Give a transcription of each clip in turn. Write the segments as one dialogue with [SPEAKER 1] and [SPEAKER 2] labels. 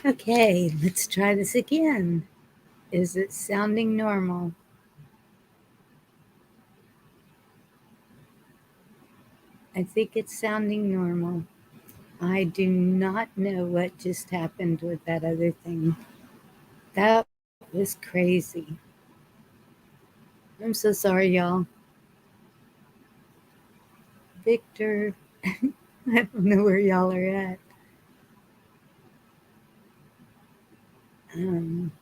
[SPEAKER 1] Okay, let's try this again. Is it sounding normal? I think it's sounding normal. I do not know what just happened with that other thing. That was crazy. I'm so sorry, y'all. Victor, I don't know where y'all are at. Um,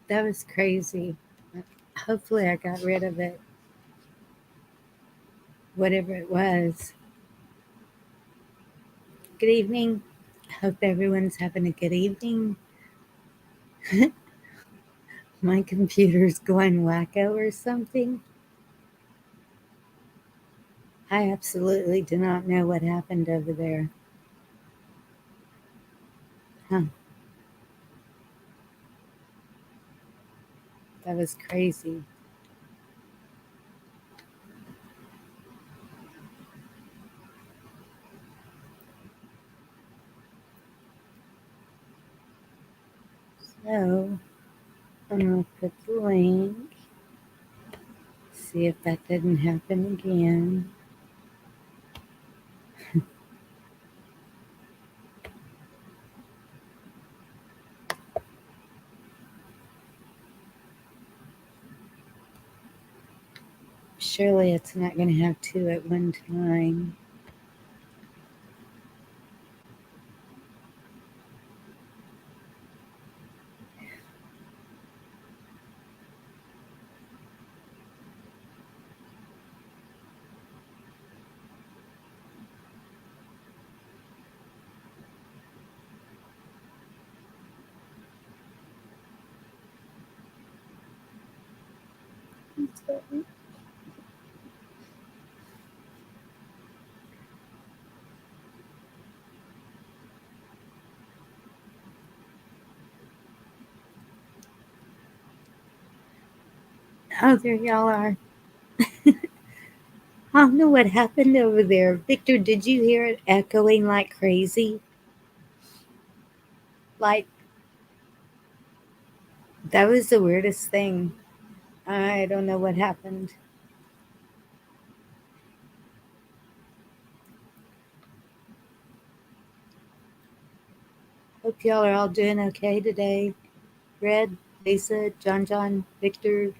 [SPEAKER 1] that was crazy. Hopefully, I got rid of it, whatever it was. Good evening. Hope everyone's having a good evening. My computer's going wacko or something. I absolutely do not know what happened over there. Huh, that was crazy. So, I'm going to put the link. See if that didn't happen again. Surely it's not going to have two at one time. Oh, there y'all are. I don't know what happened over there. Victor, did you hear it echoing like crazy? Like, that was the weirdest thing. I don't know what happened. Hope y'all are all doing okay today. Red, Lisa, John, Victor.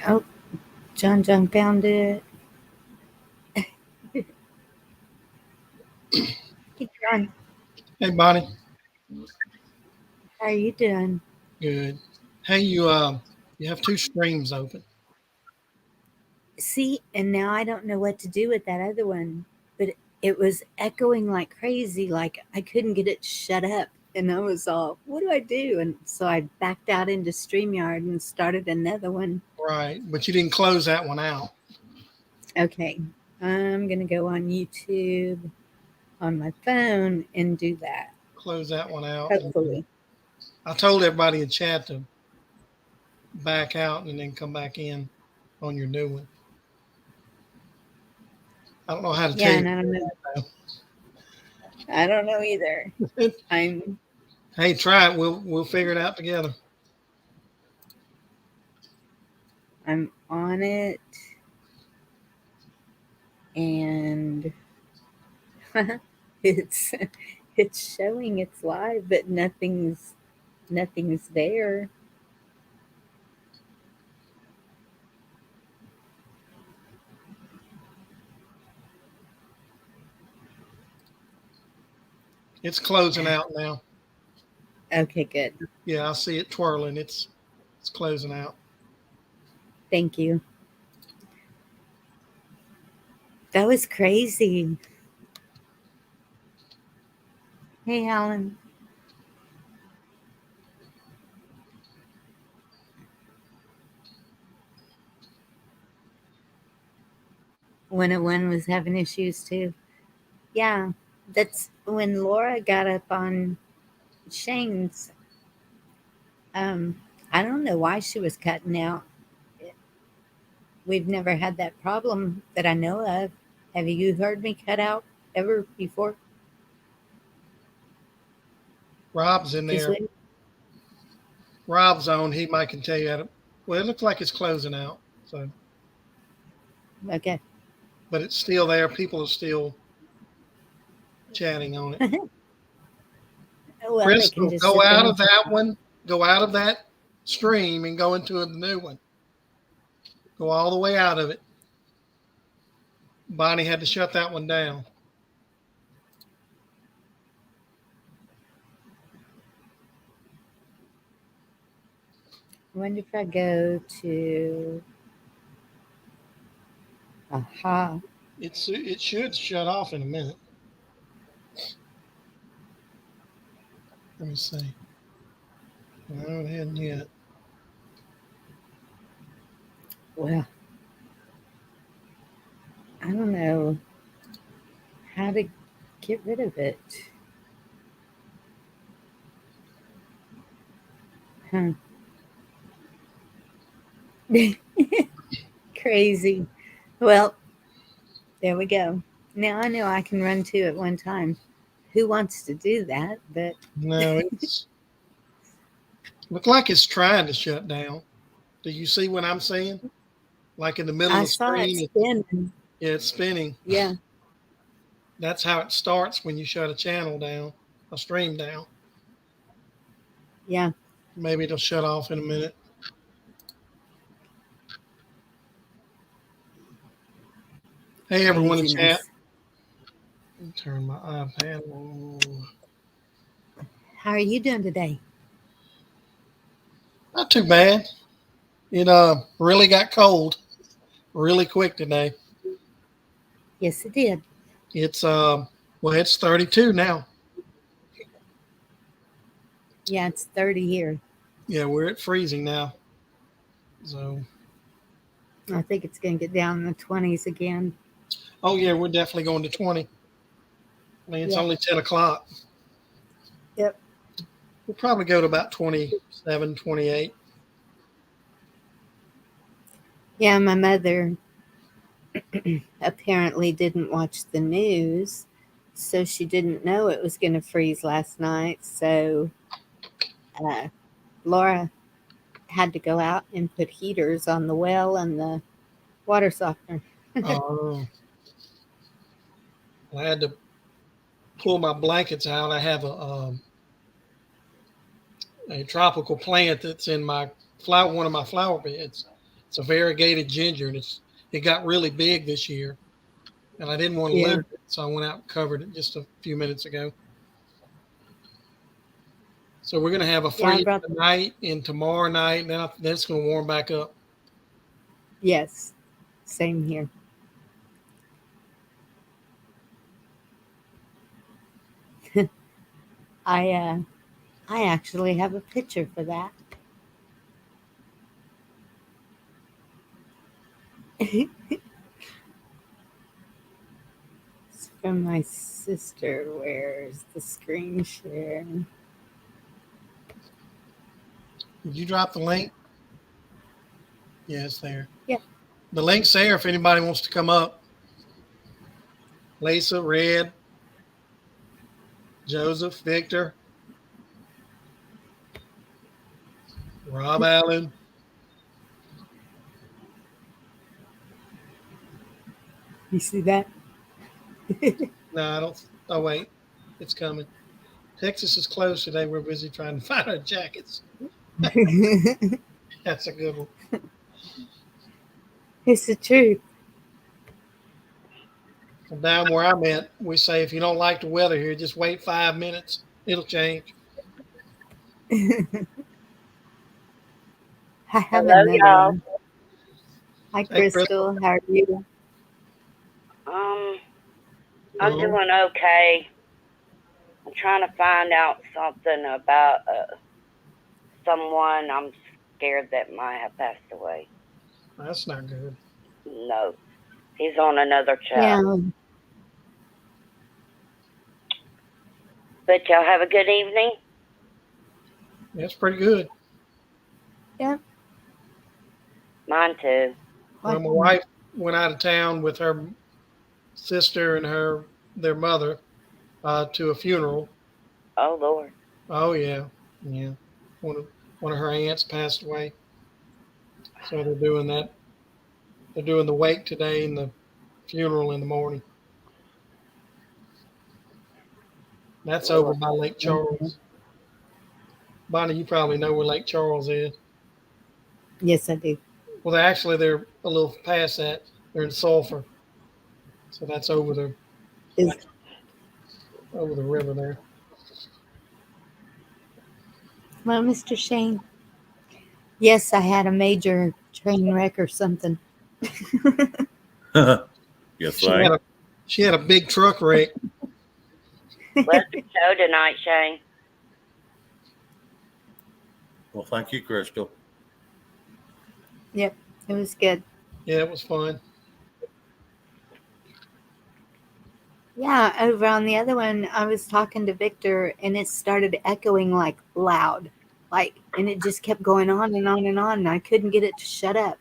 [SPEAKER 1] Oh, John found it. Hey, John,
[SPEAKER 2] Hey, Bonnie.
[SPEAKER 1] how are you doing?
[SPEAKER 2] Good. Hey, you have two streams open.
[SPEAKER 1] See, and now I don't know what to do with that other one. But it was echoing like crazy, like I couldn't get it shut up. And I was all, what do I do? And so I backed out into StreamYard and started another one.
[SPEAKER 2] Right, but you didn't close that one out.
[SPEAKER 1] Okay, I'm going to go on YouTube on my phone and do that.
[SPEAKER 2] Close that one out. And
[SPEAKER 1] Hopefully.
[SPEAKER 2] I told everybody in chat to back out and then come back in on your new one. I don't know how to tell
[SPEAKER 1] Yeah,
[SPEAKER 2] you
[SPEAKER 1] and I don't know.
[SPEAKER 2] to
[SPEAKER 1] I don't know either.
[SPEAKER 2] do that.
[SPEAKER 1] I'm
[SPEAKER 2] Hey, try it. We'll figure it out together.
[SPEAKER 1] I'm on it and it's it's showing it's live, but nothing's there.
[SPEAKER 2] It's closing out now.
[SPEAKER 1] Okay, good.
[SPEAKER 2] Yeah, I see it twirling. It's closing out.
[SPEAKER 1] Thank you. That was crazy. Hey, Alan. One at one was having issues too. Yeah, that's when Laura got up on Shane's. Um, I don't know why she was cutting out. We've never had that problem that I know of. Have you heard me cut out ever before?
[SPEAKER 2] Rob's in
[SPEAKER 1] Because
[SPEAKER 2] there.
[SPEAKER 1] when
[SPEAKER 2] Rob's on. He might can tell you how to. Well, it looks like it's closing out. So,
[SPEAKER 1] okay,
[SPEAKER 2] but it's still there. People are still chatting on it.
[SPEAKER 1] well they can
[SPEAKER 2] Crystal,
[SPEAKER 1] just
[SPEAKER 2] go
[SPEAKER 1] sit there
[SPEAKER 2] out
[SPEAKER 1] and
[SPEAKER 2] of
[SPEAKER 1] chat.
[SPEAKER 2] that one. Go out of that stream and go into a new one. Go all the way out of it. Bonnie had to shut that one down.
[SPEAKER 1] I wonder if I go to aha.
[SPEAKER 2] It should shut off in a minute. Let me see. No, it hadn't yet.
[SPEAKER 1] Well, I don't know how to get rid of it. Huh. Crazy. Well, there we go. Now I know I can run two at one time. Who wants to do that? But
[SPEAKER 2] No, it's look like it's trying to shut down. Do you see what I'm saying? Like in the middle of
[SPEAKER 1] I
[SPEAKER 2] the
[SPEAKER 1] saw it
[SPEAKER 2] screen,
[SPEAKER 1] spin.
[SPEAKER 2] it's spinning.
[SPEAKER 1] Yeah,
[SPEAKER 2] That's how it starts when you shut a channel down, a stream down.
[SPEAKER 1] yeah.
[SPEAKER 2] Maybe it'll shut off in a minute. Hey, everyone in chat.
[SPEAKER 1] Craziness.
[SPEAKER 2] Turn my iPad on.
[SPEAKER 1] How are you doing today?
[SPEAKER 2] Not too bad. It really got cold really quick today.
[SPEAKER 1] Yes, it did.
[SPEAKER 2] It's well, it's 32 now.
[SPEAKER 1] Yeah, it's 30 here.
[SPEAKER 2] Yeah, we're at freezing now. So,
[SPEAKER 1] I think it's going to get down in the 20s again.
[SPEAKER 2] oh yeah, we're definitely going to 20. I mean, it's
[SPEAKER 1] Yep.
[SPEAKER 2] only 10 o'clock.
[SPEAKER 1] Yep.
[SPEAKER 2] We'll probably go to about 27, 28.
[SPEAKER 1] Yeah, my mother apparently didn't watch the news, so she didn't know it was going to freeze last night. So uh, Laura had to go out and put heaters on the well and the water softener.
[SPEAKER 2] Uh, I had to pull my blankets out. I have a tropical plant that's in my one of my flower beds. It's a variegated ginger, and it got really big this year, and I didn't want to
[SPEAKER 1] Yeah.
[SPEAKER 2] lose it, so I went out and covered it just a few minutes ago. So we're gonna have a
[SPEAKER 1] Yeah, I
[SPEAKER 2] freeze
[SPEAKER 1] brought
[SPEAKER 2] tonight and tomorrow night, and then it's gonna warm back up.
[SPEAKER 1] yes, same here. I uh, I actually have a picture for that. It's from my sister. Where's the screen share?
[SPEAKER 2] Did you drop the link? Yeah, it's there.
[SPEAKER 1] Yeah.
[SPEAKER 2] The link's there if anybody wants to come up. Lisa, Red, Joseph, Victor, Rob Allen.
[SPEAKER 1] You see that?
[SPEAKER 2] No, I don't. Oh wait, it's coming. Texas is closed today. We're busy trying to find our jackets. That's a good one.
[SPEAKER 1] It's the truth.
[SPEAKER 2] Well, down where I'm at, we say if you don't like the weather here, just wait 5 minutes. It'll change.
[SPEAKER 1] I have
[SPEAKER 3] Hello,
[SPEAKER 1] another
[SPEAKER 3] y'all.
[SPEAKER 1] one. Hi,
[SPEAKER 2] Hey, Chris.
[SPEAKER 1] Crystal. How are you?
[SPEAKER 3] Um, I'm
[SPEAKER 2] Oh,
[SPEAKER 3] doing okay. I'm trying to find out something about someone I'm scared that might have passed away.
[SPEAKER 2] that's not good.
[SPEAKER 3] No, he's on another chat.
[SPEAKER 1] Yeah.
[SPEAKER 3] But y'all have a good evening.
[SPEAKER 2] That's pretty good.
[SPEAKER 1] up?
[SPEAKER 3] Mine too.
[SPEAKER 2] Well, my wife went out of town with her sister and their mother to a funeral.
[SPEAKER 3] Oh Lord.
[SPEAKER 2] Oh yeah, yeah. One of one of her aunts passed away, so they're doing that. They're doing the wake today and the funeral in the morning. That's over
[SPEAKER 3] Lord.
[SPEAKER 2] by Lake
[SPEAKER 1] Mhm.
[SPEAKER 2] Charles. Bonnie, you probably know where Lake Charles is.
[SPEAKER 1] Yes, I do.
[SPEAKER 2] Well, they're a little past that. They're in Sulphur, so that's
[SPEAKER 1] Is
[SPEAKER 2] over the river there.
[SPEAKER 1] well, Mr. Shane. Yes, I had a major train wreck or something.
[SPEAKER 4] You
[SPEAKER 2] She had
[SPEAKER 4] think?
[SPEAKER 2] a she had a big truck wreck.
[SPEAKER 3] Pleasant show tonight, Shane.
[SPEAKER 4] Well, thank you, Crystal.
[SPEAKER 1] Yep, it was good.
[SPEAKER 2] Yeah, it was fun.
[SPEAKER 1] Yeah, over on the other one, I was talking to Victor and it started echoing like loud. And it just kept going on and on and on, and I couldn't get it to shut up.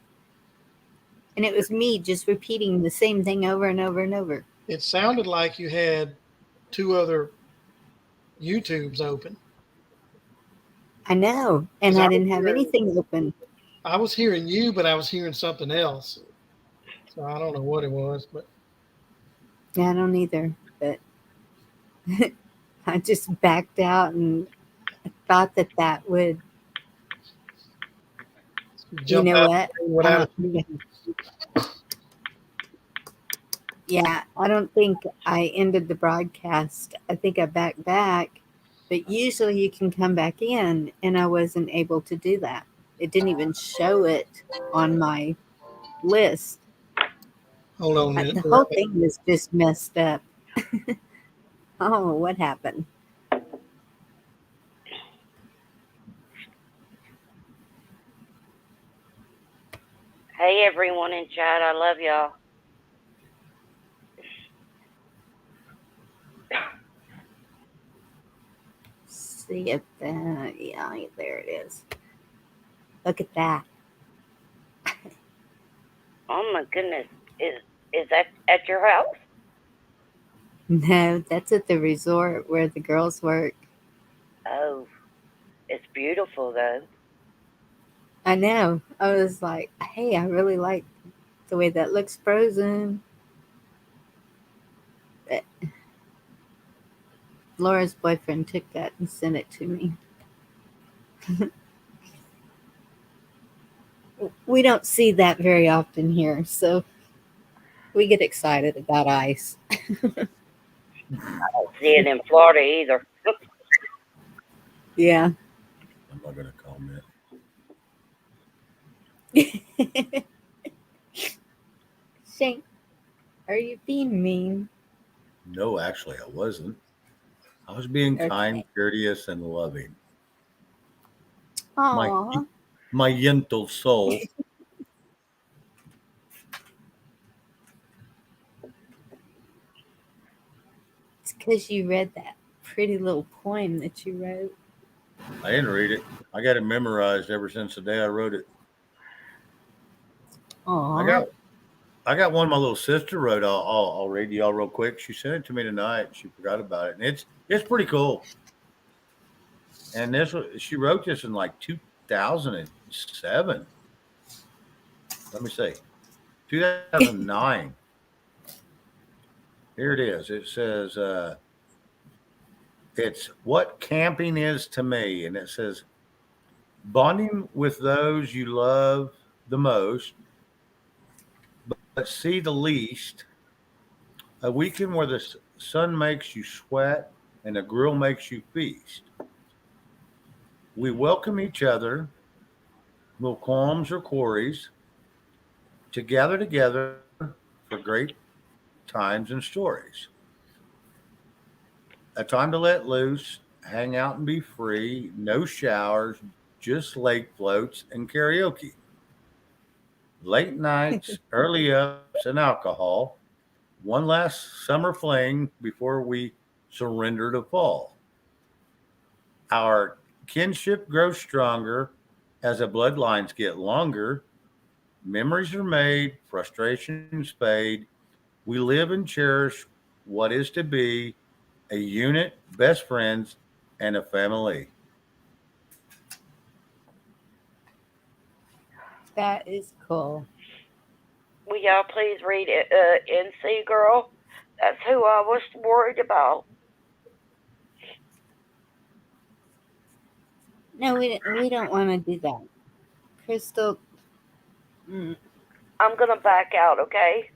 [SPEAKER 1] And it was me just repeating the same thing over and over and over.
[SPEAKER 2] It sounded like you had two other YouTubes open
[SPEAKER 1] I know,
[SPEAKER 2] because
[SPEAKER 1] and I didn't have anything open.
[SPEAKER 2] I was hearing you, but I was hearing something else. So I don't know what it was, but
[SPEAKER 1] Yeah, I don't either, but I just backed out and thought that would,
[SPEAKER 2] you
[SPEAKER 1] you
[SPEAKER 2] jumped
[SPEAKER 1] know
[SPEAKER 2] out
[SPEAKER 1] what? I
[SPEAKER 2] without.
[SPEAKER 1] don't even, yeah, I don't think I ended the broadcast. I think I backed back, but usually you can come back in, and I wasn't able to do that. It didn't even show it on my list.
[SPEAKER 2] Hold on a minute.
[SPEAKER 1] The whole thing was just messed up. Oh, what happened?
[SPEAKER 3] Hey everyone in chat, I love y'all.
[SPEAKER 1] See if yeah, there it is. Look at that.
[SPEAKER 3] Oh my goodness. Is that at your house?
[SPEAKER 1] No, that's at the resort where the girls work.
[SPEAKER 3] Oh, it's beautiful though.
[SPEAKER 1] I know. I was like, hey, I really like the way that looks frozen. But Laura's boyfriend took that and sent it to me. We don't see that very often here, so we get excited about ice.
[SPEAKER 3] I don't see it in Florida either.
[SPEAKER 1] Yeah.
[SPEAKER 4] I'm not going to comment.
[SPEAKER 1] Shane, are you being mean?
[SPEAKER 4] No, actually, I wasn't. I was being kind,
[SPEAKER 1] Okay.
[SPEAKER 4] courteous, and loving. My
[SPEAKER 1] Aw.
[SPEAKER 4] my gentle soul.
[SPEAKER 1] It's because you read that pretty little poem that you wrote.
[SPEAKER 4] I didn't read it. I got it memorized ever since the day I wrote it. I
[SPEAKER 1] Aw.
[SPEAKER 4] got I got one my little sister wrote. I'll read you all real quick. She sent it to me tonight. She forgot about it, and it's pretty cool. And she wrote this in like 2007. Let me see, 2009. Here it is. It says, it's what camping is to me. And it says, bonding with those you love the most, but see the least, a weekend where the sun makes you sweat and the grill makes you feast. We welcome each other, Milquams or quarries, to gather together for great times and stories. A time to let loose, hang out and be free, no showers, just lake floats and karaoke. Late nights, early ups, and alcohol. One last summer fling before we surrender to fall. Our kinship grows stronger As the bloodlines get longer, memories are made, frustrations fade. We live and cherish what is to be a unit, best friends, and a family.
[SPEAKER 1] That is cool.
[SPEAKER 3] Will y'all please read it, NC Girl? That's who I was worried about.
[SPEAKER 1] No, we don't want to do that. Crystal, mm,
[SPEAKER 3] I'm gonna back out, okay?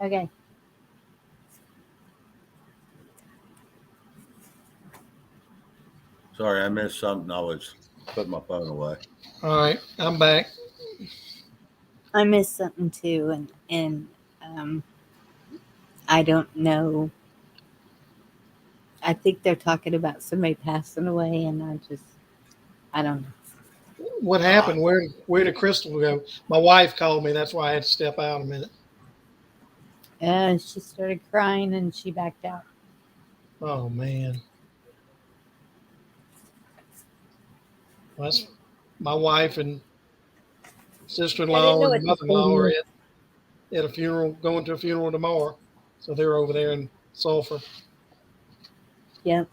[SPEAKER 1] okay.
[SPEAKER 4] Sorry, I missed something. I was putting my phone away.
[SPEAKER 2] All right, I'm back.
[SPEAKER 1] I missed something too, and um, I don't know. I think they're talking about somebody passing away, and I don't know.
[SPEAKER 2] What happened? Where did Crystal go? My wife called me. That's why I had to step out a minute.
[SPEAKER 1] She started crying and she backed out.
[SPEAKER 2] Oh man, well, that's my wife and
[SPEAKER 1] I didn't
[SPEAKER 2] sister-in-law
[SPEAKER 1] know
[SPEAKER 2] and
[SPEAKER 1] what to say
[SPEAKER 2] mother-in-law are
[SPEAKER 1] to
[SPEAKER 2] at a funeral, going to a funeral tomorrow. So they're over there in Sulphur.
[SPEAKER 1] Yep.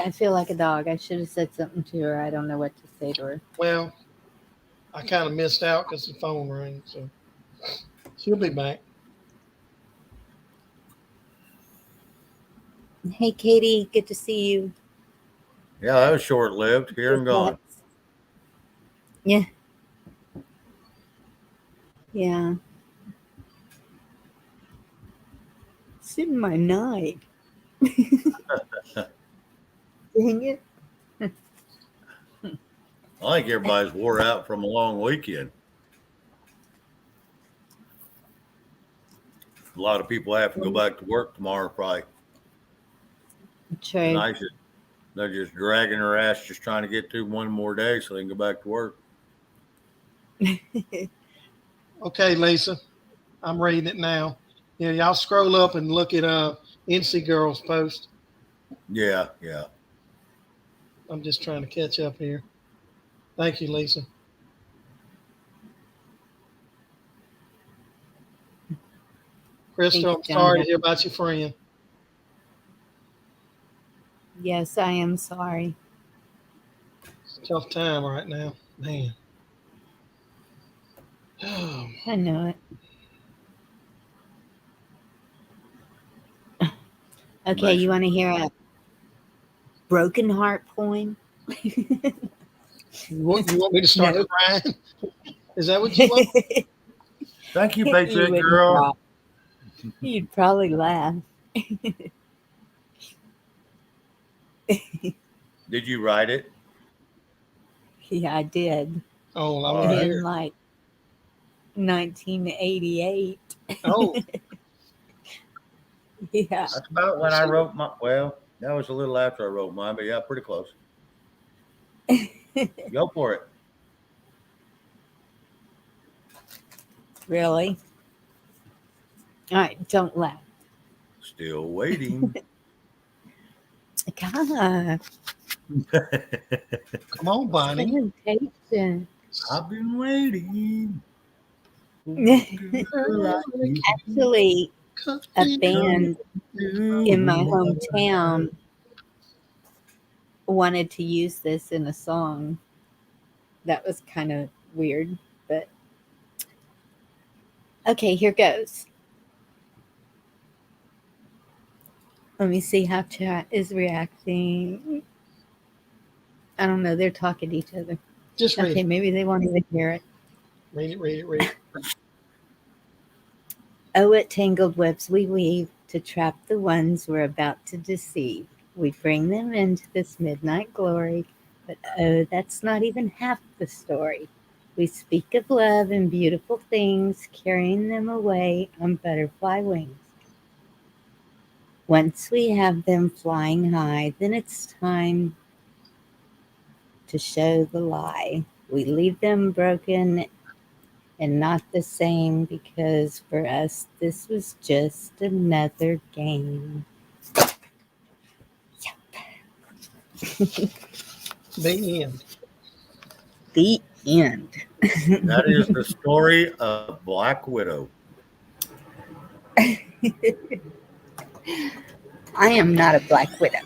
[SPEAKER 1] I feel like a dog. I should have said something to her. I don't know what to say to her.
[SPEAKER 2] Well, I kind of missed out because the phone rang. So she'll be back.
[SPEAKER 1] Hey, Katie, good to see you.
[SPEAKER 4] Yeah, that was short lived. Here and gone.
[SPEAKER 1] Yeah. Yeah. It's in my night. Dang it.
[SPEAKER 4] I think everybody's wore out from a long weekend. A lot of people have to go back to work tomorrow, probably.
[SPEAKER 1] True.
[SPEAKER 4] Tonight, they're just dragging their ass, just trying to get through one more day so they can go back to work.
[SPEAKER 2] Okay, Lisa, I'm reading it now. Yeah, y'all scroll up and look at NC Girls post.
[SPEAKER 4] Yeah, yeah.
[SPEAKER 2] I'm just trying to catch up here. Thank you, Lisa. Crystal, I'm
[SPEAKER 1] Thank you,
[SPEAKER 2] sorry to
[SPEAKER 1] Jonathan.
[SPEAKER 2] hear about your friend.
[SPEAKER 1] Yes, I am sorry.
[SPEAKER 2] It's a tough time right now, man. Oh,
[SPEAKER 1] I know it. Okay,
[SPEAKER 4] Makes
[SPEAKER 1] you want to hear a broken heart poem?
[SPEAKER 2] you want me to start
[SPEAKER 1] No.
[SPEAKER 2] crying? Is that what you want?
[SPEAKER 4] Thank you,
[SPEAKER 1] You
[SPEAKER 4] Patriot
[SPEAKER 1] wouldn't
[SPEAKER 4] Girl.
[SPEAKER 1] cry. You'd probably laugh.
[SPEAKER 4] Did you write it?
[SPEAKER 1] Yeah, I did.
[SPEAKER 2] Oh, I
[SPEAKER 4] All
[SPEAKER 2] want to
[SPEAKER 4] right.
[SPEAKER 2] hear.
[SPEAKER 1] In like 1988.
[SPEAKER 2] Oh,
[SPEAKER 1] Yeah.
[SPEAKER 4] That's about when I wrote my. Well, that was a little after I wrote mine, but yeah, pretty close. Go for it.
[SPEAKER 1] Really? All right, don't laugh.
[SPEAKER 4] Still waiting.
[SPEAKER 1] God,
[SPEAKER 2] come on, Bonnie.
[SPEAKER 1] so impatient.
[SPEAKER 4] I've been waiting.
[SPEAKER 1] Actually, a band in my hometown wanted to use this in a song. That was kind of weird, but okay, here goes. Let me see how chat is reacting. I don't know. They're talking to each other.
[SPEAKER 2] Just read
[SPEAKER 1] Okay,
[SPEAKER 2] it.
[SPEAKER 1] maybe they won't even hear it.
[SPEAKER 2] Read it. Read it. Read it.
[SPEAKER 1] Oh, what tangled webs we weave to trap the ones we're about to deceive. We bring them into this midnight glory, but oh, that's not even half the story. We speak of love and beautiful things, carrying them away on butterfly wings. Once we have them flying high, then it's time to show the lie. We leave them broken and not the same because for us this was just another game. Yep.
[SPEAKER 2] The end.
[SPEAKER 1] The end.
[SPEAKER 4] That is the story of Black Widow.
[SPEAKER 1] I am not a Black Widow.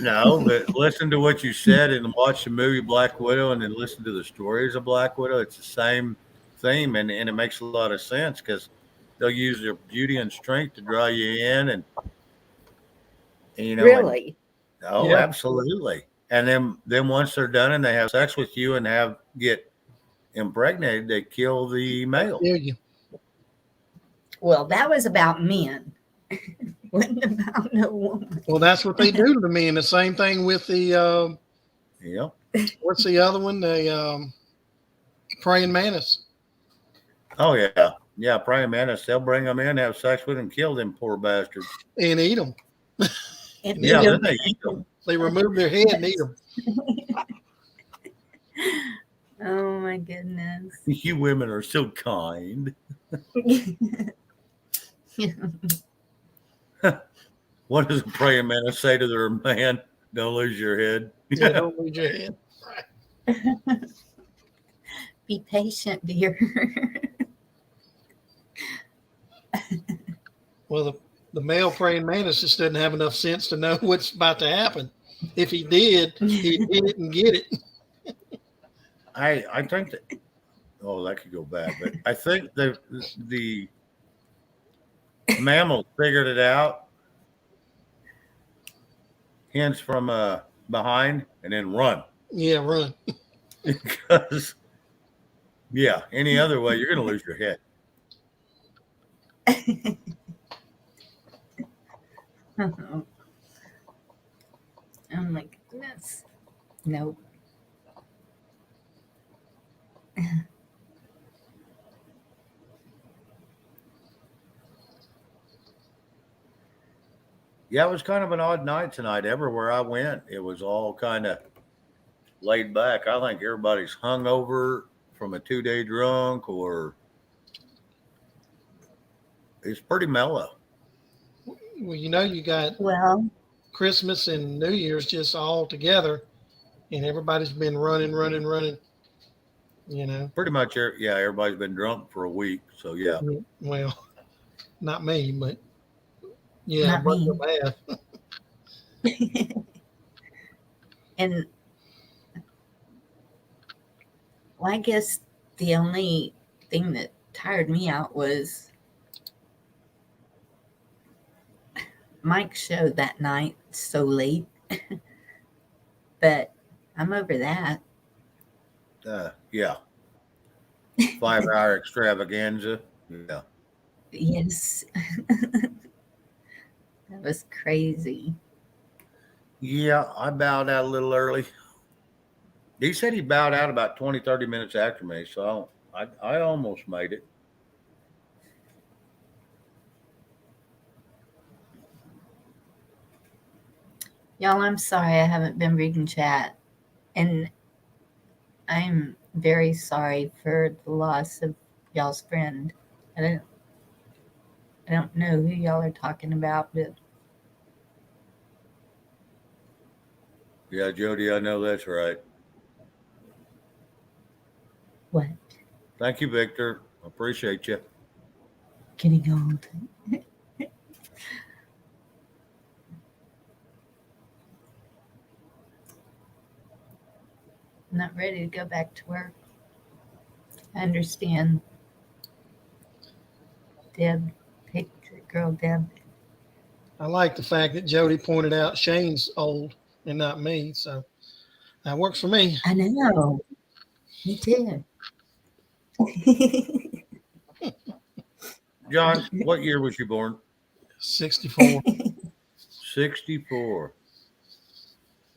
[SPEAKER 4] No, but listen to what you said and watch the movie Black Widow and then listen to the stories of Black Widow. It's the same theme, and it makes a lot of sense because they'll use their beauty and strength to draw you in, and you know, and
[SPEAKER 1] Really?
[SPEAKER 4] oh,
[SPEAKER 2] Yeah.
[SPEAKER 4] absolutely. And then once they're done and they have sex with you and get impregnated, they kill the male.
[SPEAKER 2] Kill you.
[SPEAKER 1] Well, that was about men. Wasn't about no woman.
[SPEAKER 2] Well, that's what they do to me. And the same thing with the
[SPEAKER 4] Yeah.
[SPEAKER 2] what's the other one? The praying mantis.
[SPEAKER 4] Oh yeah. Yeah, praying mantis. They'll bring them in, have sex with them, kill them poor bastards.
[SPEAKER 2] And eat them.
[SPEAKER 1] And
[SPEAKER 4] Yeah,
[SPEAKER 1] they
[SPEAKER 4] then they eat them.
[SPEAKER 2] They remove their head and eat them.
[SPEAKER 1] Oh my goodness.
[SPEAKER 4] You women are so kind. What does a praying mantis say to their man? Don't lose your head.
[SPEAKER 2] Yeah, don't lose your head.
[SPEAKER 1] Be patient, dear.
[SPEAKER 2] Well, the male praying mantis just doesn't have enough sense to know what's about to happen. If he did, he'd hit it and get it.
[SPEAKER 4] I think that that could go bad, but I think the mammals figured it out. Hens from behind and then run.
[SPEAKER 2] Yeah, run.
[SPEAKER 4] Because any other way you're gonna lose your head.
[SPEAKER 1] Oh my goodness. Nope.
[SPEAKER 4] Yeah, it was kind of an odd night tonight. Everywhere I went, it was all kind of laid back. I think everybody's hungover from a 2-day drunk, or it's pretty mellow.
[SPEAKER 2] Well, you got Christmas and New Year's just all together, and everybody's been running.
[SPEAKER 4] Pretty much, everybody's been drunk for a week. So yeah.
[SPEAKER 2] Well, not me, but yeah,
[SPEAKER 1] Not me.
[SPEAKER 2] bad.
[SPEAKER 1] And I guess the only thing that tired me out was Mike's show that night so late. But I'm over that.
[SPEAKER 4] 5-hour extravaganza. Yeah.
[SPEAKER 1] Yes. That was crazy.
[SPEAKER 4] Yeah, I bowed out a little early. He said he bowed out about 20, 30 minutes after me, so I almost made it.
[SPEAKER 1] Y'all, I'm sorry I haven't been reading chat. And I'm very sorry for the loss of y'all's friend. I don't know who y'all are talking about, but
[SPEAKER 4] Yeah, Jody, I know that's right.
[SPEAKER 1] what?
[SPEAKER 4] Thank you, Victor. Appreciate you.
[SPEAKER 1] Getting old. I'm not ready to go back to work. I understand. Deb, picked girl Deb.
[SPEAKER 2] I like the fact that Jody pointed out Shane's old and not me, so that works for me.
[SPEAKER 1] I know. Me too.
[SPEAKER 4] John, what year was you born?
[SPEAKER 2] 64.
[SPEAKER 4] 64.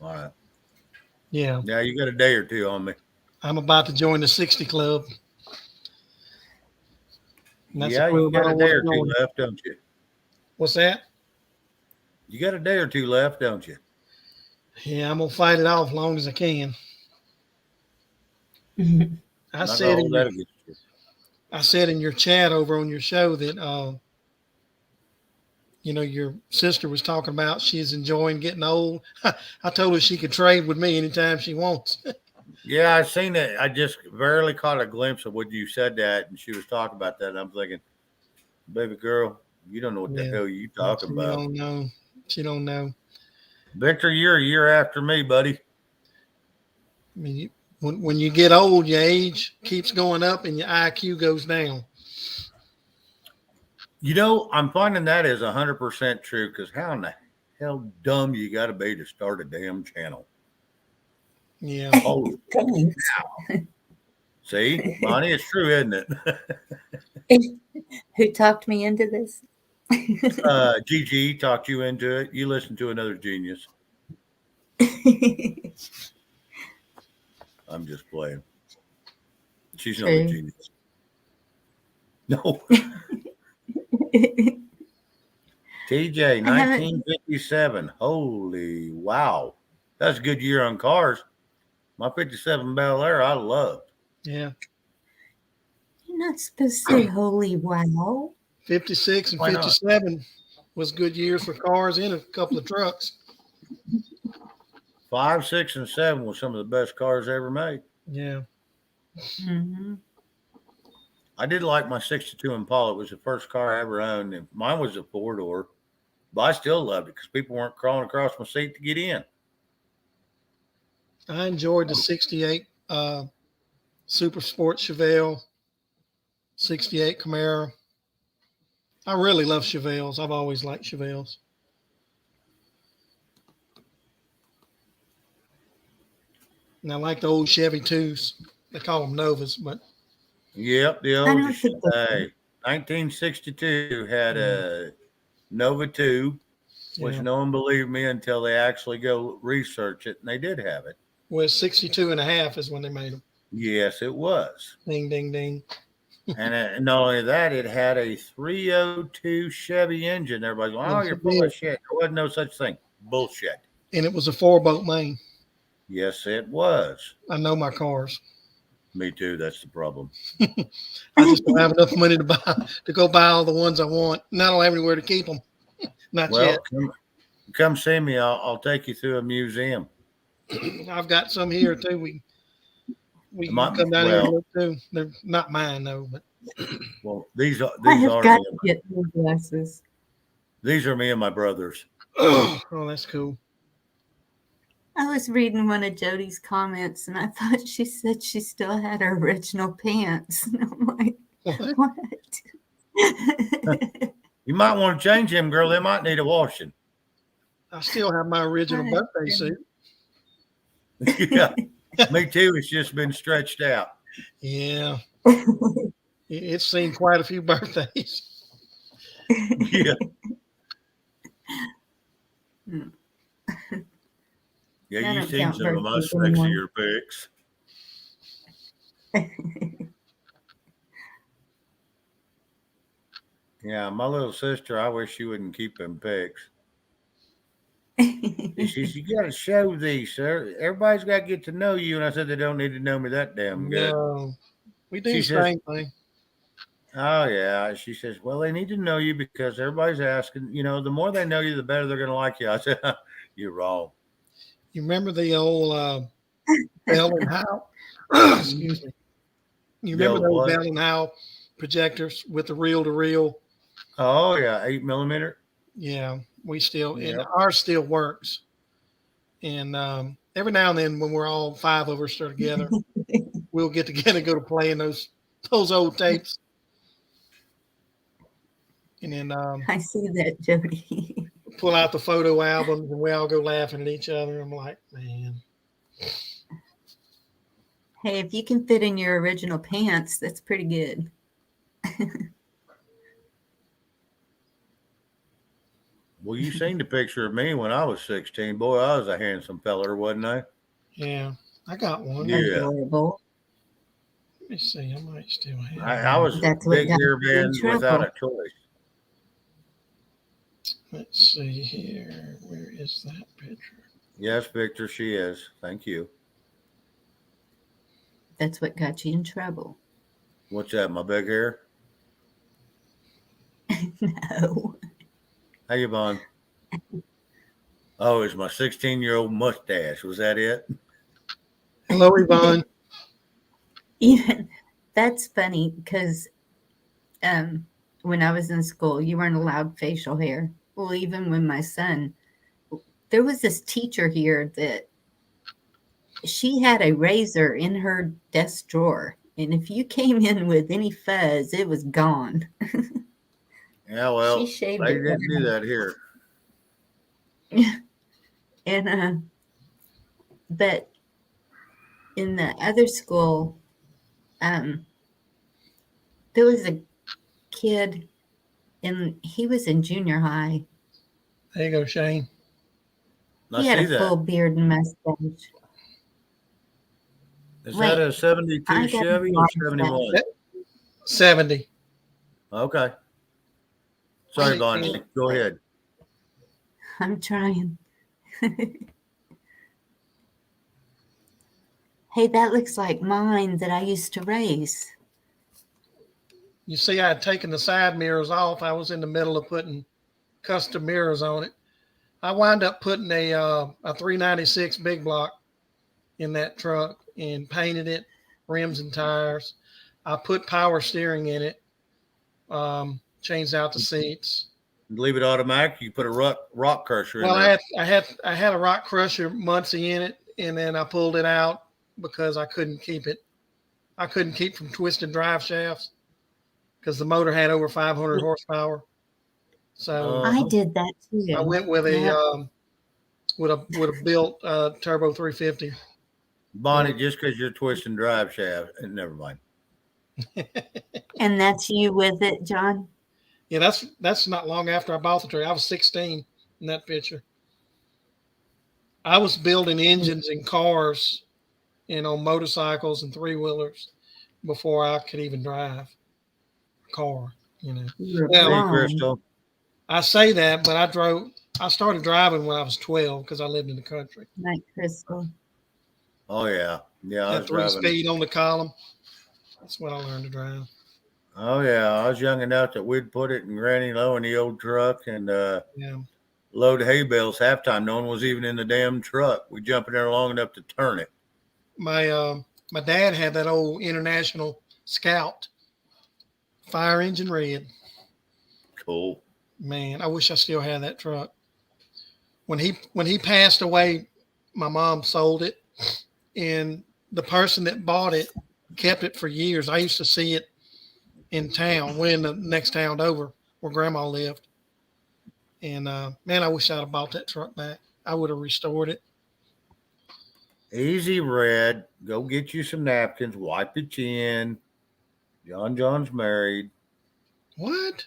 [SPEAKER 4] All right.
[SPEAKER 2] Yeah.
[SPEAKER 4] Now you got a day or two on me.
[SPEAKER 2] I'm about to join the 60 club.
[SPEAKER 4] Yeah, you got a day or two left, don't you?
[SPEAKER 2] What's that?
[SPEAKER 4] You got a day or two left, don't you?
[SPEAKER 2] Yeah, I'm going to fight it off as long as I can. I said in your chat over on your show that your sister was talking about she's enjoying getting old. I told her she could trade with me anytime she wants.
[SPEAKER 4] Yeah, I seen it. I just barely caught a glimpse of what you said that, and she was talking about that, and I'm thinking, baby girl, you don't know what the
[SPEAKER 2] Yeah,
[SPEAKER 4] hell you
[SPEAKER 2] but
[SPEAKER 4] talking
[SPEAKER 2] she
[SPEAKER 4] about.
[SPEAKER 2] don't know. She don't know.
[SPEAKER 4] Victor, you're a year after me, buddy.
[SPEAKER 2] I mean, when you get old, your age keeps going up and your IQ goes down.
[SPEAKER 4] I'm finding that is 100% true. Because how in the hell dumb you got to be to start a damn channel?
[SPEAKER 2] Yeah.
[SPEAKER 4] Holy
[SPEAKER 1] Thanks.
[SPEAKER 4] see, Bonnie, it's true, isn't it?
[SPEAKER 1] Who talked me into this?
[SPEAKER 4] Gigi talked you into it. You listen to another genius. I'm just playing. She's not a
[SPEAKER 1] True.
[SPEAKER 4] genius. No. TJ,
[SPEAKER 1] I haven't.
[SPEAKER 4] 1957. Holy wow. That's a good year on cars. My 57 Bel Air, I loved.
[SPEAKER 2] Yeah.
[SPEAKER 1] You're not supposed to say holy wow.
[SPEAKER 2] 56 and
[SPEAKER 4] Why not?
[SPEAKER 2] 57 was good years for cars and a couple of trucks.
[SPEAKER 4] 5, 6, and 7 was some of the best cars ever made.
[SPEAKER 2] Yeah.
[SPEAKER 1] Mm-hmm.
[SPEAKER 4] I did like my 62 Impala. It was the first car I ever owned. And mine was a 4-door, but I still loved it because people weren't crawling across my seat to get in.
[SPEAKER 2] I enjoyed the 68 Super Sport Chevelle, 68 Camaro. I really love Chevelles. I've always liked Chevelles. And I like the old Chevy 2s. They call them Novas, but
[SPEAKER 4] Yep, the
[SPEAKER 1] I
[SPEAKER 4] old
[SPEAKER 1] don't think that's
[SPEAKER 4] 1962 had
[SPEAKER 2] yeah,
[SPEAKER 4] a Nova 2, which
[SPEAKER 2] yeah.
[SPEAKER 4] no one believed me until they actually go research it, and they did have it.
[SPEAKER 2] Well, 62 and a half is when they made them.
[SPEAKER 4] Yes, it was.
[SPEAKER 2] Ding, ding, ding.
[SPEAKER 4] And not only that, it had a 302 Chevy engine. Everybody's going, oh,
[SPEAKER 2] Yes,
[SPEAKER 4] you're
[SPEAKER 2] it
[SPEAKER 4] full
[SPEAKER 2] did.
[SPEAKER 4] of shit. There wasn't no such thing. Bullshit.
[SPEAKER 2] And it was a 4-bolt main.
[SPEAKER 4] Yes, it was.
[SPEAKER 2] I know my cars.
[SPEAKER 4] Me too. That's the problem.
[SPEAKER 2] I just don't have enough money to go buy all the ones I want. And I don't have anywhere to keep them. Not
[SPEAKER 4] Well,
[SPEAKER 2] yet.
[SPEAKER 4] come see me. I'll take you through a museum.
[SPEAKER 2] I've got some here too. We can
[SPEAKER 4] My,
[SPEAKER 2] come down here and
[SPEAKER 4] well,
[SPEAKER 2] look too. They're not mine though, but
[SPEAKER 4] well, these are
[SPEAKER 1] I
[SPEAKER 4] these
[SPEAKER 1] have
[SPEAKER 4] are
[SPEAKER 1] got
[SPEAKER 4] me.
[SPEAKER 1] to get new glasses.
[SPEAKER 4] These are me and my brothers.
[SPEAKER 2] oh, that's cool.
[SPEAKER 1] I was reading one of Jody's comments and I thought she said she still had her original pants. And I'm like,
[SPEAKER 2] What?
[SPEAKER 1] what?
[SPEAKER 4] You might want to change them, girl. They might need a washing.
[SPEAKER 2] I still have my original birthday suit.
[SPEAKER 4] Yeah, me too. It's just been stretched out.
[SPEAKER 2] Yeah, it's seen quite a few birthdays.
[SPEAKER 4] Yeah. Yeah,
[SPEAKER 1] I
[SPEAKER 4] you've
[SPEAKER 1] don't
[SPEAKER 4] seen
[SPEAKER 1] count
[SPEAKER 4] some of my
[SPEAKER 1] birthdays anymore.
[SPEAKER 4] sexier pics. Yeah, my little sister, I wish she wouldn't keep them pics. She says, you got to show these, sir. Everybody's got to get to know you. And I said, they don't need to know me that damn good.
[SPEAKER 2] No, we do
[SPEAKER 4] She
[SPEAKER 2] the
[SPEAKER 4] says,
[SPEAKER 2] same thing.
[SPEAKER 4] oh, yeah. She says, well, they need to know you because everybody's asking, the more they know you, the better they're going to like you. I said, you're wrong.
[SPEAKER 2] You remember the old Bell and Howell? Excuse me. You
[SPEAKER 4] The
[SPEAKER 2] remember
[SPEAKER 4] old
[SPEAKER 2] those
[SPEAKER 4] what?
[SPEAKER 2] Bell and Howell projectors with the reel-to-reel?
[SPEAKER 4] Oh, yeah. 8mm.
[SPEAKER 2] Yeah, we still, and
[SPEAKER 4] Yep.
[SPEAKER 2] ours still works. And every now and then, when we're all 5 of us are together, we'll get together and go to playing those old tapes. And then
[SPEAKER 1] I see that, Jody.
[SPEAKER 2] pull out the photo albums and we all go laughing at each other. I'm like, man.
[SPEAKER 1] Hey, if you can fit in your original pants, that's pretty good.
[SPEAKER 4] Well, you seen the picture of me when I was 16. Boy, I was a handsome feller, wasn't I?
[SPEAKER 2] Yeah, I got one.
[SPEAKER 4] Yeah.
[SPEAKER 1] Adorable.
[SPEAKER 2] Let me see. I might still have
[SPEAKER 4] I was
[SPEAKER 1] That's
[SPEAKER 4] a
[SPEAKER 1] what
[SPEAKER 4] big
[SPEAKER 1] got
[SPEAKER 4] hair
[SPEAKER 1] you in
[SPEAKER 4] man without
[SPEAKER 1] trouble.
[SPEAKER 4] a choice.
[SPEAKER 2] Let's see here. Where is that picture?
[SPEAKER 4] Yes, Victor, she is. Thank you.
[SPEAKER 1] That's what got you in trouble.
[SPEAKER 4] What's that, my big hair?
[SPEAKER 1] No.
[SPEAKER 4] How you, Bon? Oh, it's my 16-year-old mustache. Was that it?
[SPEAKER 2] Hello, Yvonne.
[SPEAKER 1] Even that's funny because when I was in school, you weren't allowed facial hair. Well, even when my son, there was this teacher here that she had a razor in her desk drawer, and if you came in with any fuzz, it was gone.
[SPEAKER 4] Yeah,
[SPEAKER 1] She
[SPEAKER 4] well,
[SPEAKER 1] shaved
[SPEAKER 4] they
[SPEAKER 1] it
[SPEAKER 4] didn't do that here.
[SPEAKER 1] and but in the other school, um, there was a kid, and he was in junior high.
[SPEAKER 2] There you go, Shane.
[SPEAKER 4] I
[SPEAKER 1] He had
[SPEAKER 4] see
[SPEAKER 1] a full
[SPEAKER 4] that.
[SPEAKER 1] beard and mustache.
[SPEAKER 4] Is that
[SPEAKER 1] Wait,
[SPEAKER 4] a 72
[SPEAKER 1] I got
[SPEAKER 4] Chevy
[SPEAKER 1] a
[SPEAKER 4] or
[SPEAKER 1] lot of stuff.
[SPEAKER 4] 71?
[SPEAKER 2] 70.
[SPEAKER 4] Okay. Sorry,
[SPEAKER 1] Wait,
[SPEAKER 4] Bonnie.
[SPEAKER 1] wait,
[SPEAKER 4] Go
[SPEAKER 1] wait.
[SPEAKER 4] ahead.
[SPEAKER 1] I'm trying. Hey, that looks like mine that I used to race.
[SPEAKER 2] You see, I had taken the side mirrors off. I was in the middle of putting custom mirrors on it. I wound up putting a 396 big block in that truck and painted it, rims and tires. I put power steering in it, changed out the seats.
[SPEAKER 4] Leave it automatic. You put a rock crusher in
[SPEAKER 2] Well,
[SPEAKER 4] there.
[SPEAKER 2] I had a rock crusher Muncie in it, and then I pulled it out because I couldn't keep it. I couldn't keep from twisting drive shafts because the motor had over 500 horsepower. So
[SPEAKER 1] I
[SPEAKER 4] Uh-huh.
[SPEAKER 1] did that
[SPEAKER 2] I
[SPEAKER 1] too.
[SPEAKER 2] went with
[SPEAKER 1] Yep.
[SPEAKER 2] a built turbo 350.
[SPEAKER 4] Bonnie, just because you're twisting drive shaft, never mind.
[SPEAKER 1] And that's you with it, John?
[SPEAKER 2] Yeah, that's not long after I bought the trailer. I was 16 in that picture. I was building engines in cars and on motorcycles and three wheelers before I could even drive a car. You know,
[SPEAKER 1] You were
[SPEAKER 2] well,
[SPEAKER 4] See,
[SPEAKER 1] blind.
[SPEAKER 4] Crystal,
[SPEAKER 2] I say that, but I started driving when I was 12 because I lived in the country.
[SPEAKER 1] Like Crystal.
[SPEAKER 4] oh yeah, yeah, I
[SPEAKER 2] That
[SPEAKER 4] was
[SPEAKER 2] three
[SPEAKER 4] driving.
[SPEAKER 2] speed on the column. That's when I learned to drive.
[SPEAKER 4] Oh yeah, I was young enough that we'd put it in Granny Low in the old truck and
[SPEAKER 2] Yeah.
[SPEAKER 4] load hay bales. Halftime, no one was even in the damn truck. We jump in there long enough to turn it.
[SPEAKER 2] My dad had that old International Scout fire engine red.
[SPEAKER 4] Cool.
[SPEAKER 2] Man, I wish I still had that truck. When he passed away, my mom sold it, and the person that bought it kept it for years. I used to see it in town. We're in the next town over where Grandma lived, and man, I wish I'd have bought that truck back. I would have restored it.
[SPEAKER 4] Easy red. Go get you some napkins. Wipe your chin. John's married.
[SPEAKER 2] What?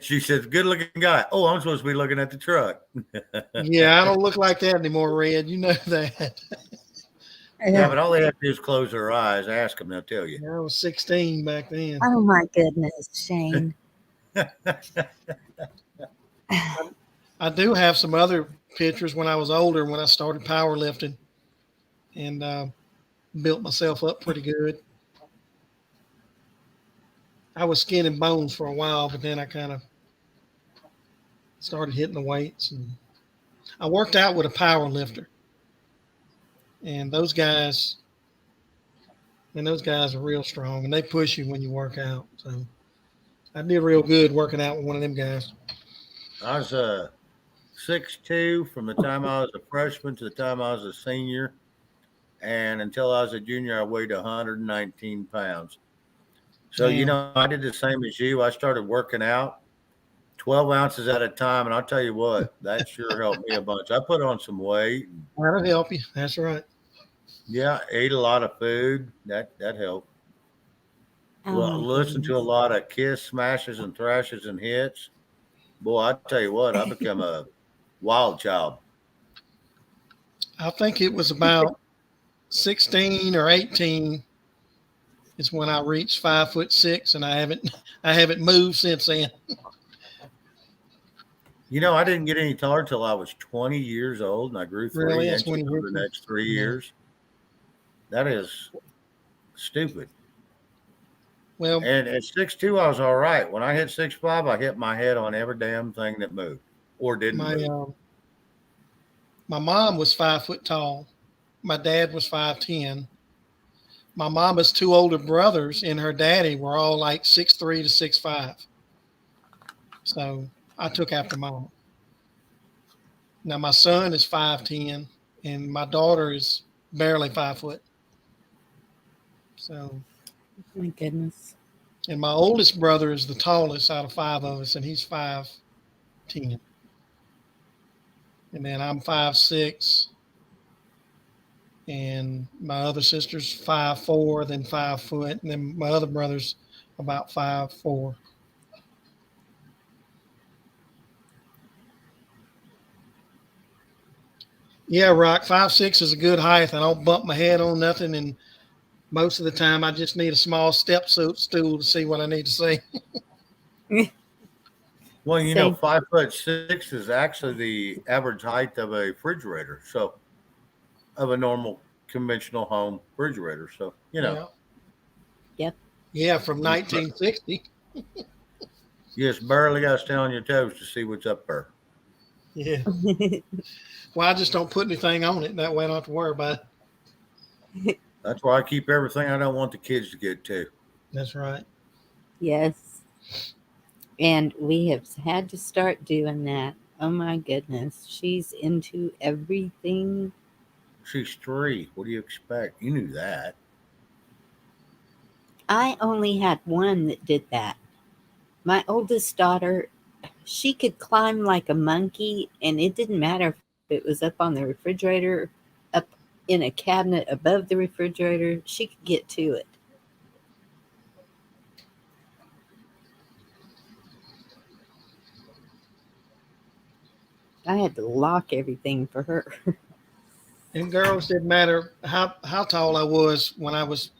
[SPEAKER 4] She says, "Good looking guy." Oh, I'm supposed to be looking at the truck.
[SPEAKER 2] Yeah, I don't look like that anymore, Red. You know that.
[SPEAKER 4] Yeah,
[SPEAKER 1] Yeah.
[SPEAKER 4] but all they have to do is close their eyes. Ask them; they'll tell you.
[SPEAKER 2] I was 16 back then.
[SPEAKER 1] Oh my goodness, Shane.
[SPEAKER 2] I do have some other pictures when I was older when I started powerlifting and built myself up pretty good. I was skin and bones for a while, but then I kind of started hitting the weights. And I worked out with a power lifter. And those guys are real strong and they push you when you work out. So I did real good working out with one of them guys.
[SPEAKER 4] I was 6'2" from the time I was a freshman to the time I was a senior, and until I was a junior, I weighed 119 pounds. So
[SPEAKER 2] Damn.
[SPEAKER 4] I did the same as you. I started working out 12 ounces at a time, and I'll tell you what, that sure helped me a bunch. I put on some weight.
[SPEAKER 2] That'll help you. That's right.
[SPEAKER 4] Yeah, ate a lot of food. That helped.
[SPEAKER 1] Oh my
[SPEAKER 4] Listen to a
[SPEAKER 1] goodness.
[SPEAKER 4] lot of Kiss smashes and thrashes and hits. Boy, I tell you what, I become a wild child.
[SPEAKER 2] I think it was about 16 or 18 is when I reached 5'6", and I haven't moved since then.
[SPEAKER 4] I didn't get any taller till I was 20 years old, and I grew
[SPEAKER 2] Really,
[SPEAKER 4] 3
[SPEAKER 2] that's when
[SPEAKER 4] inches
[SPEAKER 2] you
[SPEAKER 4] over
[SPEAKER 2] hit
[SPEAKER 4] the
[SPEAKER 2] the
[SPEAKER 4] next 3
[SPEAKER 2] yeah.
[SPEAKER 4] years. That is stupid.
[SPEAKER 2] Well,
[SPEAKER 4] And at 6'2", I was all right. When I hit 6'5", I hit my head on every damn thing that moved or didn't
[SPEAKER 2] my
[SPEAKER 4] move.
[SPEAKER 2] my mom was 5 foot tall. My dad was 5'10". My mama's two older brothers and her daddy were all like 6'3" to 6'5". So I took after mama. Now my son is 5'10", and my daughter is barely 5 foot. So,
[SPEAKER 1] My goodness.
[SPEAKER 2] and my oldest brother is the tallest out of five of us, and he's 5'10". And then I'm 5'6", and my other sister's 5'4", then 5 foot, and then my other brother's about 5'4". Yeah, Rock, 5'6" is a good height. I don't bump my head on nothing, and most of the time I just need a small step stool to see what I need to see.
[SPEAKER 4] Well,
[SPEAKER 1] Same.
[SPEAKER 4] 5'6" is actually the average height of a refrigerator. So, of a normal conventional home refrigerator. So,
[SPEAKER 2] Yeah,
[SPEAKER 1] Yep.
[SPEAKER 2] yeah, from
[SPEAKER 4] you just,
[SPEAKER 2] 1960.
[SPEAKER 4] you just barely got to stay on your toes to see what's up there.
[SPEAKER 2] Yeah. Well, I just don't put anything on it. That way I don't have to worry about it.
[SPEAKER 4] That's why I keep everything I don't want the kids to get to.
[SPEAKER 2] That's right.
[SPEAKER 1] Yes. And we have had to start doing that. Oh my goodness. She's into everything.
[SPEAKER 4] She's 3. What do you expect? You knew that.
[SPEAKER 1] I only had one that did that. My oldest daughter, she could climb like a monkey, and it didn't matter if it was up on the refrigerator, up in a cabinet above the refrigerator, she could get to it. I had to lock everything for her.
[SPEAKER 2] And girls, didn't matter how tall I was when I was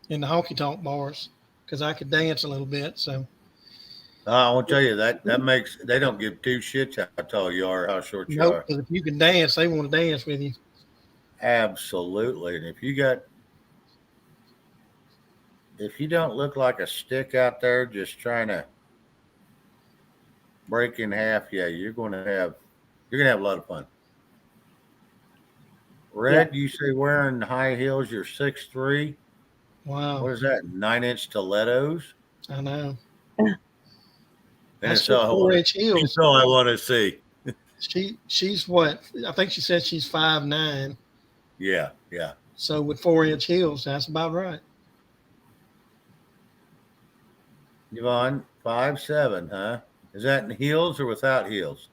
[SPEAKER 2] in the honky tonk bars, because I could dance a little bit. So
[SPEAKER 4] I want to tell you that makes they don't give two shits how tall you are, how short you
[SPEAKER 2] nope,
[SPEAKER 4] are.
[SPEAKER 2] because if you can dance, they want to dance with you.
[SPEAKER 4] Absolutely. And if you don't look like a stick out there just trying to break in half, yeah, you're gonna have a lot of fun.
[SPEAKER 1] Yeah.
[SPEAKER 4] Red, you say wearing high heels, you're 6'3".
[SPEAKER 2] Wow,
[SPEAKER 4] What is that? 9-inch stilettos?
[SPEAKER 2] I know.
[SPEAKER 4] And
[SPEAKER 2] That's
[SPEAKER 4] it's
[SPEAKER 2] for
[SPEAKER 4] all I want
[SPEAKER 2] 4-inch
[SPEAKER 4] to. It's
[SPEAKER 2] heels.
[SPEAKER 4] all I want to see.
[SPEAKER 2] She's what? I think she said she's 5'9".
[SPEAKER 4] Yeah, yeah.
[SPEAKER 2] So with 4-inch heels, that's about right.
[SPEAKER 4] Yvonne, 5'7", huh? Is that in heels or without heels?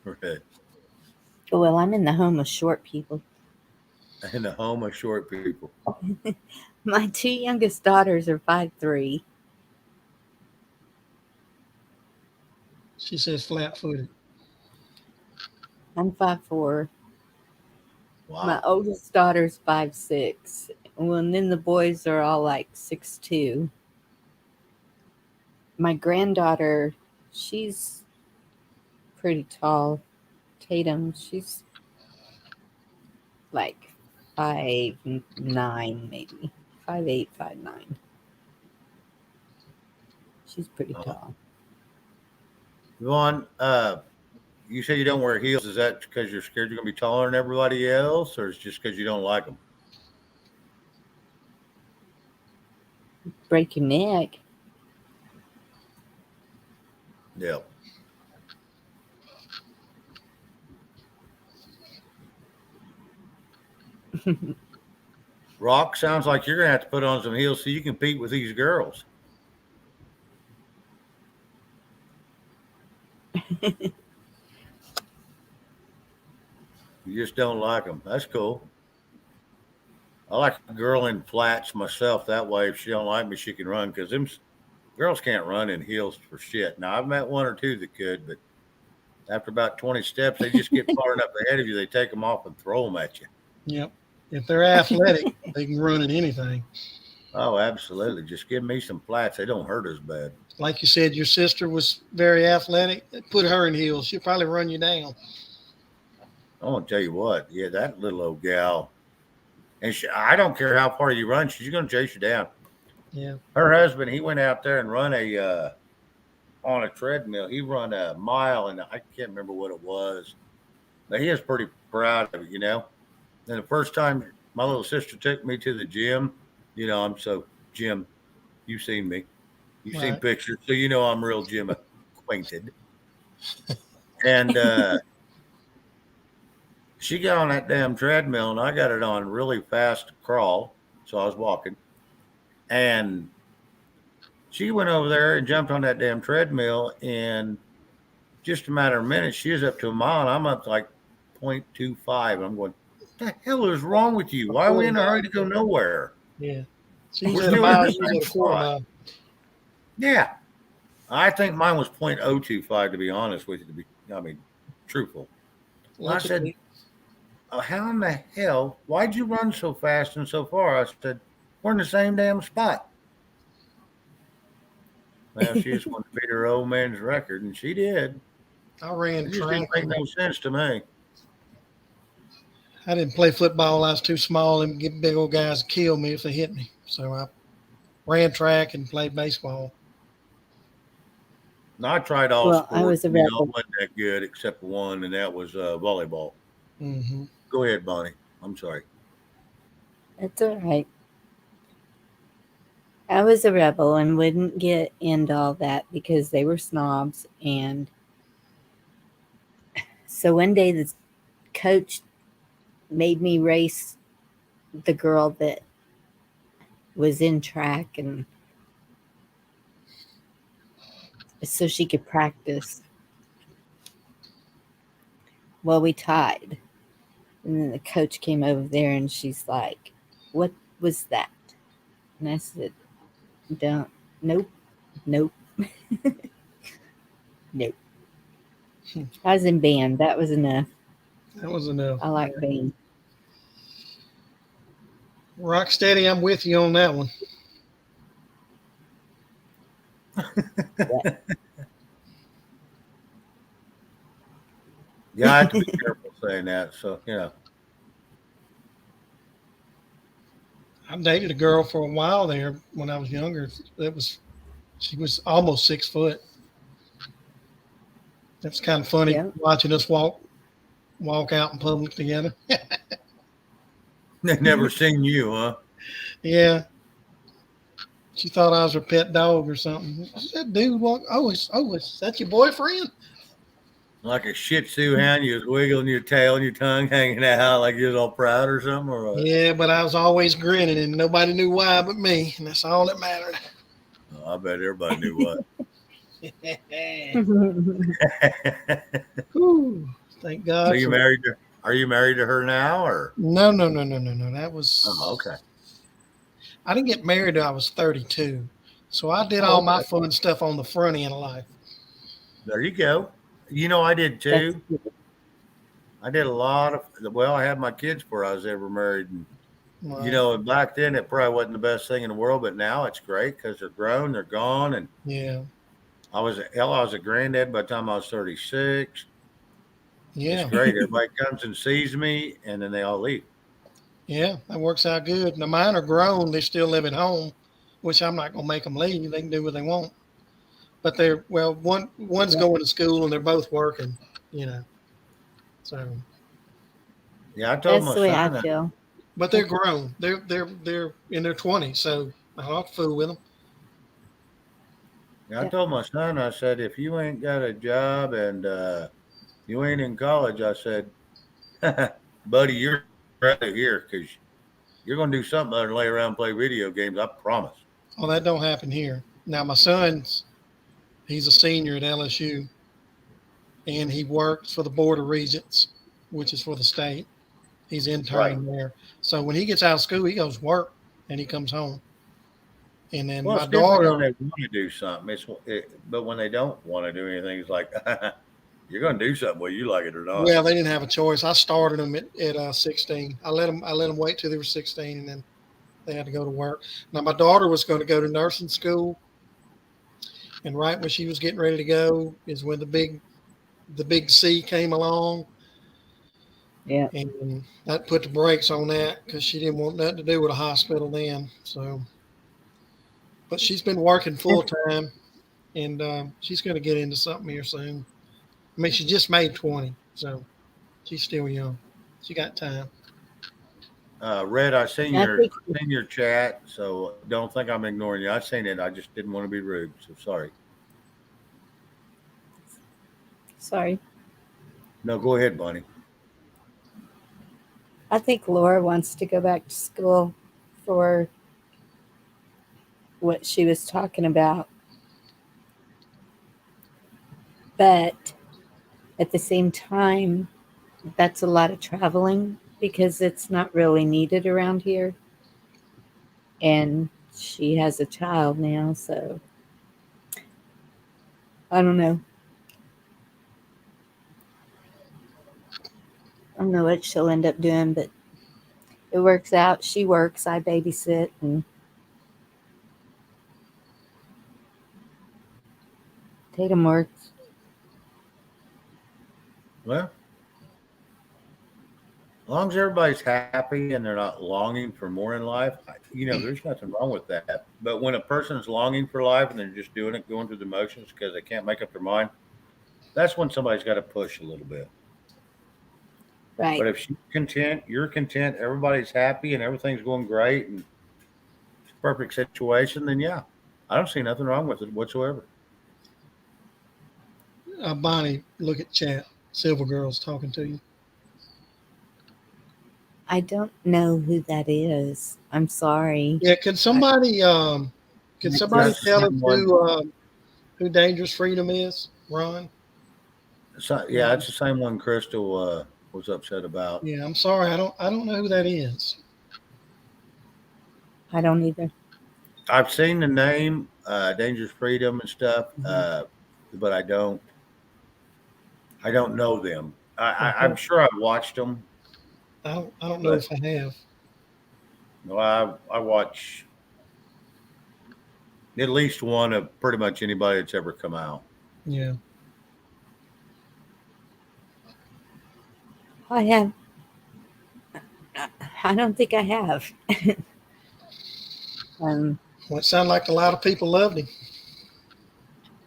[SPEAKER 4] Red.
[SPEAKER 1] Well, I'm in the home of short people.
[SPEAKER 4] In the home of short people.
[SPEAKER 1] My two youngest daughters are 5'3".
[SPEAKER 2] She says flat footed.
[SPEAKER 1] I'm 5'4". My
[SPEAKER 4] Wow.
[SPEAKER 1] oldest daughter's 5'6". Well, and then the boys are all like 6'2". My granddaughter, she's pretty tall. Tatum, she's like 5'9", maybe 5'8", 5'9". She's pretty
[SPEAKER 4] Uh-huh.
[SPEAKER 1] tall.
[SPEAKER 4] Yvonne, you say you don't wear heels. Is that because you're scared you're going to be taller than everybody else, or is it just because you don't like them?
[SPEAKER 1] Break your neck.
[SPEAKER 4] Yeah. Rock, sounds like you're going to have to put on some heels so you can compete with these girls. You just don't like them. That's cool. I like a girl in flats myself. That way, if she don't like me, she can run because them girls can't run in heels for shit. Now, I've met one or two that could, but after about 20 steps, they just get far enough ahead of you. They take them off and throw them at you.
[SPEAKER 2] Yep. If they're athletic, they can run at anything.
[SPEAKER 4] Oh, absolutely. Just give me some flats. They don't hurt as bad.
[SPEAKER 2] Like you said, your sister was very athletic. Put her in heels. She'll probably run you down.
[SPEAKER 4] I want to tell you what. Yeah, that little old gal. And I don't care how far you run. She's going to chase you down.
[SPEAKER 2] Yeah.
[SPEAKER 4] Her husband, he went out there and run on a treadmill. He run a mile, and I can't remember what it was, but he was pretty proud of it. And the first time my little sister took me to the gym, I'm so Jim. You've seen me. You've seen
[SPEAKER 2] Right.
[SPEAKER 4] pictures, so I'm real gym acquainted. And she got on that damn treadmill, and I got it on really fast crawl, so I was walking. And she went over there and jumped on that damn treadmill, and just a matter of minutes, she was up to a mile, and I'm up to like 0.25. I'm going, what the hell is wrong with you? Why are we in a hurry to go nowhere?
[SPEAKER 2] Yeah. She was
[SPEAKER 4] We're
[SPEAKER 2] at a
[SPEAKER 4] still in
[SPEAKER 2] mile.
[SPEAKER 4] the
[SPEAKER 2] You was
[SPEAKER 4] same
[SPEAKER 2] at a quarter
[SPEAKER 4] spot.
[SPEAKER 2] mile.
[SPEAKER 4] Yeah. I think mine was 0.025, to be honest with you, truthful. I
[SPEAKER 2] Look at
[SPEAKER 4] said,
[SPEAKER 2] me.
[SPEAKER 4] how in the hell, why'd you run so fast and so far? I said, we're in the same damn spot. Well, she just wanted to beat her old man's record, and she did.
[SPEAKER 2] I ran
[SPEAKER 4] It just
[SPEAKER 2] track.
[SPEAKER 4] didn't make no sense to me.
[SPEAKER 2] I didn't play football. I was too small, and get big old guys to kill me if they hit me. So I ran track and played baseball.
[SPEAKER 4] And I tried all
[SPEAKER 1] Well, I
[SPEAKER 4] sports.
[SPEAKER 1] was a
[SPEAKER 4] I
[SPEAKER 1] rebel.
[SPEAKER 4] wasn't that good except for one, and that was volleyball.
[SPEAKER 2] Mm-hmm.
[SPEAKER 4] Go ahead, Bonnie. I'm sorry.
[SPEAKER 1] That's all right. I was a rebel and wouldn't get into all that because they were snobs. And so one day the coach made me race the girl that was in track, and so she could practice. Well, we tied. And then the coach came over there and she's like, "What was that?" And I said, "Don't, nope, nope, nope." I was in band. That was enough.
[SPEAKER 2] That was enough.
[SPEAKER 1] I like band.
[SPEAKER 2] Rocksteady, I'm with you on that one.
[SPEAKER 4] Yeah, I have to be careful saying that. So,
[SPEAKER 2] I dated a girl for a while there when I was younger. She was almost 6 foot. That's kind of funny
[SPEAKER 1] Yeah.
[SPEAKER 2] watching us walk out in public together.
[SPEAKER 4] they never seen you, huh?
[SPEAKER 2] Yeah. She thought I was her pet dog or something. That dude walk. Is that your boyfriend?
[SPEAKER 4] Like a Shih Tzu hound, you was wiggling your tail and your tongue hanging out like you was all proud or something, or what?
[SPEAKER 2] Yeah, but I was always grinning, and nobody knew why but me, and that's all that mattered.
[SPEAKER 4] Oh, I bet everybody knew what.
[SPEAKER 2] Whew, thank God.
[SPEAKER 4] So you married to? Are you married to her now, or?
[SPEAKER 2] No. That was.
[SPEAKER 4] Oh, okay.
[SPEAKER 2] I didn't get married till I was 32, so I did
[SPEAKER 4] Oh,
[SPEAKER 2] all my
[SPEAKER 4] okay.
[SPEAKER 2] fun stuff on the front end of life.
[SPEAKER 4] There you go. I did too. I did a lot of. Well, I had my kids before I was ever married, and
[SPEAKER 2] Right.
[SPEAKER 4] and back then it probably wasn't the best thing in the world, but now it's great because they're grown, they're gone, and
[SPEAKER 2] Yeah.
[SPEAKER 4] I was a granddad by the time I was 36.
[SPEAKER 2] Yeah.
[SPEAKER 4] It's great. Everybody comes and sees me, and then they all leave.
[SPEAKER 2] Yeah, that works out good. Now mine are grown; they still live at home, which I'm not gonna make them leave. They can do what they want. But one's going to school and they're both working. So
[SPEAKER 4] Yeah, I told
[SPEAKER 1] That's
[SPEAKER 4] my
[SPEAKER 1] the way I
[SPEAKER 4] son that.
[SPEAKER 1] feel.
[SPEAKER 2] but they're grown. They're in their 20s, so I don't have to fool with them.
[SPEAKER 4] Yeah, I told my son. I said, if you ain't got a job and you ain't in college, I said, buddy, you're right here because you're gonna do something other than lay around and play video games. I promise.
[SPEAKER 2] Well, that don't happen here. Now my he's a senior at LSU, and he works for the Board of Regents, which is for the state. He's interning there. So when he gets out of school, he goes to work and he comes home. And then
[SPEAKER 4] Well,
[SPEAKER 2] my
[SPEAKER 4] it's different when
[SPEAKER 2] daughter,
[SPEAKER 4] they want to do something. But when they don't want to do anything, it's like you're gonna do something whether you like it or not.
[SPEAKER 2] well, they didn't have a choice. I started them at 16. I let them wait till they were 16, and then They had to go to work. Now my daughter was going to go to nursing school, and right when she was getting ready to go is when the big C came along,
[SPEAKER 1] Yeah.
[SPEAKER 2] and that put the brakes on that because she didn't want nothing to do with a hospital then. So, but she's been working full time, and she's going to get into something here soon. I mean, she just made 20, so she's still young. She got time.
[SPEAKER 4] Red, I seen
[SPEAKER 1] I
[SPEAKER 4] your
[SPEAKER 1] think,
[SPEAKER 4] seen your chat, so don't think I'm ignoring you. I seen it. I just didn't want to be rude, so sorry.
[SPEAKER 1] sorry.
[SPEAKER 4] No, go ahead, Bunny.
[SPEAKER 1] I think Laura wants to go back to school for what she was talking about. But at the same time, that's a lot of traveling because it's not really needed around here. And she has a child now, so I don't know. I don't know what she'll end up doing, but it works out. She works, I babysit, and Tatum works.
[SPEAKER 4] Well, as long as everybody's happy and they're not longing for more in life, there's nothing wrong with that. But when a person's longing for life and they're just doing it, going through the motions because they can't make up their mind, that's when somebody's got to push a little bit.
[SPEAKER 1] Right.
[SPEAKER 4] But if she's content, you're content, everybody's happy, and everything's going great, and it's a perfect situation, then yeah, I don't see nothing wrong with it whatsoever.
[SPEAKER 2] Bonnie, look at chat. Silver Girl's talking to you.
[SPEAKER 1] I don't know who that is. I'm sorry.
[SPEAKER 2] Yeah, can somebody
[SPEAKER 4] That's
[SPEAKER 2] tell
[SPEAKER 4] the
[SPEAKER 2] us
[SPEAKER 4] same one.
[SPEAKER 2] who Dangerous Freedom is, Ron?
[SPEAKER 4] So, yeah, it's the same one Crystal was upset about.
[SPEAKER 2] Yeah, I'm sorry, I don't know who that is.
[SPEAKER 1] I don't either.
[SPEAKER 4] I've seen the name, Dangerous Freedom and stuff, but I don't know them. I'm sure I've watched them.
[SPEAKER 2] I don't know if I have.
[SPEAKER 4] No, I watch at least one of pretty much anybody that's ever come out.
[SPEAKER 2] Yeah.
[SPEAKER 1] I have. I don't think I have.
[SPEAKER 2] Well, it sounded like a lot of people loved him.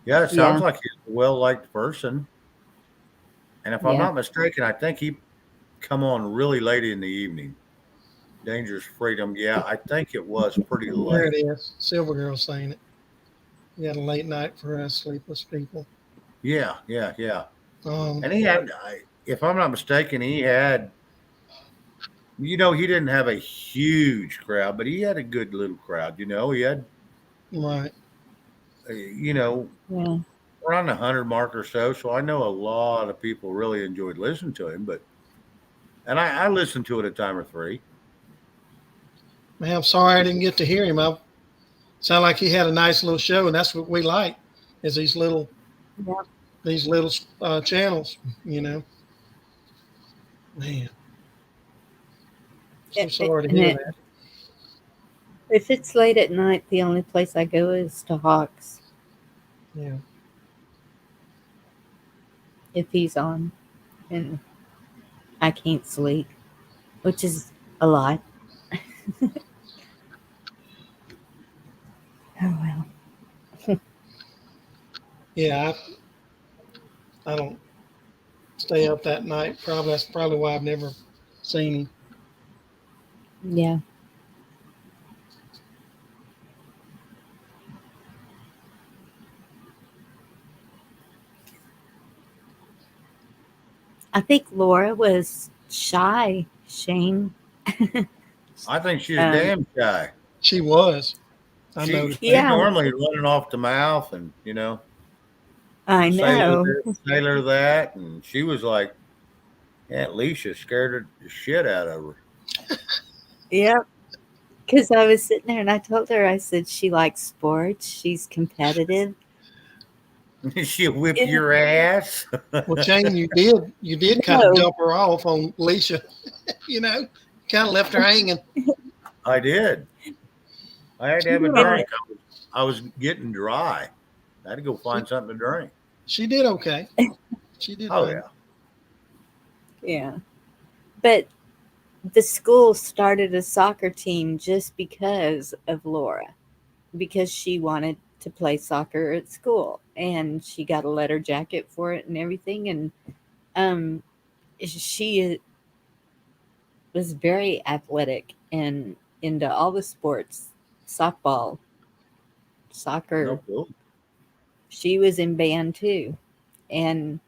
[SPEAKER 4] Yeah, it sounds
[SPEAKER 1] Yeah.
[SPEAKER 4] like he's a well liked person. And if I'm
[SPEAKER 1] Yeah.
[SPEAKER 4] not mistaken, I think he come on really late in the evening. Dangerous Freedom. Yeah, I think it was pretty
[SPEAKER 2] There it
[SPEAKER 4] late.
[SPEAKER 2] is. Silver Girl saying it. We had a late night for us sleepless people.
[SPEAKER 4] Yeah.
[SPEAKER 2] Um,
[SPEAKER 4] And he had, if I'm not mistaken, he had, he didn't have a huge crowd, but he had a good little crowd. He had,
[SPEAKER 2] right.
[SPEAKER 1] Yeah.
[SPEAKER 4] around the 100 mark or so. So I know a lot of people really enjoyed listening to him, and I listened to it a time or three.
[SPEAKER 2] Man, I'm sorry I didn't get to hear him. I sound like he had a nice little show, and that's what we like is these little channels. Man, so sorry to hear that.
[SPEAKER 1] If it's late at night, the only place I go is to Hawks
[SPEAKER 2] Yeah.
[SPEAKER 1] if he's on, and I can't sleep, which is a lot. Oh well.
[SPEAKER 2] Yeah, I don't stay up that night. That's probably why I've never seen him.
[SPEAKER 1] Yeah. I think Laura was shy, Shane.
[SPEAKER 4] I think she's
[SPEAKER 1] Um,
[SPEAKER 4] damn shy.
[SPEAKER 2] She was. I
[SPEAKER 4] She,
[SPEAKER 2] noticed
[SPEAKER 4] she's
[SPEAKER 2] that.
[SPEAKER 1] Yeah.
[SPEAKER 4] normally running off the mouth and,
[SPEAKER 1] I
[SPEAKER 4] sailor
[SPEAKER 1] know.
[SPEAKER 4] this, sailor that. And she was like, Aunt Leisha scared the shit out of
[SPEAKER 1] Yep. Because I was sitting there and I told her, I said, she likes sports. She's competitive.
[SPEAKER 4] her. She'll whip
[SPEAKER 1] Yeah.
[SPEAKER 4] your ass.
[SPEAKER 2] Well, Shane, you did kind of
[SPEAKER 1] No.
[SPEAKER 2] dump her off on Leisha. Kind of left her hanging.
[SPEAKER 4] I did. I had to
[SPEAKER 2] She
[SPEAKER 4] have a
[SPEAKER 2] did all right.
[SPEAKER 4] drink. I was getting dry. I had to go find something to drink.
[SPEAKER 2] She did okay. She did
[SPEAKER 4] Oh,
[SPEAKER 2] fine.
[SPEAKER 1] Yeah. But the school started a soccer team just because of Laura, because she wanted to play soccer at school, and she got a letter jacket for it and everything. And um, she was very athletic and into all the sports, softball,
[SPEAKER 4] no,
[SPEAKER 1] soccer.
[SPEAKER 4] cool.
[SPEAKER 1] She was in band too. And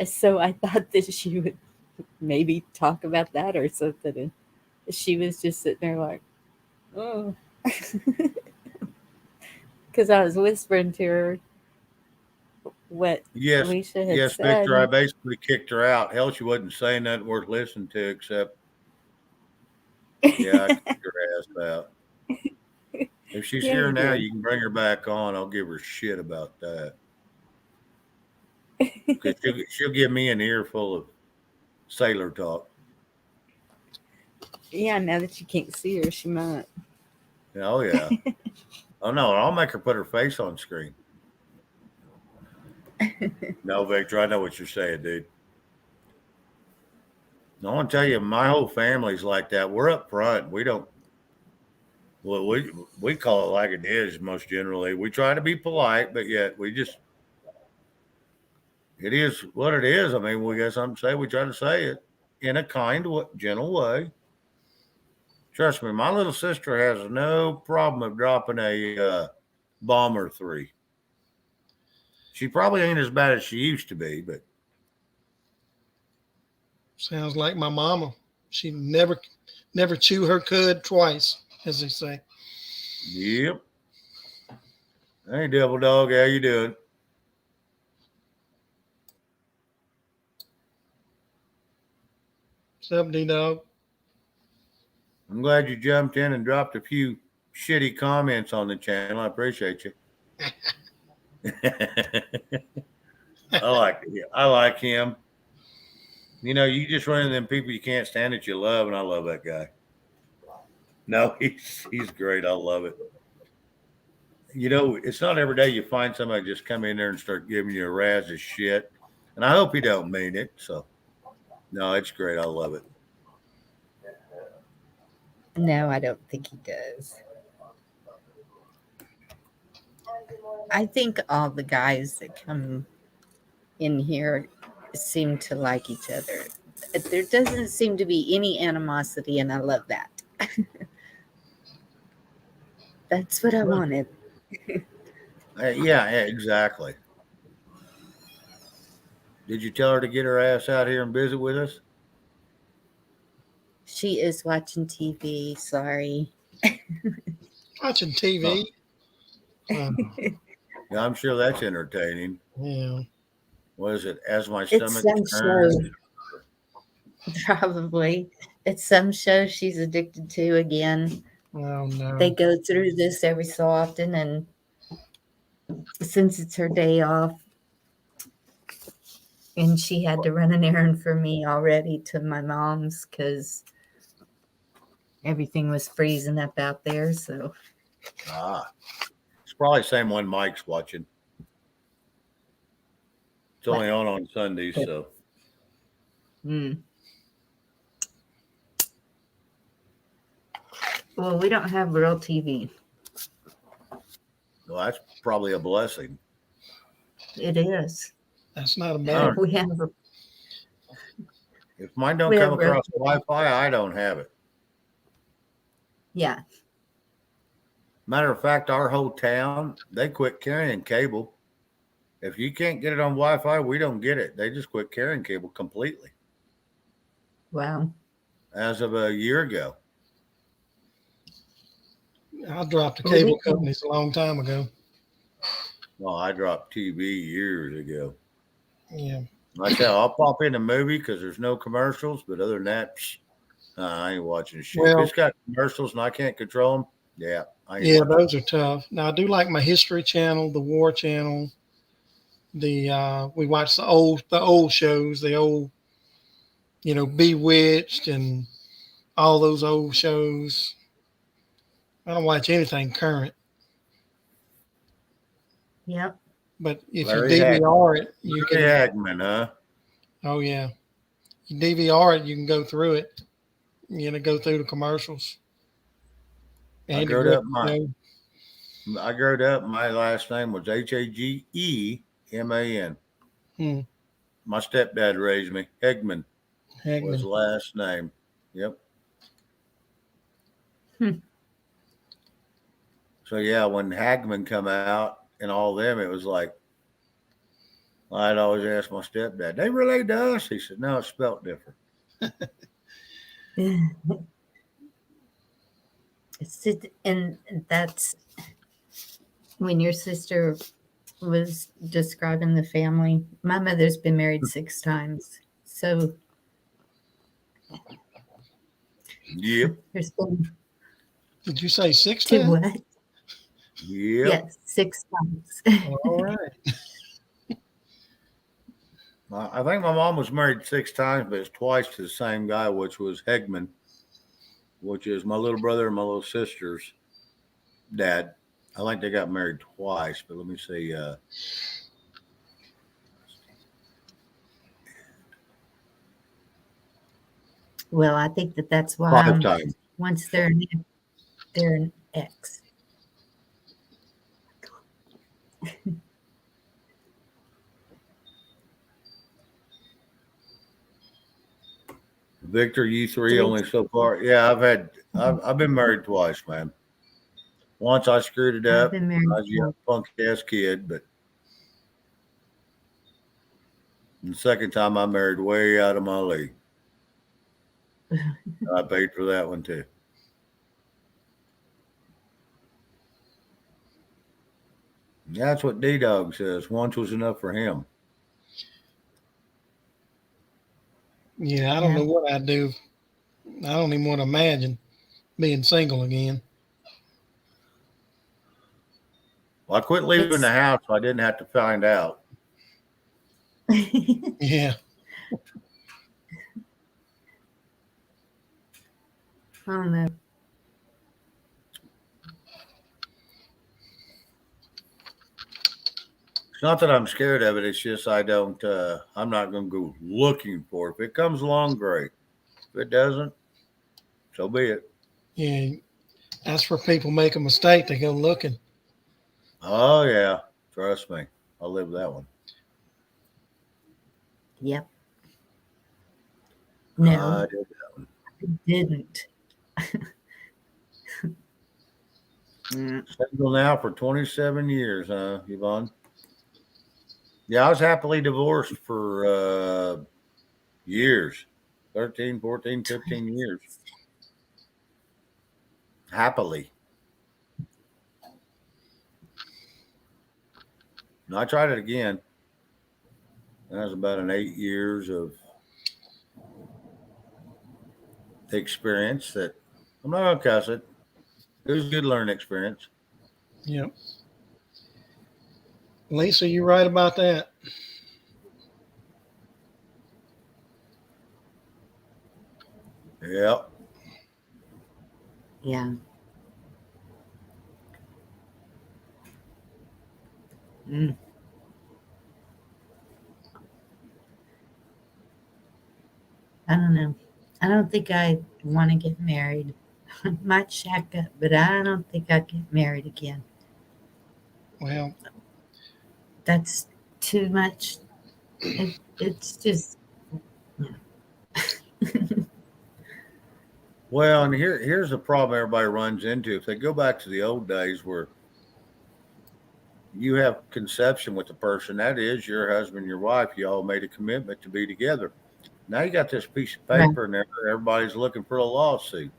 [SPEAKER 1] so I thought that she would maybe talk about that or something. And she was just sitting there like, oh, because I was whispering to her what
[SPEAKER 4] Yes,
[SPEAKER 1] Alicia had
[SPEAKER 4] yes,
[SPEAKER 1] said.
[SPEAKER 4] Victor. I basically kicked her out. Hell, she wasn't saying nothing worth listening to, except yeah, I kicked her ass out. If she's
[SPEAKER 1] Yeah,
[SPEAKER 4] here
[SPEAKER 1] you
[SPEAKER 4] now,
[SPEAKER 1] did.
[SPEAKER 4] you can bring her back on. I'll give her shit about that because she'll give me an earful of sailor talk.
[SPEAKER 1] Yeah, now that you can't see her, she might.
[SPEAKER 4] Oh yeah. Oh no, I'll make her put her face on screen. No, Victor, I know what you're saying, dude. I want to tell you, my whole family's like that. We're up front. We don't. Well, we call it like it is. Most generally, we try to be polite, but yet we just. It is what it is. I mean, we got something to say. We try to say it in a kind, gentle way. Trust me, my little sister has no problem of dropping a bomb or three. She probably ain't as bad as she used to be, but
[SPEAKER 2] Sounds like my mama. She never chew her cud twice, as they say.
[SPEAKER 4] yep. Hey, devil dog, how you doing?
[SPEAKER 2] What's up, D Dog?
[SPEAKER 4] I'm glad you jumped in and dropped a few shitty comments on the channel. I appreciate you. I like him. You know, you just run into them people you can't stand that you love, and I love that guy. No, he's great. I love it. You know, it's not every day you find somebody just come in there and start giving you a razz of shit. And I hope he don't mean it. So no, it's great. I love it.
[SPEAKER 1] No, I don't think he does. I think all the guys that come in here seem to like each other. There doesn't seem to be any animosity, and I love that. That's what I wanted.
[SPEAKER 4] Yeah, exactly. Did you tell her to get her ass out here and visit with us?
[SPEAKER 1] She is watching TV. Sorry.
[SPEAKER 2] Watching
[SPEAKER 4] Oh,
[SPEAKER 2] TV. Uh,
[SPEAKER 4] yeah, I'm sure that's entertaining.
[SPEAKER 2] yeah.
[SPEAKER 4] What is it? As my
[SPEAKER 1] It's
[SPEAKER 4] stomach
[SPEAKER 1] some
[SPEAKER 4] turns.
[SPEAKER 1] show, probably. It's some show she's addicted to again.
[SPEAKER 2] Oh
[SPEAKER 1] They
[SPEAKER 2] no.
[SPEAKER 1] go through this every so often, and since it's her day off, and she had to run an errand for me already to my mom's because everything was freezing up out there. So,
[SPEAKER 4] Ah, it's probably the same one Mike's watching. It's only on Sundays, so.
[SPEAKER 1] Well, we don't have real TV.
[SPEAKER 4] Well, that's probably a blessing.
[SPEAKER 1] It is.
[SPEAKER 2] That's not a bad.
[SPEAKER 1] We have
[SPEAKER 4] If mine don't
[SPEAKER 1] we
[SPEAKER 4] come
[SPEAKER 1] have real
[SPEAKER 4] across
[SPEAKER 1] TV.
[SPEAKER 4] Wi-Fi, I don't have it.
[SPEAKER 1] Yeah.
[SPEAKER 4] Matter of fact, our whole town, they quit carrying cable. If you can't get it on Wi-Fi, we don't get it. They just quit carrying cable completely
[SPEAKER 1] Wow.
[SPEAKER 4] as of a year ago.
[SPEAKER 2] I dropped the
[SPEAKER 1] Well, we
[SPEAKER 2] cable companies a long time ago.
[SPEAKER 4] Well, I dropped TV years ago.
[SPEAKER 2] Yeah.
[SPEAKER 4] Like that, I'll pop in a movie because there's no commercials. But other than that, I ain't watching shit. If
[SPEAKER 2] Well,
[SPEAKER 4] it's got commercials and I can't control them, yeah, I ain't
[SPEAKER 2] yeah,
[SPEAKER 4] watching.
[SPEAKER 2] those are tough. Now I do like my History Channel, the War Channel. We watch the old shows, the old, Bewitched and all those old shows. I don't watch anything current.
[SPEAKER 1] Yep.
[SPEAKER 2] But if you
[SPEAKER 4] Larry Hag-
[SPEAKER 2] DVR it, you
[SPEAKER 4] Larry
[SPEAKER 2] can.
[SPEAKER 4] Hagman, huh?
[SPEAKER 2] Oh yeah, you DVR it, you can go through it. Go through the commercials.
[SPEAKER 4] I
[SPEAKER 2] Andy
[SPEAKER 4] growed
[SPEAKER 2] Griffith
[SPEAKER 4] up
[SPEAKER 2] Show.
[SPEAKER 4] my last name was Hageeman.
[SPEAKER 2] Hmm.
[SPEAKER 4] My stepdad raised me. Hegman was
[SPEAKER 2] Hagman.
[SPEAKER 4] the last name. Yep.
[SPEAKER 1] Hmm.
[SPEAKER 4] So yeah, when Hagman come out and all them, it was like I'd always ask my stepdad, "They relate to us?" He said, "No, it's spelt different."
[SPEAKER 1] And that's when your sister was describing the family. My mother's been married 6 times. So
[SPEAKER 4] Yep.
[SPEAKER 1] there's been
[SPEAKER 2] Did you say 6
[SPEAKER 1] 2
[SPEAKER 2] times?
[SPEAKER 1] what?
[SPEAKER 4] Yep.
[SPEAKER 1] Yes, 6 times.
[SPEAKER 2] All right.
[SPEAKER 4] I think my mom was married 6 times, but it's twice to the same guy, which was Hegman, which is my little brother and my little sister's dad. I think they got married twice, but let me see.
[SPEAKER 1] Well, I think that's why
[SPEAKER 4] 5 times.
[SPEAKER 1] once they're an ex.
[SPEAKER 4] Victor, you three
[SPEAKER 1] 3
[SPEAKER 4] only so far. Yeah, I've been married twice, man. Once I screwed it
[SPEAKER 1] I've
[SPEAKER 4] up.
[SPEAKER 1] been married
[SPEAKER 4] I was a young punk ass kid, but the second time I married way out of my league. I paid for that one too. That's what D Dog says. Once was enough for him.
[SPEAKER 2] Yeah, I don't
[SPEAKER 1] Yeah.
[SPEAKER 2] know what I'd do. I don't even want to imagine being single again.
[SPEAKER 4] Well, I quit leaving
[SPEAKER 1] It's
[SPEAKER 4] the house so I didn't have to find out.
[SPEAKER 1] I
[SPEAKER 2] Yeah.
[SPEAKER 1] don't know.
[SPEAKER 4] It's not that I'm scared of it. It's just I don't. I'm not going to go looking for it. If it comes along, great. If it doesn't, so be it.
[SPEAKER 2] Yeah. That's where people make a mistake. They go looking.
[SPEAKER 4] Oh yeah, trust me, I'll live that one.
[SPEAKER 1] Yep.
[SPEAKER 4] I
[SPEAKER 1] No,
[SPEAKER 4] did.
[SPEAKER 1] I didn't. Mm.
[SPEAKER 4] Single now for 27 years, huh, Yvonne? Yeah, I was happily divorced for years 13, 14, 15 years. Happily. And I tried it again. That was about an 8 years of experience that I'm not going to cuss it. It was a good learning experience.
[SPEAKER 2] Yep. Lisa, you're right about that.
[SPEAKER 4] Yep.
[SPEAKER 1] Yeah. Mm. I don't know. I don't think I want to get married. I might shack up, but I don't think I'd get married again.
[SPEAKER 2] Well,
[SPEAKER 1] That's too much. It's just
[SPEAKER 4] Well, and here's the problem everybody runs into. If they go back to the old days where you have conception with the person, that is your husband, your wife, you all made a commitment to be together. Now you got this piece of
[SPEAKER 1] right.
[SPEAKER 4] paper and everybody's looking for a lawsuit.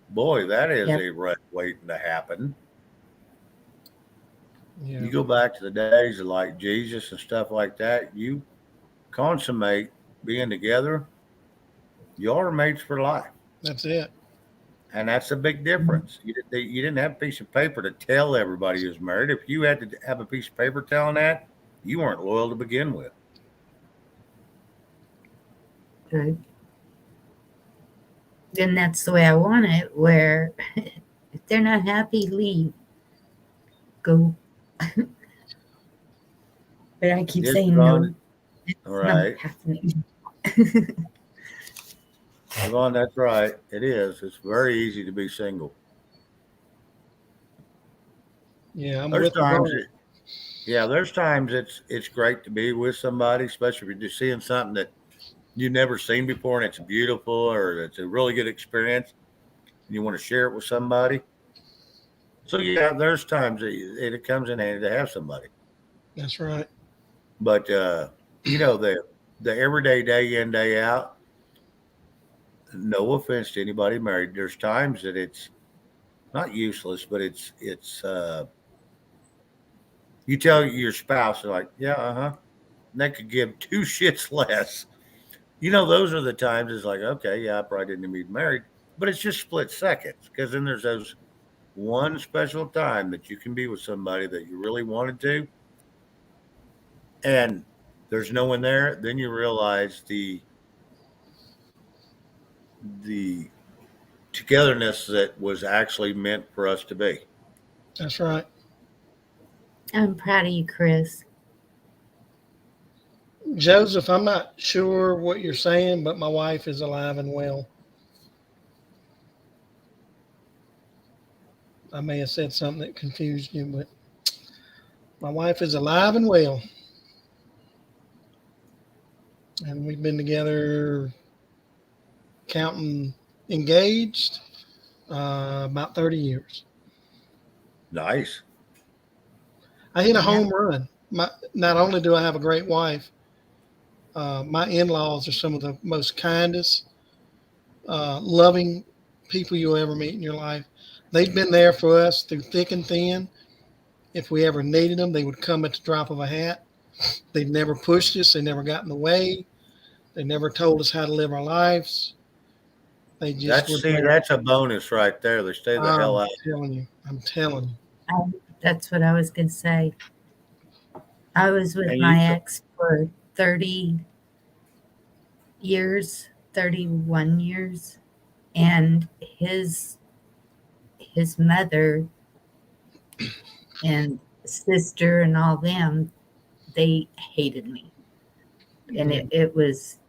[SPEAKER 4] Boy, that is
[SPEAKER 1] Yep.
[SPEAKER 4] a wreck waiting to happen.
[SPEAKER 2] yeah,
[SPEAKER 4] You go back to the days of like Jesus and stuff like that, you consummate being together, you are mates for life.
[SPEAKER 2] that's it.
[SPEAKER 4] And that's a big difference. You didn't have a piece of paper to tell everybody you was married. If you had to have a piece of paper telling that, you weren't loyal to begin with.
[SPEAKER 1] Right. Then that's the way I want it, where they're not happy, leave. Go. But I keep
[SPEAKER 4] It's
[SPEAKER 1] saying no.
[SPEAKER 4] fun.
[SPEAKER 1] It's
[SPEAKER 4] All
[SPEAKER 1] not
[SPEAKER 4] right.
[SPEAKER 1] happening.
[SPEAKER 4] Yvonne, that's right. It is. It's very easy to be single.
[SPEAKER 2] Yeah, I'm
[SPEAKER 4] There's
[SPEAKER 2] with
[SPEAKER 4] times
[SPEAKER 2] Yvonne.
[SPEAKER 4] there's times it's great to be with somebody, especially if you're just seeing something that you've never seen before and it's beautiful or it's a really good experience and you want to share it with somebody. So yeah, there's times it comes in handy to have somebody.
[SPEAKER 2] That's right.
[SPEAKER 4] But the everyday day in, day out, no offense to anybody married, there's times that it's not useless, but it's you tell your spouse, they're like, yeah, uh-huh. And they could give two shits less. Those are the times it's like, okay, yeah, I probably didn't need married, but it's just split seconds because then there's those one special time that you can be with somebody that you really wanted to, and there's no one there. Then you realize the togetherness that was actually meant for us to be.
[SPEAKER 2] That's right.
[SPEAKER 1] I'm proud of you, Chris.
[SPEAKER 2] Joseph, I'm not sure what you're saying, but my wife is alive and well. I may have said something that confused you, but my wife is alive and well. And we've been together, counting engaged, about 30 years.
[SPEAKER 4] Nice.
[SPEAKER 2] I hit a
[SPEAKER 1] Yeah.
[SPEAKER 2] home run. Not only do I have a great wife, my in laws are some of the most kindest, loving people you'll ever meet in your life. They've been there for us through thick and thin. If we ever needed them, they would come at the drop of a hat. They've never pushed us, they never got in the way, they never told us how to live our lives. They just were there.
[SPEAKER 4] That's a bonus right there. They stay the hell
[SPEAKER 2] I'm
[SPEAKER 4] out.
[SPEAKER 2] telling you, I'm telling you.
[SPEAKER 1] That's what I was going to say. I was with
[SPEAKER 4] And
[SPEAKER 1] my ex for 30 years, 31 years, and his mother and sister and all them, they hated me. And it was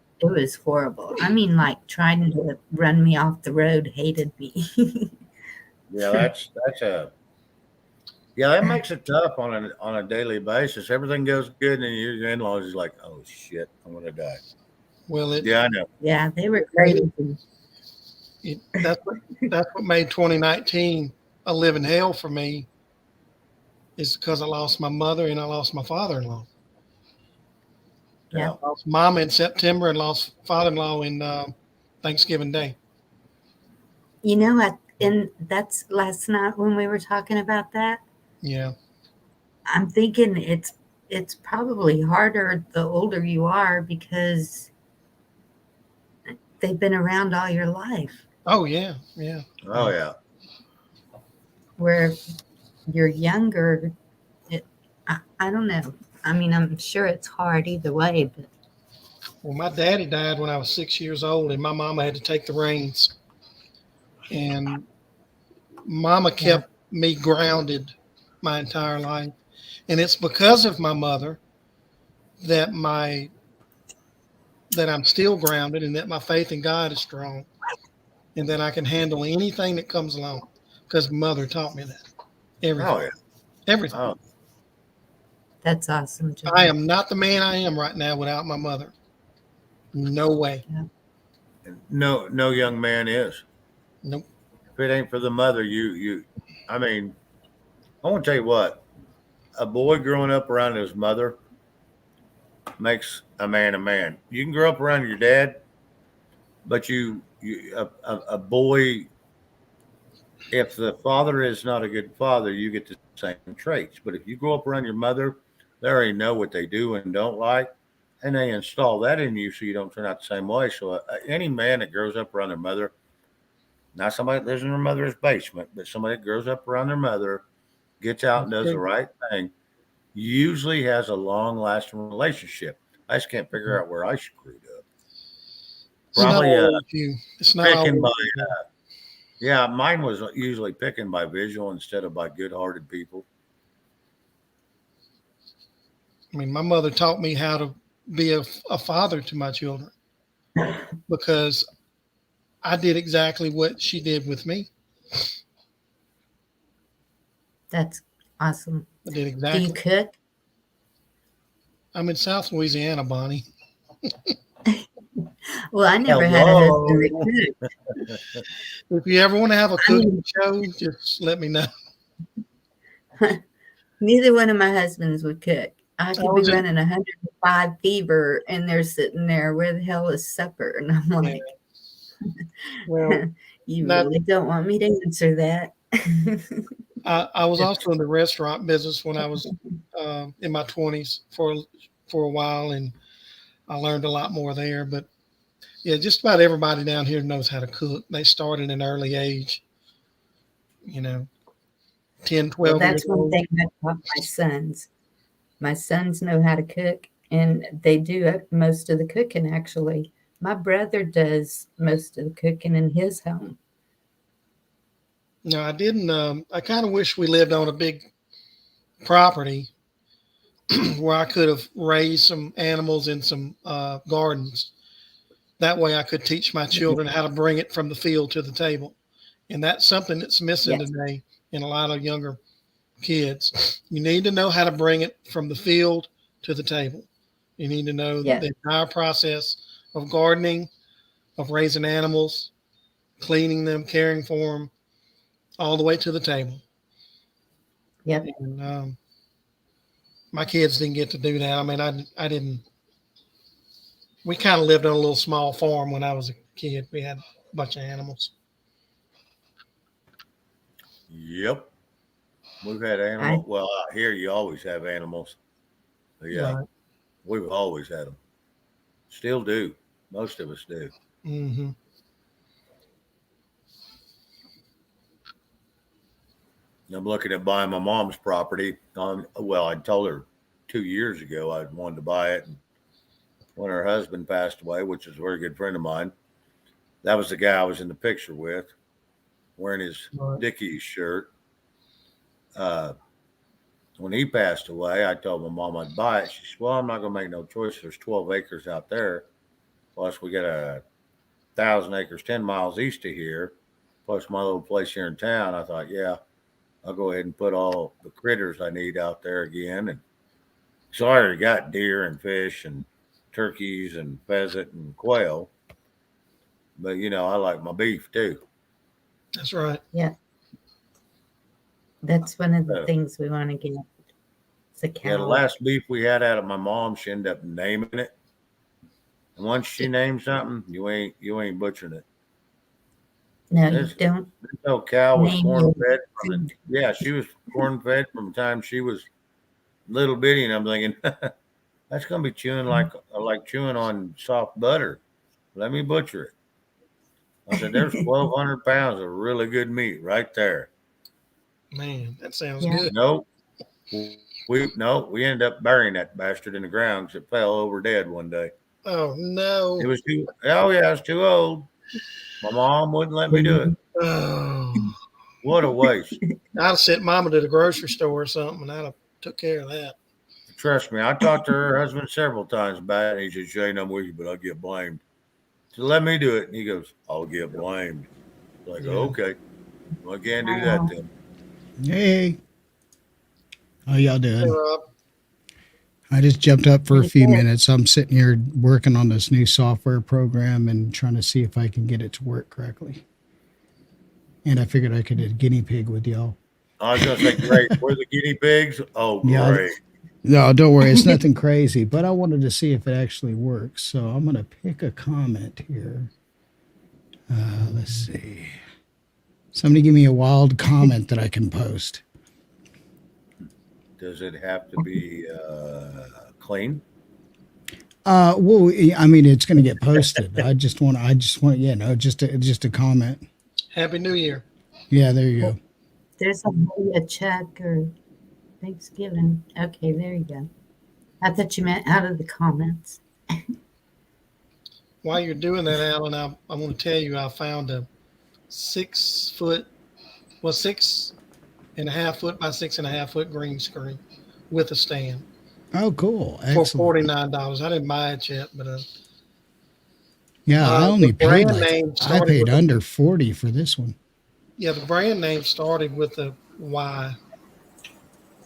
[SPEAKER 1] horrible. I mean, like trying to run me off the road hated me.
[SPEAKER 4] yeah, that's a yeah, that makes it tough on a daily basis. Everything goes good, and your in laws is like, oh shit, I'm gonna die.
[SPEAKER 2] Well,
[SPEAKER 4] Yeah, I know.
[SPEAKER 1] Yeah, they were crazy.
[SPEAKER 2] that's what made 2019 a living hell for me, is because I lost my mother and I lost my father-in-law.
[SPEAKER 1] Yeah.
[SPEAKER 4] Yeah.
[SPEAKER 2] Lost mama in September and lost father-in-law in Thanksgiving Day.
[SPEAKER 1] You know, and that's last night when we were talking about that.
[SPEAKER 2] Yeah,
[SPEAKER 1] I'm thinking it's probably harder the older you are because they've been around all your life.
[SPEAKER 2] oh yeah, yeah.
[SPEAKER 4] Oh yeah.
[SPEAKER 1] Where if you're younger, I don't know. I mean, I'm sure it's hard either way, but
[SPEAKER 2] Well, my daddy died when I was 6 years old, and my mama had to take the reins. And mama
[SPEAKER 1] yeah,
[SPEAKER 2] kept me grounded my entire life, and it's because of my mother that my that I'm still grounded, and that my faith in God is strong, and that I can handle anything that comes along, because mother taught me that.
[SPEAKER 4] Oh
[SPEAKER 2] Everything,
[SPEAKER 4] yeah.
[SPEAKER 2] everything.
[SPEAKER 4] Oh,
[SPEAKER 1] that's awesome,
[SPEAKER 2] I
[SPEAKER 1] John.
[SPEAKER 2] am not the man I am right now without my mother. No way.
[SPEAKER 1] Yeah.
[SPEAKER 4] no young man is.
[SPEAKER 2] Nope.
[SPEAKER 4] If it ain't for the mother, you. I mean, I want to tell you what. A boy growing up around his mother makes a man a man. You can grow up around your dad, but a boy, if the father is not a good father, you get the same traits. But if you grow up around your mother, they already know what they do and don't like, and they install that in you so you don't turn out the same way. So any man that grows up around their mother, not somebody that lives in their mother's basement, but somebody that grows up around their mother, gets out and
[SPEAKER 2] That's
[SPEAKER 4] does the
[SPEAKER 2] true.
[SPEAKER 4] right thing, usually has a long lasting relationship. I just can't figure out where I screwed up.
[SPEAKER 2] It's not
[SPEAKER 4] Probably
[SPEAKER 2] always you. It's not
[SPEAKER 4] picking
[SPEAKER 2] always
[SPEAKER 4] by
[SPEAKER 2] you.
[SPEAKER 4] Yeah, mine was usually picking by visual instead of by good-hearted people.
[SPEAKER 2] I mean, my mother taught me how to be a father to my children because I did exactly what she did with me.
[SPEAKER 1] That's awesome.
[SPEAKER 2] I did
[SPEAKER 1] Do you
[SPEAKER 2] exactly.
[SPEAKER 1] cook?
[SPEAKER 2] I'm in South Louisiana, Bonnie.
[SPEAKER 1] Well, I never had a husband that
[SPEAKER 4] Hello.
[SPEAKER 1] cooked.
[SPEAKER 2] If you ever want to have a
[SPEAKER 1] I
[SPEAKER 2] cooking
[SPEAKER 1] mean,
[SPEAKER 2] show, just let me know.
[SPEAKER 1] neither one of my husbands would cook. I
[SPEAKER 2] I
[SPEAKER 1] could be
[SPEAKER 2] was in,
[SPEAKER 1] running 105 fever, and they're sitting there. Where the hell is supper? And I'm
[SPEAKER 2] yeah,
[SPEAKER 1] like,
[SPEAKER 2] well,
[SPEAKER 1] you
[SPEAKER 2] not,
[SPEAKER 1] really don't want me to answer that.
[SPEAKER 2] I was also in the restaurant business when I was in my 20s for a while, and I learned a lot more there. But yeah, just about everybody down here knows how to cook. They start at an early age, you know, 10,
[SPEAKER 1] Well,
[SPEAKER 2] 12 years
[SPEAKER 1] that's one
[SPEAKER 2] old.
[SPEAKER 1] thing I taught my sons. My sons know how to cook, and they do most of the cooking, actually. My brother does most of the cooking in his home.
[SPEAKER 2] No, I didn't. I kind of wish we lived on a big property where I could have raised some animals in some gardens. That way I could teach my children how to bring it from the field to the table. And that's something that's missing
[SPEAKER 1] Yes,
[SPEAKER 2] today in a lot of younger kids. You need to know how to bring it from the field to the table. You need to know
[SPEAKER 1] yes,
[SPEAKER 2] the entire process of gardening, of raising animals, cleaning them, caring for them, all the way to the table.
[SPEAKER 1] yep.
[SPEAKER 2] And my kids didn't get to do that. I mean, I didn't. We kind of lived on a little small farm when I was a kid. We had a bunch of animals.
[SPEAKER 4] Yep. We've had
[SPEAKER 1] I
[SPEAKER 4] animals. Well, out here you always have animals. But yeah,
[SPEAKER 2] Right.
[SPEAKER 4] we've always had them. Still do. Most of us do.
[SPEAKER 2] Hmm.
[SPEAKER 4] I'm looking at buying my mom's property. Well, I told her 2 years ago I wanted to buy it. And when her husband passed away, which is a very good friend of mine, that was the guy I was in the picture with, wearing his
[SPEAKER 2] Right.
[SPEAKER 4] Dickies shirt. Uh, when he passed away, I told my mom I'd buy it. She said, "Well, I'm not going to make no choice. There's 12 acres out there. Plus, we got 1,000 acres 10 miles east of here. Plus, my little place here in town." I thought, yeah, I'll go ahead and put all the critters I need out there again. And so I already got deer and fish and turkeys and pheasant and quail. But, I like my beef too.
[SPEAKER 2] That's right.
[SPEAKER 1] yeah, that's one of the
[SPEAKER 4] So,
[SPEAKER 1] things we want to get. It's a
[SPEAKER 4] yeah, the
[SPEAKER 1] cow.
[SPEAKER 4] last beef we had out of my mom, she ended up naming it. And once she names something, you ain't butchering it.
[SPEAKER 1] No, you
[SPEAKER 4] This
[SPEAKER 1] don't
[SPEAKER 4] this old cow was
[SPEAKER 1] name
[SPEAKER 4] corn
[SPEAKER 1] your
[SPEAKER 4] fed from the
[SPEAKER 1] food.
[SPEAKER 4] yeah, she was corn fed from the time she was little bitty, and I'm thinking that's gonna be chewing like chewing on soft butter. Let me butcher it. I said, "There's 1,200 pounds of really good meat right there."
[SPEAKER 2] Man, that sounds
[SPEAKER 1] Yeah.
[SPEAKER 2] good.
[SPEAKER 4] Nope, we ended up burying that bastard in the ground because it fell over dead one day.
[SPEAKER 2] Oh
[SPEAKER 4] It
[SPEAKER 2] no.
[SPEAKER 4] was too. Oh yeah, it's too old. My mom wouldn't let me do it.
[SPEAKER 2] Oh,
[SPEAKER 4] What a waste.
[SPEAKER 2] I'd have sent Mama to the grocery store or something, and I'd have took care of that.
[SPEAKER 4] Trust me, I talked to her husband several times about it. And he said, "Shane, I'm with you, but I'll get blamed." So let me do it. And he goes, "I'll get blamed." Like,
[SPEAKER 2] Yeah.
[SPEAKER 4] okay, well, I can't
[SPEAKER 1] I
[SPEAKER 4] do that
[SPEAKER 1] know.
[SPEAKER 4] then.
[SPEAKER 5] Hey, how y'all
[SPEAKER 2] Hey,
[SPEAKER 5] doing?
[SPEAKER 2] Rob.
[SPEAKER 5] I just jumped up for a
[SPEAKER 1] Pretty
[SPEAKER 5] few
[SPEAKER 1] good.
[SPEAKER 5] minutes. I'm sitting here working on this new software program and trying to see if I can get it to work correctly. And I figured I could do a guinea pig with y'all.
[SPEAKER 4] I was going to say, great. We're the guinea pigs. Oh,
[SPEAKER 5] Yeah,
[SPEAKER 4] great.
[SPEAKER 5] no, don't worry. It's nothing crazy, but I wanted to see if it actually works. So I'm going to pick a comment here. Let's see. Somebody give me a wild comment that I can post.
[SPEAKER 4] Does it have to be clean?
[SPEAKER 5] Well, I mean, it's going to get posted. Yeah, no, just a comment.
[SPEAKER 2] Happy New Year.
[SPEAKER 5] Yeah, there you go.
[SPEAKER 1] There's a Chuck or Thanksgiving. Okay, there you go. I thought you meant out of the comments.
[SPEAKER 2] While you're doing that, Alan, I want to tell you I found 6 foot, well, 6.5 foot by 6.5 foot green screen with a stand
[SPEAKER 5] Oh, cool.
[SPEAKER 2] for
[SPEAKER 5] Excellent.
[SPEAKER 2] $49. I didn't buy it yet, but
[SPEAKER 5] Yeah, I
[SPEAKER 2] the
[SPEAKER 5] only paid
[SPEAKER 2] brand
[SPEAKER 5] like,
[SPEAKER 2] name
[SPEAKER 5] I
[SPEAKER 2] started
[SPEAKER 5] paid
[SPEAKER 2] with a
[SPEAKER 5] under 40 for this one.
[SPEAKER 2] yeah, the brand name started with a Y,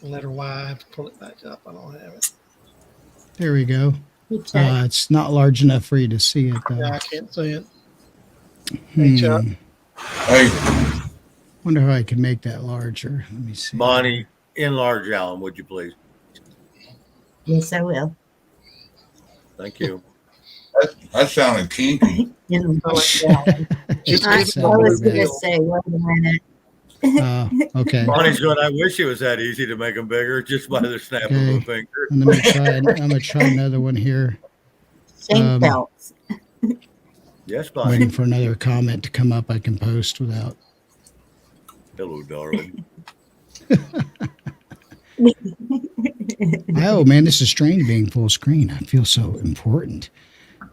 [SPEAKER 2] letter Y. I have to pull it back up. I don't have it.
[SPEAKER 5] There we go.
[SPEAKER 1] Hey, Chuck.
[SPEAKER 5] It's not large enough for you to see it though.
[SPEAKER 2] Yeah, I can't see it. Hey, Chuck.
[SPEAKER 6] Hey,
[SPEAKER 5] Wonder how I can make that larger. Let me see.
[SPEAKER 4] Bonnie, enlarge Alan, would you please?
[SPEAKER 1] Yes, I will.
[SPEAKER 4] Thank you.
[SPEAKER 6] that sounded kinky.
[SPEAKER 2] Just
[SPEAKER 5] It's
[SPEAKER 2] give it
[SPEAKER 5] just
[SPEAKER 2] a
[SPEAKER 1] I was
[SPEAKER 5] sounded
[SPEAKER 1] going to
[SPEAKER 2] feel.
[SPEAKER 1] say, wait a minute.
[SPEAKER 5] Okay.
[SPEAKER 4] Bonnie's going, I wish it was that easy to make them bigger just by the snap of a
[SPEAKER 5] Okay.
[SPEAKER 4] finger.
[SPEAKER 5] And let me try. I'm gonna try another one here.
[SPEAKER 1] Shane Phelps.
[SPEAKER 4] Yes, Bonnie.
[SPEAKER 5] Waiting for another comment to come up. I can post without.
[SPEAKER 4] Hello, darling.
[SPEAKER 5] Oh man, this is strange being full screen. I feel so important. Let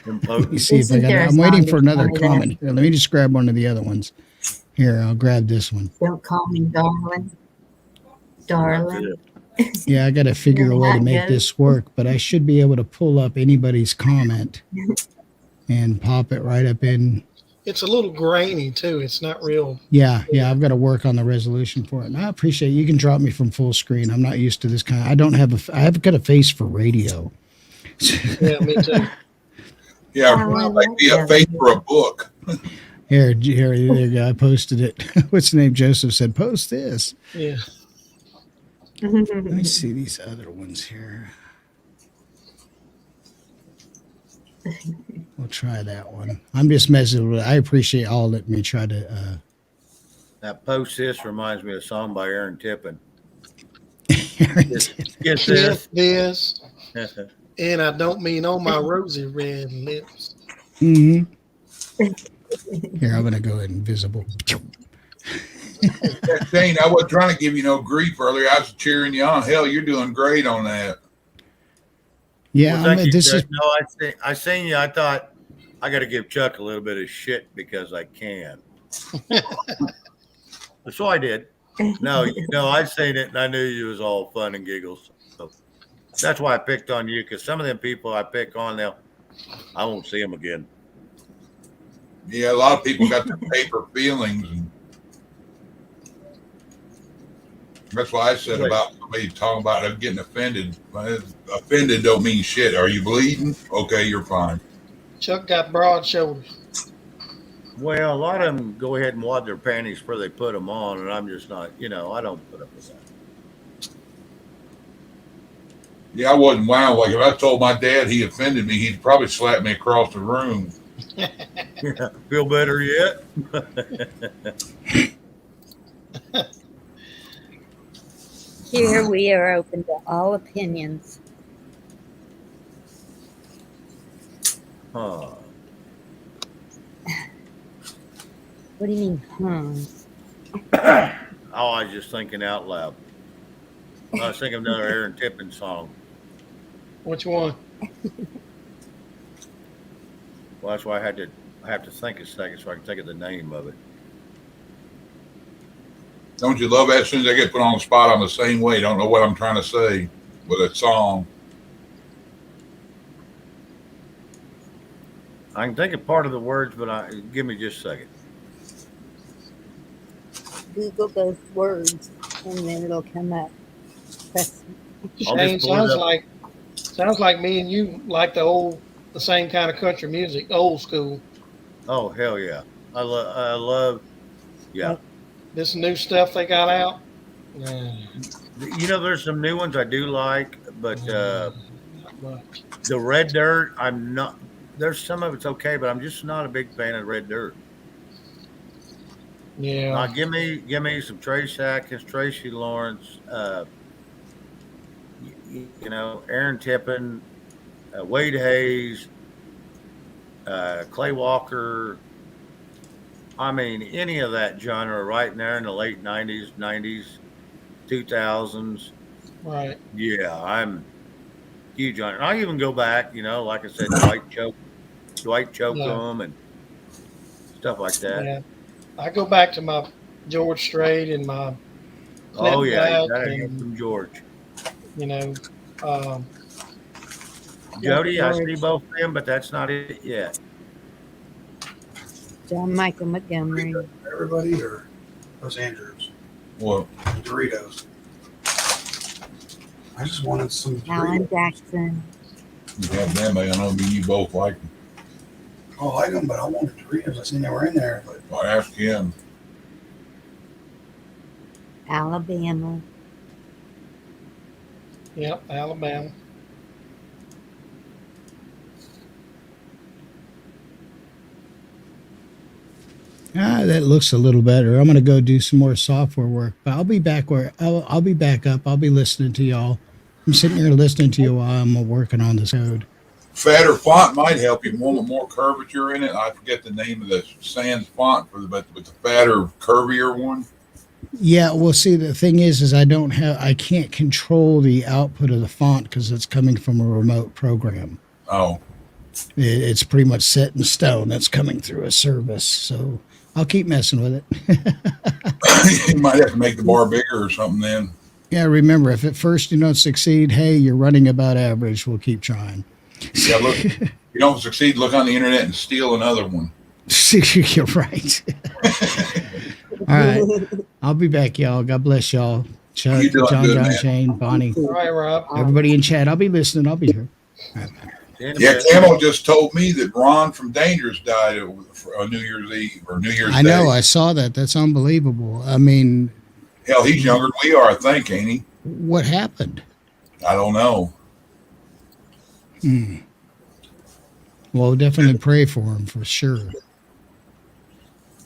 [SPEAKER 5] me
[SPEAKER 4] Impotent.
[SPEAKER 5] see if I
[SPEAKER 1] Isn't
[SPEAKER 5] got.
[SPEAKER 1] there a
[SPEAKER 5] I'm waiting
[SPEAKER 1] song
[SPEAKER 5] for
[SPEAKER 1] to
[SPEAKER 5] another
[SPEAKER 1] play that?
[SPEAKER 5] comment. Here, let me just grab one of the other ones. Here, I'll grab this one.
[SPEAKER 1] Don't call me darling. Darling.
[SPEAKER 5] Yeah, I got to figure a way to
[SPEAKER 1] How it
[SPEAKER 5] make
[SPEAKER 1] goes.
[SPEAKER 5] this work, but I should be able to pull up anybody's comment and pop it right up in.
[SPEAKER 2] It's a little grainy too. It's not real.
[SPEAKER 5] Yeah, I've got to work on the resolution for it. And I appreciate you can drop me from full screen. I'm not used to this kind. I don't have a. I have got a face for radio.
[SPEAKER 2] Yeah, me too.
[SPEAKER 6] Yeah,
[SPEAKER 1] Oh, I
[SPEAKER 6] like
[SPEAKER 1] love
[SPEAKER 6] be a
[SPEAKER 1] that.
[SPEAKER 6] face for a book.
[SPEAKER 5] Here, there you go. I posted it. What's the name? Joseph said, "Post this."
[SPEAKER 2] Yeah.
[SPEAKER 5] Let me see these other ones here. We'll try that one. I'm just messing with it. I appreciate all letting me try to.
[SPEAKER 4] That post this reminds me of a song by Aaron Tippin.
[SPEAKER 5] Kiss
[SPEAKER 4] Get
[SPEAKER 2] Kiss
[SPEAKER 4] this.
[SPEAKER 2] this, and I don't mean on my rosy red lips.
[SPEAKER 5] hmm Here, I'm gonna go invisible.
[SPEAKER 6] Shane, I wasn't trying to give you no grief earlier. I was cheering you on. Hell, you're doing great on that.
[SPEAKER 5] Yeah,
[SPEAKER 4] Well, thank you,
[SPEAKER 5] this
[SPEAKER 4] Chuck.
[SPEAKER 5] is.
[SPEAKER 4] No, I seen you. I thought I got to give Chuck a little bit of shit because I can. So I did. No, I seen it and I knew you was all fun and giggles. So that's why I picked on you because some of them people I pick on, I won't see them again.
[SPEAKER 6] Yeah, a lot of people got their paper feelings, and that's why I said about somebody talking about them getting offended. Offended don't mean shit. Are you bleeding? Okay, you're fine.
[SPEAKER 2] Chuck got broad shoulders.
[SPEAKER 4] Well, a lot of them go ahead and wad their panties before they put them on, and I'm just not. I don't put up with that.
[SPEAKER 6] Yeah, I wasn't wow. Like if I told my dad he offended me, he'd probably slap me across the room.
[SPEAKER 4] Feel better yet?
[SPEAKER 1] Here we are open to all opinions.
[SPEAKER 4] Huh.
[SPEAKER 1] What do you mean,
[SPEAKER 4] Oh, I was just thinking out loud. I was thinking of another Aaron Tippin song.
[SPEAKER 2] Which one?
[SPEAKER 4] Well, that's why I have to think a second so I can think of the name of it.
[SPEAKER 6] Don't you love that? As soon as I get put on the spot, I'm the same way. Don't know what I'm trying to say with a song.
[SPEAKER 4] I can think of part of the words, but give me just a second.
[SPEAKER 1] Google those words and then it'll come up. Press.
[SPEAKER 4] I'll
[SPEAKER 2] Shane,
[SPEAKER 4] just pull it up.
[SPEAKER 2] sounds like me and you like the same kind of country music, old school.
[SPEAKER 4] Oh hell yeah! I love. Yeah.
[SPEAKER 2] This new stuff they got out.
[SPEAKER 4] There's some new ones I do like, but
[SPEAKER 2] Not much.
[SPEAKER 4] the Red Dirt, I'm not. There's some of it's okay, but I'm just not a big fan of Red Dirt.
[SPEAKER 2] Yeah.
[SPEAKER 4] Give me some Trace Atkins, Tracy Lawrence, Aaron Tippin, Wade Hayes, Clay Walker. I mean, any of that genre right in there in the late 90s, 2000s.
[SPEAKER 2] Right.
[SPEAKER 4] Yeah, I'm huge on it. I even go back, like I said, Dwight Chokum and stuff like that.
[SPEAKER 2] Yeah. I go back to my George Strait and my
[SPEAKER 4] Oh
[SPEAKER 2] Clint
[SPEAKER 4] yeah, you
[SPEAKER 2] Black,
[SPEAKER 4] gotta hear
[SPEAKER 2] and
[SPEAKER 4] from George.
[SPEAKER 2] you know, um,
[SPEAKER 1] Jeff
[SPEAKER 4] Jody, I see
[SPEAKER 1] George,
[SPEAKER 4] both of them, but that's not it yet.
[SPEAKER 1] John Michael Montgomery.
[SPEAKER 7] Everybody or those Andrews?
[SPEAKER 6] Well,
[SPEAKER 7] Doritos. I just wanted some
[SPEAKER 1] Alan
[SPEAKER 7] Doritos.
[SPEAKER 1] Jackson.
[SPEAKER 6] you have them. I know you both like them.
[SPEAKER 7] I like them, but I wanted Doritos. I seen they were in there, but
[SPEAKER 6] I asked him.
[SPEAKER 1] Alabama.
[SPEAKER 2] yep, Alabama.
[SPEAKER 5] That looks a little better. I'm going to go do some more software work, but I'll be back I'll be back up. I'll be listening to y'all. I'm sitting here listening to you while I'm working on this code.
[SPEAKER 6] Fatter font might help you. One with more curvature in it. I forget the name of the sans font for but with the fatter, curvier one.
[SPEAKER 5] Yeah, well, see, the thing is I can't control the output of the font because it's coming from a remote program.
[SPEAKER 6] Oh,
[SPEAKER 5] It's pretty much set in stone. That's coming through a service. So I'll keep messing with it.
[SPEAKER 6] you might have to make the bar bigger or something then.
[SPEAKER 5] Yeah, remember, if at first you don't succeed, hey, you're running about average. We'll keep trying.
[SPEAKER 6] Yeah, look. If you don't succeed, look on the internet and steal another one.
[SPEAKER 5] You're right. All right. I'll be back, y'all. God bless y'all. Chuck,
[SPEAKER 6] You doing
[SPEAKER 5] John,
[SPEAKER 6] good,
[SPEAKER 5] John,
[SPEAKER 6] man.
[SPEAKER 5] Shane, Bonnie,
[SPEAKER 2] All right, Rob.
[SPEAKER 5] everybody in chat. I'll be listening. I'll be here. All right.
[SPEAKER 6] Yeah, Camo just told me that Ron from Dangerous died on New Year's Eve or New Year's Day.
[SPEAKER 5] I know. I saw that. That's unbelievable. I mean,
[SPEAKER 6] Hell, he's younger than we are, I think, ain't he?
[SPEAKER 5] what happened?
[SPEAKER 6] I don't know.
[SPEAKER 5] Well, definitely pray for him for sure.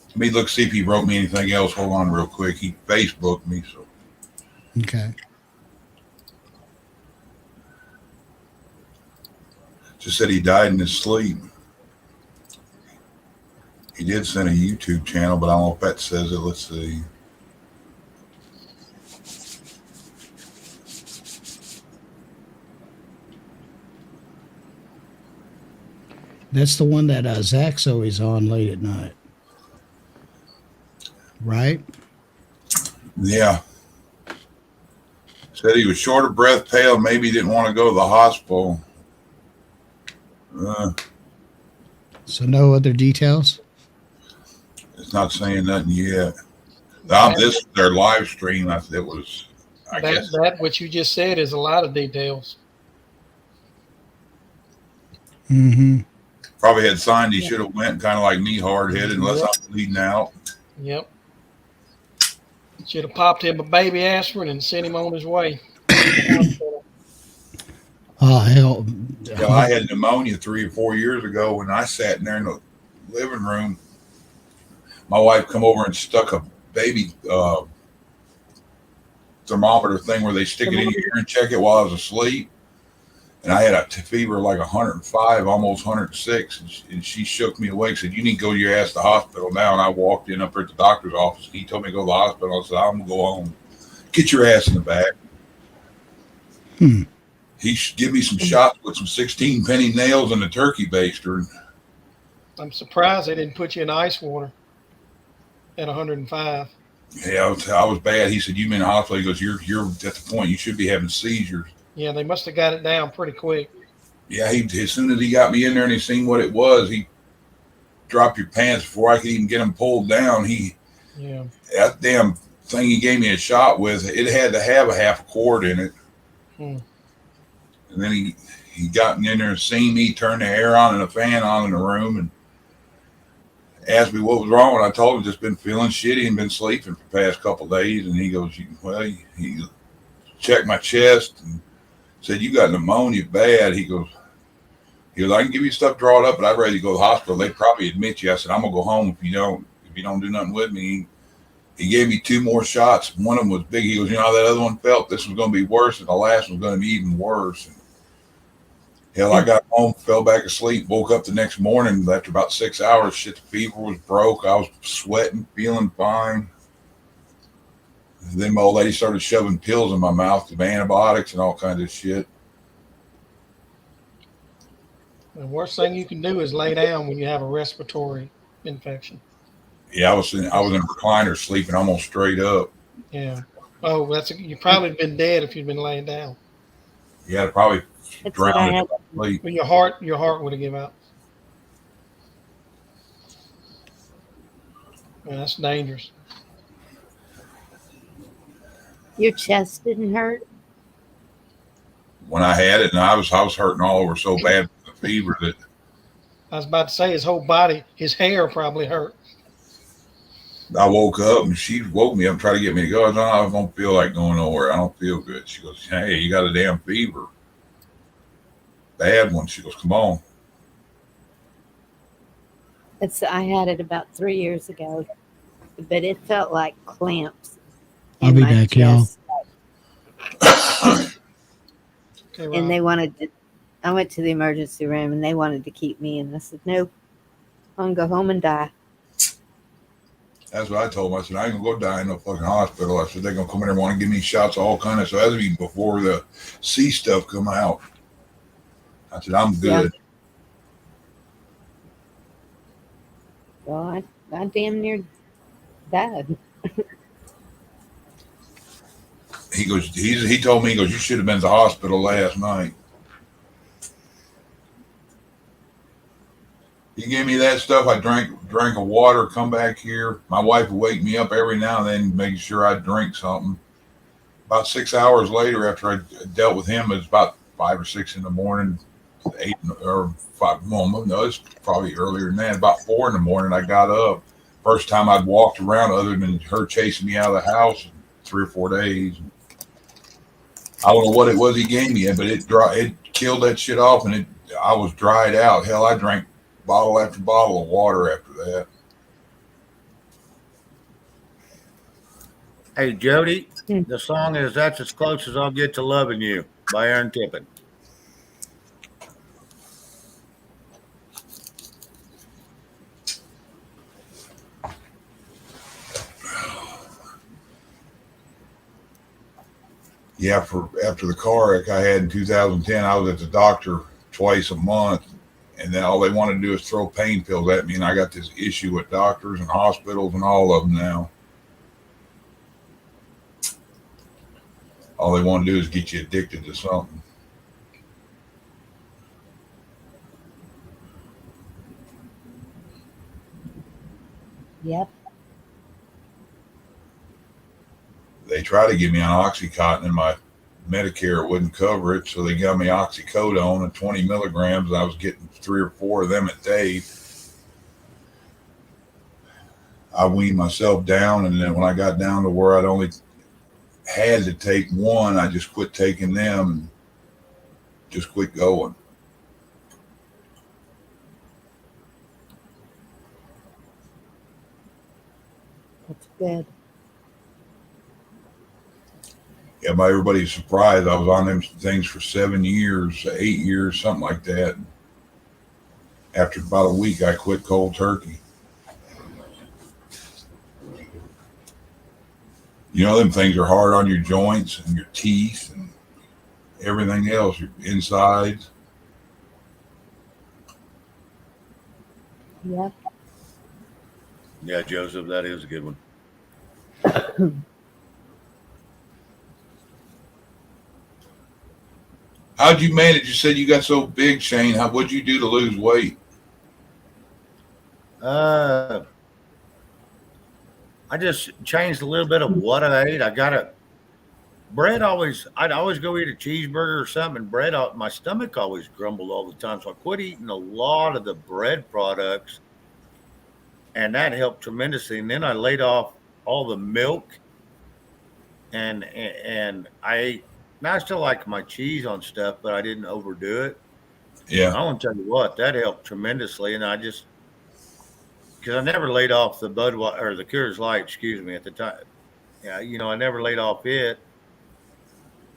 [SPEAKER 6] Let me look, see if he wrote me anything else. Hold on real quick. He Facebooked me, so.
[SPEAKER 5] Okay.
[SPEAKER 6] Just said he died in his sleep. He did send a YouTube channel, but I don't know if that says it. Let's see.
[SPEAKER 5] That's the one that Zach's always on late at night. Right?
[SPEAKER 6] Yeah. Said he was short of breath, pale, maybe he didn't want to go to the hospital.
[SPEAKER 5] So no other details?
[SPEAKER 6] It's not saying nothing yet. This is their live stream. I guess.
[SPEAKER 2] That what you just said is a lot of details.
[SPEAKER 5] Mm-hmm.
[SPEAKER 6] Probably had signed he should have went, kind of like me, hard headed, unless I'm bleeding out.
[SPEAKER 2] Yep. Should have popped him a baby aspirin and sent him on his way.
[SPEAKER 5] Oh, hell.
[SPEAKER 6] Yeah, I had pneumonia 3 or 4 years ago when I sat in there in the living room. My wife come over and stuck a baby thermometer thing where they stick it in your ear and check it while I was asleep. And I had a fever like 105, almost 106. And she shook me awake, said, "You need to go your ass to the hospital now." And I walked in up there at the doctor's office. He told me to go to the hospital. I said, "I'm going to go home. Get your ass in the back." He give me some shots with some 16 penny nails and a turkey baster.
[SPEAKER 2] I'm surprised they didn't put you in ice water at 105.
[SPEAKER 6] Yeah, I was bad. He said, "You been in the hospital?" He goes, "You're at the point you should be having seizures."
[SPEAKER 2] Yeah, they must have got it down pretty quick.
[SPEAKER 6] Yeah, as soon as he got me in there and he seen what it was, he dropped your pants before I could even get them pulled down. That damn thing he gave me a shot with, it had to have a half a quart in it. And then he got in there and seen me turn the air on and the fan on in the room and asked me what was wrong. And I told him just been feeling shitty and been sleeping for the past couple of days. And he goes, "Well," he checked my chest and said, "You got pneumonia bad." He goes, "I can give you stuff drawn up, but I'd rather you go to the hospital. They'd probably admit you." I said, "I'm gonna go home if you don't do nothing with me." He gave me 2 more shots. One of them was big. He goes, "You know how that other one felt? This was gonna be worse, and the last one was gonna be even worse." And hell, I got home, fell back asleep, woke up the next morning after about 6 hours. Shit, the fever was broke. I was sweating, feeling fine. And then my old lady started shoving pills in my mouth, of antibiotics and all kinds of shit.
[SPEAKER 2] The worst thing you can do is lay down when you have a respiratory infection.
[SPEAKER 6] Yeah, I was in a recliner sleeping almost straight up.
[SPEAKER 2] Yeah. Oh, you'd probably been dead if you'd been laying down.
[SPEAKER 6] Yeah, probably
[SPEAKER 1] That's what I
[SPEAKER 6] drowned in
[SPEAKER 1] had.
[SPEAKER 6] sleep.
[SPEAKER 2] Or your heart would have given out. Yeah, that's dangerous.
[SPEAKER 1] Your chest didn't hurt?
[SPEAKER 6] When I had it, and I was hurting all over so bad with the fever that
[SPEAKER 2] I was about to say his whole body, his hair probably hurt.
[SPEAKER 6] I woke up and she woke me up and tried to get me to go. I said, I don't feel like going nowhere. I don't feel good. She goes, hey, you got a damn fever. Bad one. She goes, come on.
[SPEAKER 1] I had it about 3 years ago, but it felt like clamps.
[SPEAKER 5] I'll
[SPEAKER 1] in
[SPEAKER 5] be
[SPEAKER 1] my
[SPEAKER 5] back, y'all.
[SPEAKER 1] chest.
[SPEAKER 2] Okay,
[SPEAKER 1] And
[SPEAKER 2] Rob.
[SPEAKER 1] they wanted to, I went to the emergency room and they wanted to keep me. And I said, nope, I'm going to go home and die.
[SPEAKER 6] That's what I told them. I said, I ain't gonna go die in no fucking hospital. I said, they're gonna come in there and want to give me shots of all kind of stuff. That'd be before the C stuff come out. I said, I'm good.
[SPEAKER 1] Well, I damn near died.
[SPEAKER 6] He goes, he told me, he goes, you should have been to the hospital last night. He gave me that stuff. I drank a water, come back here. My wife would wake me up every now and then, making sure I drink something. About 6 hours later, after I dealt with him, it was about 5 or 6 in the morning, 8 or 5. No, it's probably earlier than that. About 4 in the morning, I got up. First time I'd walked around other than her chasing me out of the house in 3 or 4 days. I don't know what it was he gave me, but it killed that shit off, and I was dried out. Hell, I drank bottle after bottle of water after that.
[SPEAKER 4] Hey, Jody, the song is That's As Close As I'll Get to Loving You by Aaron Tippin.
[SPEAKER 6] Yeah, after the car wreck I had in 2010, I was at the doctor twice a month, and then all they want to do is throw pain pills at me, and I got this issue with doctors and hospitals and all of them now. All they want to do is get you addicted to something.
[SPEAKER 1] Yep.
[SPEAKER 6] They tried to give me an Oxycontin, and my Medicare wouldn't cover it, so they got me oxycodone at 20 milligrams. I was getting 3 or 4 of them a day. I weaned myself down, and then when I got down to where I'd only had to take one, I just quit taking them and just quit going.
[SPEAKER 1] That's good.
[SPEAKER 6] Yeah, by everybody's surprised, I was on them things for 7 years, 8 years, something like that. After about a week, I quit cold turkey. You know, them things are hard on your joints and your teeth and everything else, your insides.
[SPEAKER 1] Yep.
[SPEAKER 4] Yeah, Joseph, that is a good one.
[SPEAKER 6] How'd you manage? You said you got so big, Shane. What'd you do to lose weight?
[SPEAKER 4] I just changed a little bit of what I ate. I'd always go eat a cheeseburger or something, and my stomach always grumbled all the time. So I quit eating a lot of the bread products, and that helped tremendously. And then I laid off all the milk, and now I still like my cheese on stuff, but I didn't overdo it.
[SPEAKER 6] Yeah.
[SPEAKER 4] I want to tell you what, that helped tremendously. And because I never laid off the Budweiser or the Coors Light, excuse me, at the time. Yeah, I never laid off it,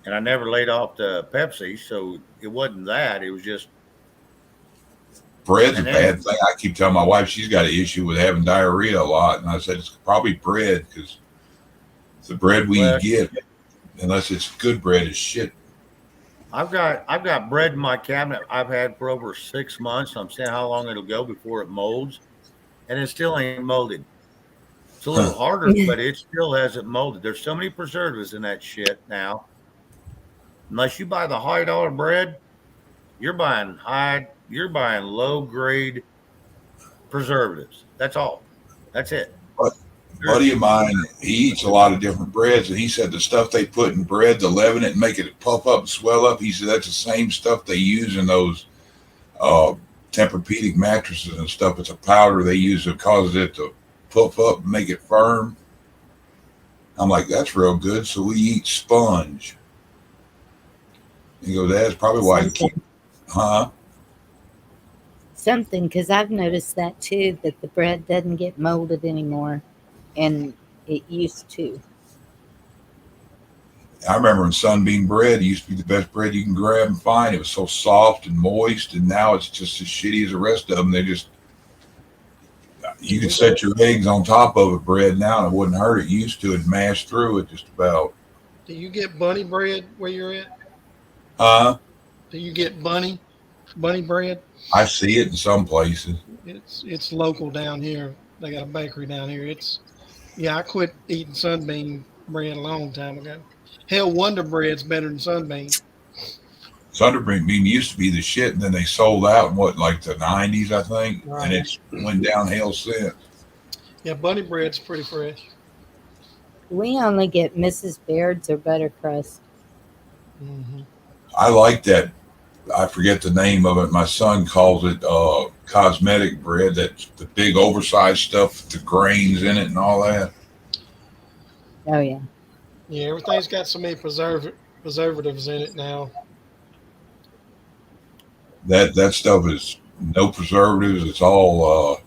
[SPEAKER 4] and I never laid off the Pepsi. So it wasn't that; it was just
[SPEAKER 6] bread's a bad thing. I keep telling my wife she's got an issue with having diarrhea a lot, and I said it's probably bread because the bread we get, unless it's good bread, is shit.
[SPEAKER 4] I've got bread in my cabinet I've had for over 6 months. I'm saying how long it'll go before it molds, and it still ain't molded. It's a little harder, but it still hasn't molded. There's so many preservatives in that shit now. Unless you buy the $high bread, you're buying low grade preservatives. That's all. That's it.
[SPEAKER 6] But buddy of mine, he eats a lot of different breads, and he said the stuff they put in bread to leaven it and make it puff up and swell up, he said that's the same stuff they use in those Tempur-Pedic mattresses and stuff. It's a powder they use that causes it to puff up and make it firm. I'm like, that's real good. So we eat sponge. He goes, that's probably why you keep, huh?
[SPEAKER 1] Something, because I've noticed that too, that the bread doesn't get molded anymore, and it used to.
[SPEAKER 6] I remember when Sunbeam bread used to be the best bread you can grab and find. It was so soft and moist, and now it's just as shitty as the rest of them. They just, you could set your eggs on top of a bread now, and it wouldn't hurt. It used to. It'd mash through it just about.
[SPEAKER 2] Do you get bunny bread where you're at?
[SPEAKER 6] Huh?
[SPEAKER 2] Do you get bunny bread?
[SPEAKER 6] I see it in some places.
[SPEAKER 2] It's local down here. They got a bakery down here. I quit eating Sunbeam bread a long time ago. Hell, Wonder Bread's better than Sunbeam.
[SPEAKER 6] Sunbeam used to be the shit, and then they sold out in like the 90s, I think,
[SPEAKER 2] right.
[SPEAKER 6] And it's went downhill since.
[SPEAKER 2] Yeah, bunny bread's pretty fresh.
[SPEAKER 1] We only get Mrs. Baird's or Buttercrust.
[SPEAKER 2] Mm-hmm.
[SPEAKER 6] I like that. I forget the name of it. My son calls it cosmetic bread. That's the big oversized stuff, the grains in it and all that.
[SPEAKER 1] Oh, yeah.
[SPEAKER 2] Yeah, everything's got so many preservatives in it now.
[SPEAKER 6] That stuff is no preservatives. It's all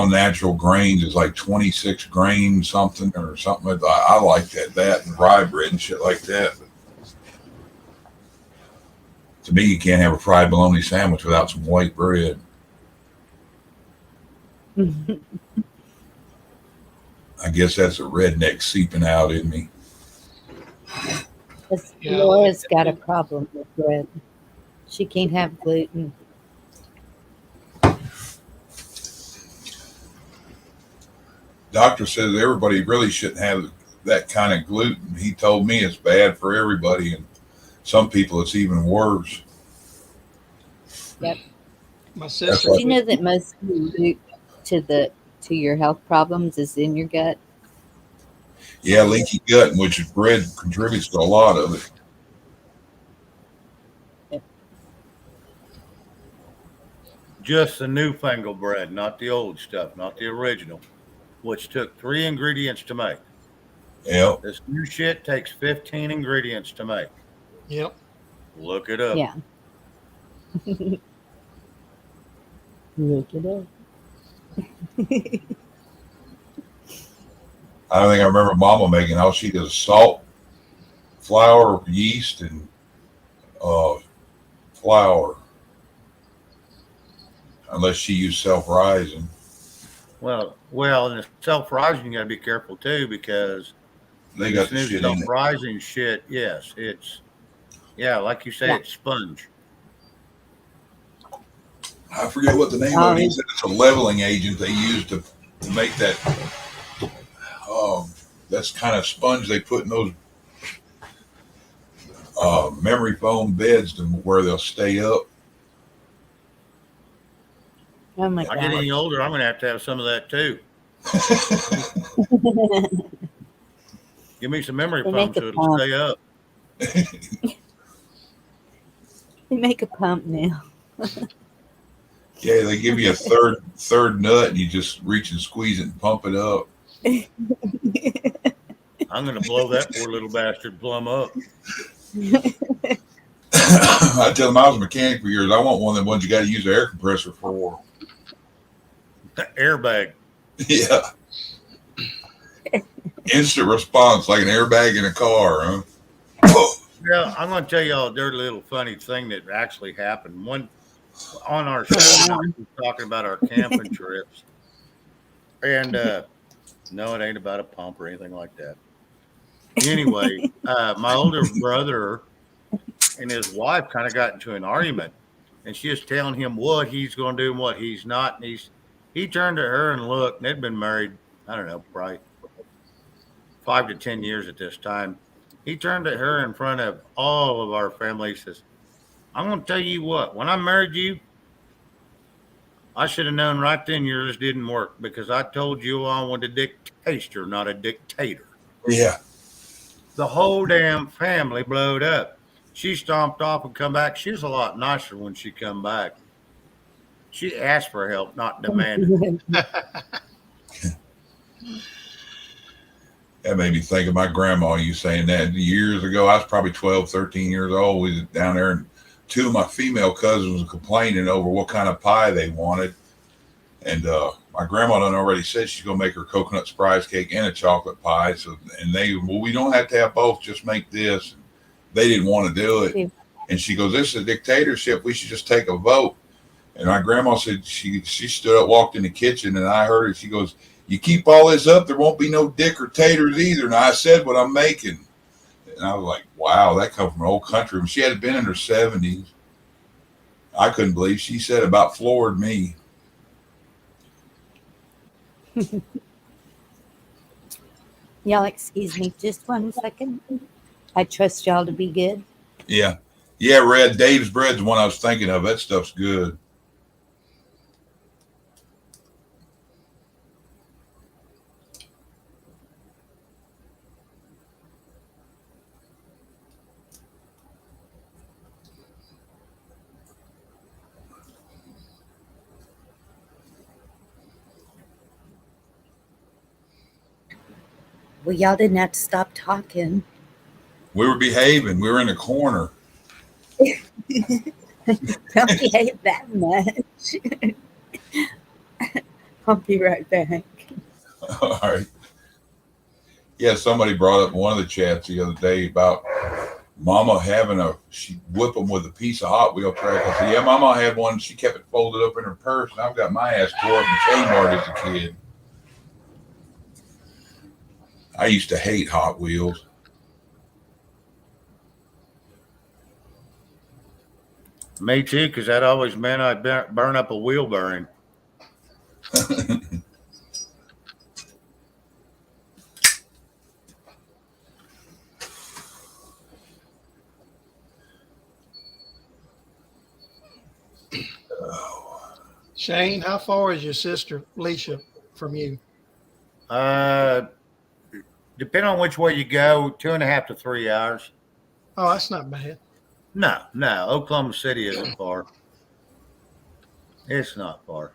[SPEAKER 6] natural grains. It's like 26 grains something or something. I like that and rye bread and shit like that. But to me, you can't have a fried bologna sandwich without some white bread. I guess that's a redneck seeping out in me.
[SPEAKER 1] Laura's got a problem with bread. She can't have gluten.
[SPEAKER 6] Doctor says everybody really shouldn't have that kind of gluten. He told me it's bad for everybody, and some people it's even worse.
[SPEAKER 1] Yep.
[SPEAKER 2] My sister.
[SPEAKER 1] Do you know that most of the root to your health problems is in your gut?
[SPEAKER 6] Yeah, leaky gut, which bread contributes to a lot of it.
[SPEAKER 1] Yep.
[SPEAKER 4] Just the newfangled bread, not the old stuff, not the original, which took 3 ingredients to make.
[SPEAKER 6] Yep.
[SPEAKER 4] This new shit takes 15 ingredients to make.
[SPEAKER 2] Yep.
[SPEAKER 4] Look it up.
[SPEAKER 1] Yeah. Look it up.
[SPEAKER 6] I don't think I remember Mama making all she does salt, flour, yeast, and flour. Unless she used self-rising.
[SPEAKER 4] Well, and the self-rising, you got to be careful too, because
[SPEAKER 6] they got the
[SPEAKER 4] new
[SPEAKER 6] shit in it.
[SPEAKER 4] Self-rising shit, yes, like you say, it's sponge.
[SPEAKER 6] I forget what the name of it is. It's a leveling agent they use to make that. That's kind of sponge they put in those memory foam beds to where they'll stay up.
[SPEAKER 1] Oh my God.
[SPEAKER 4] I get any older, I'm going to have some of that too. Give me some memory foam so it'll stay up.
[SPEAKER 1] They make a pump now.
[SPEAKER 6] Yeah, they give you a third nut, and you just reach and squeeze it and pump it up.
[SPEAKER 4] I'm going to blow that poor little bastard plumb up.
[SPEAKER 6] I tell them I was a mechanic for years. I want one of the ones you got to use an air compressor for.
[SPEAKER 4] Airbag.
[SPEAKER 6] Yeah. Instant response, like an airbag in a car, huh?
[SPEAKER 4] Yeah, I'm going to tell y'all a dirty little funny thing that actually happened. On our show, we were talking about our camping trips. And no, it ain't about a pump or anything like that. Anyway, my older brother and his wife kind of got into an argument, and she was telling him what he's going to do and what he's not. And he turned to her and looked, and they'd been married, I don't know, probably 5 to 10 years at this time. He turned at her in front of all of our family. He says, I'm going to tell you what, when I married you, I should have known right then yours didn't work because I told you I wanted a dictator, not a dictator.
[SPEAKER 6] Yeah.
[SPEAKER 4] The whole damn family blowed up. She stomped off and come back. She was a lot nicer when she come back. She asked for help, not demanded it.
[SPEAKER 6] That made me think of my grandma. You saying that years ago, I was probably 12, 13 years old. We was down there, and two of my female cousins were complaining over what kind of pie they wanted. And my grandma done already said she's gonna make her coconut surprise cake and a chocolate pie. So, and we don't have to have both. Just make this. They didn't want to do it, and she goes, "This is a dictatorship. We should just take a vote." And my grandma said she stood up, walked in the kitchen, and I heard her. She goes, "You keep all this up, there won't be no dick or taters either." And I said what I'm making, and I was like, "Wow, that come from an old country." She had been in her 70s. I couldn't believe she said about floored me.
[SPEAKER 1] Y'all excuse me just 1 second. I trust y'all to be good.
[SPEAKER 6] Yeah, Red Dave's bread's the one I was thinking of. That stuff's good.
[SPEAKER 1] Well, y'all didn't have to stop talking.
[SPEAKER 6] We were behaving. We were in the corner.
[SPEAKER 1] Don't behave that much. I'll be right back.
[SPEAKER 6] All right. Yeah, somebody brought up in one of the chats the other day about Mama she whip them with a piece of Hot Wheel track. I said, yeah, Mama had one. She kept it folded up in her purse, and I've got my ass tore up in Kmart as a kid. I used to hate Hot Wheels.
[SPEAKER 4] Me too, because that always meant I'd burn up a wheel bearing.
[SPEAKER 2] Shane, how far is your sister Leisha from you?
[SPEAKER 4] Depending on which way you go, 2.5 to 3 hours.
[SPEAKER 2] Oh, that's not bad.
[SPEAKER 4] No, Oklahoma City isn't far. It's not far.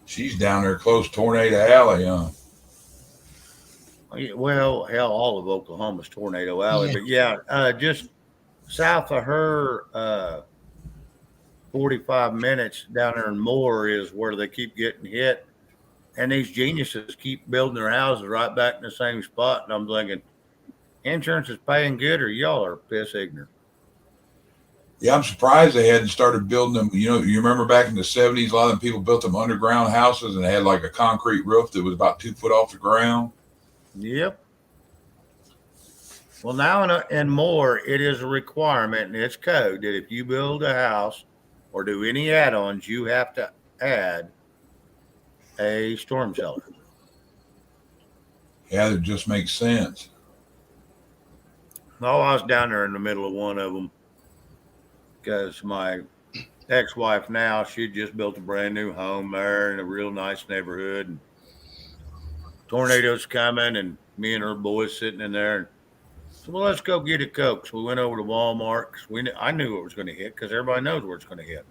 [SPEAKER 6] She's down there close to Tornado Alley, huh?
[SPEAKER 4] Well, hell, all of Oklahoma's Tornado Alley, but yeah, just south of her, 45 minutes down there in Moore is where they keep getting hit. And these geniuses keep building their houses right back in the same spot. And I'm thinking, insurance is paying good or y'all are piss ignorant.
[SPEAKER 6] Yeah, I'm surprised they hadn't started building them. You know, you remember back in the 70s, a lot of them people built them underground houses and they had like a concrete roof that was about 2 foot off the ground.
[SPEAKER 4] Yep. Well, now in Moore, it is a requirement and it's code that if you build a house or do any add-ons, you have to add a storm shelter.
[SPEAKER 6] Yeah, that just makes sense.
[SPEAKER 4] Oh, I was down there in the middle of one of them because my ex-wife now, she just built a brand new home there in a real nice neighborhood. And tornadoes coming and me and her boys sitting in there. And so, well, let's go get a Coke. So we went over to Walmart because I knew it was going to hit because everybody knows where it's going to hit.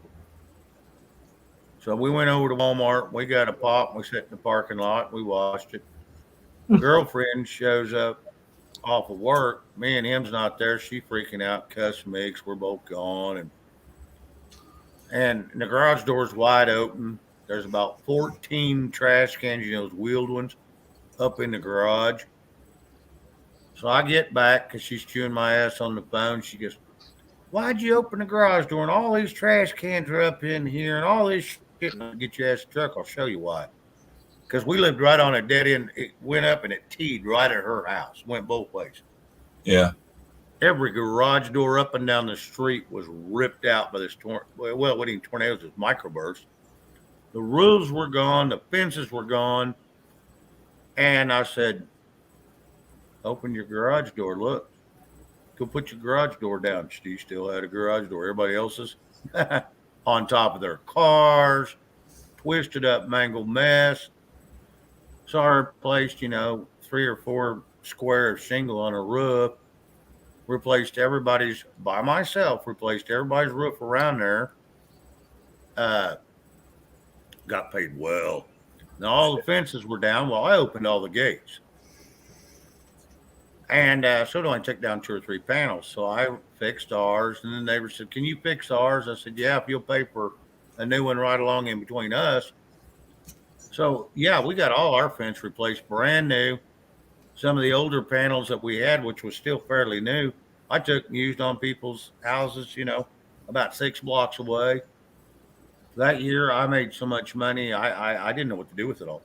[SPEAKER 4] So we went over to Walmart. We got a pop. And we sat in the parking lot. We watched it. Girlfriend shows up off of work. Me and him's not there. She freaking out, cussing me because we're both gone. And the garage door's wide open. There's about 14 trash cans, those wheeled ones, up in the garage. So I get back because she's chewing my ass on the phone. She goes, why'd you open the garage door? And all these trash cans are up in here and all this shit. Get your ass a truck. I'll show you why. Because we lived right on a dead end. It went up and it teed right at her house. Went both ways.
[SPEAKER 6] Yeah.
[SPEAKER 4] Every garage door up and down the street was ripped out by this tornado. Well, what even tornadoes is microburst. The roofs were gone. The fences were gone. And I said, open your garage door. Look, go put your garage door down. She still had a garage door. Everybody else's on top of their cars, twisted up, mangled mess. So I replaced, 3 or 4 square of shingle on a roof. Replaced everybody's by myself. Replaced everybody's roof around there. Got paid well. Now all the fences were down. Well, I opened all the gates. And so I took down 2 or 3 panels. So I fixed ours. And the neighbor said, can you fix ours? I said, yeah, if you'll pay for a new one right along in between us. So, yeah, we got all our fence replaced brand new. Some of the older panels that we had, which was still fairly new, I took and used on people's houses, about 6 blocks away. That year, I made so much money, I didn't know what to do with it all.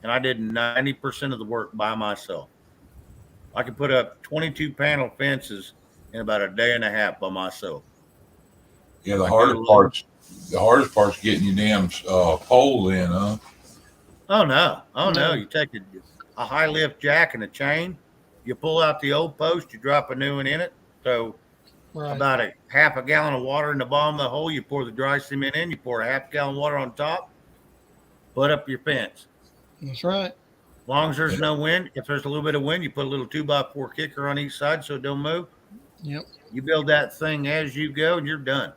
[SPEAKER 4] And I did 90% of the work by myself. I could put up 22 panel fences in about a day and a half by myself.
[SPEAKER 6] Yeah, the hardest part's getting your damn pole in, huh?
[SPEAKER 4] Oh no! You take a high lift jack and a chain, you pull out the old post, you drop a new one in it. So about a half a gallon of water in the bottom of the hole, you pour the dry cement in, you pour a half gallon of water on top, put up your fence.
[SPEAKER 2] That's right.
[SPEAKER 4] As long as there's no wind, if there's a little bit of wind, you put a little 2x4 kicker on each side so it don't move.
[SPEAKER 2] Yep.
[SPEAKER 4] You build that thing as you go, and you're done.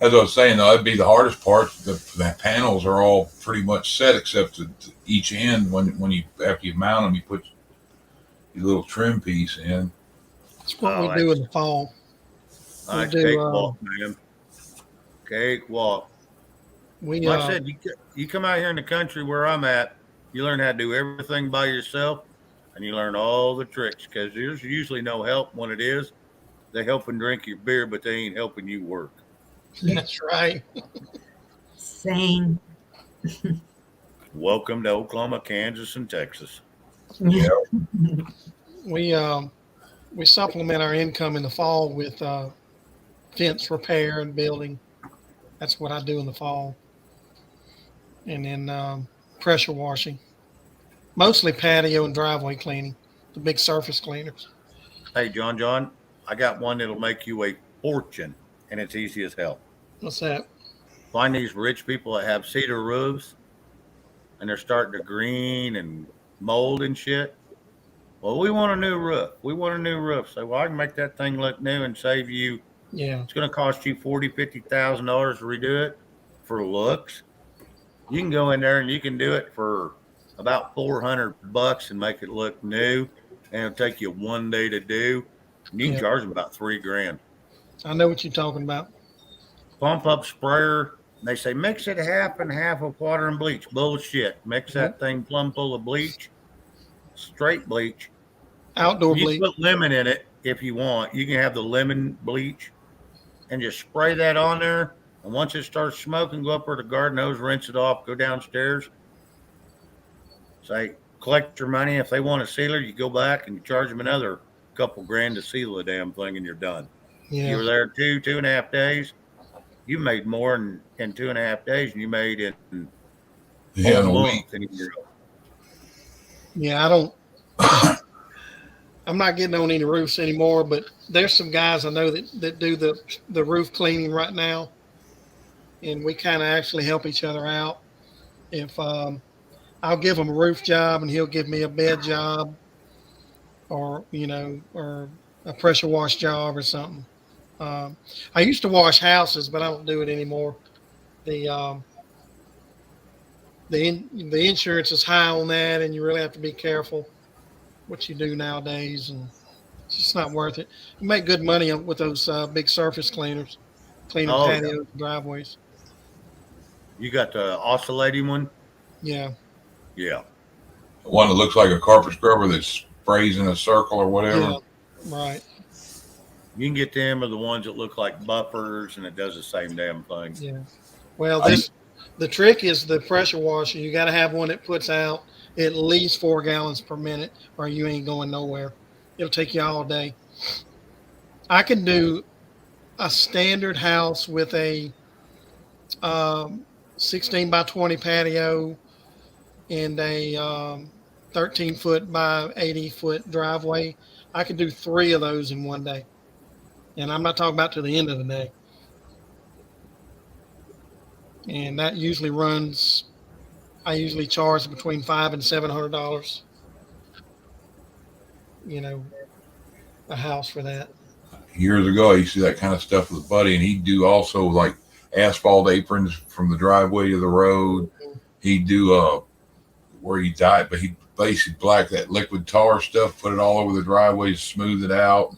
[SPEAKER 6] As I was saying, though, that'd be the hardest part. The panels are all pretty much set except to each end. When you after you mount them, you put your little trim piece in.
[SPEAKER 2] That's what we do in the fall.
[SPEAKER 4] Nice cakewalk, man. Cakewalk. Like I said, you come out here in the country where I'm at, you learn how to do everything by yourself, and you learn all the tricks because there's usually no help when it is. They help and drink your beer, but they ain't helping you work.
[SPEAKER 2] That's right.
[SPEAKER 1] Same.
[SPEAKER 4] Welcome to Oklahoma, Kansas, and Texas.
[SPEAKER 6] Yeah.
[SPEAKER 2] We supplement our income in the fall with fence repair and building. That's what I do in the fall. And then pressure washing. Mostly patio and driveway cleaning, the big surface cleaners.
[SPEAKER 4] Hey, John, I got one that'll make you a fortune, and it's easy as hell.
[SPEAKER 2] What's that?
[SPEAKER 4] Find these rich people that have cedar roofs, and they're starting to green and mold and shit. Well, we want a new roof. Say, well, I can make that thing look new and save you.
[SPEAKER 2] Yeah.
[SPEAKER 4] It's going to cost you $40,000-$50,000 to redo it for looks. You can go in there and you can do it for about $400 and make it look new, and it'll take you one day to do. And you can charge them about $3,000.
[SPEAKER 2] I know what you're talking about.
[SPEAKER 4] Pump up sprayer. They say mix it half and half of water and bleach. Bullshit. Mix that thing plumb full of bleach, straight bleach.
[SPEAKER 2] Outdoor
[SPEAKER 4] bleach.
[SPEAKER 2] bleach.
[SPEAKER 4] You put lemon in it if you want. You can have the lemon bleach and just spray that on there. And once it starts smoking, go up where the garden hose, rinse it off, go downstairs. Say, collect your money. If they want a sealer, you go back and you charge them another couple grand to seal the damn thing, and you're done.
[SPEAKER 2] Yeah.
[SPEAKER 4] You were there 2.5 days. You made more in 2.5 days than you made in
[SPEAKER 6] a
[SPEAKER 4] month.
[SPEAKER 2] Yeah, I'm not getting on any roofs anymore, but there's some guys I know that do the roof cleaning right now, and we kind of actually help each other out. If I'll give him a roof job and he'll give me a bed job, or a pressure wash job or something. I used to wash houses, but I don't do it anymore. The insurance is high on that, and you really have to be careful what you do nowadays, and it's just not worth it. You make good money with those big surface cleaners, cleaning patios and driveways.
[SPEAKER 4] You got the oscillating one?
[SPEAKER 2] Yeah.
[SPEAKER 4] Yeah.
[SPEAKER 6] One that looks like a carpet scrubber that sprays in a circle or whatever.
[SPEAKER 2] Yeah, right.
[SPEAKER 4] You can get them or the ones that look like buffers, and it does the same damn thing.
[SPEAKER 2] Yeah. Well, the trick is the pressure washer. You got to have one that puts out at least 4 gallons per minute, or you ain't going nowhere. It'll take you all day. I can do a standard house with a 16 by 20 patio and a 13-foot by 80-foot driveway. I could do 3 of those in one day. And I'm not talking about to the end of the day. And that usually runs, I usually charge between $500 and $700, a house for that.
[SPEAKER 6] Years ago, I used to do that kind of stuff with a buddy, and he'd do also like asphalt aprons from the driveway to the road. He'd do where he died, but he basically black that liquid tar stuff, put it all over the driveway, smooth it out,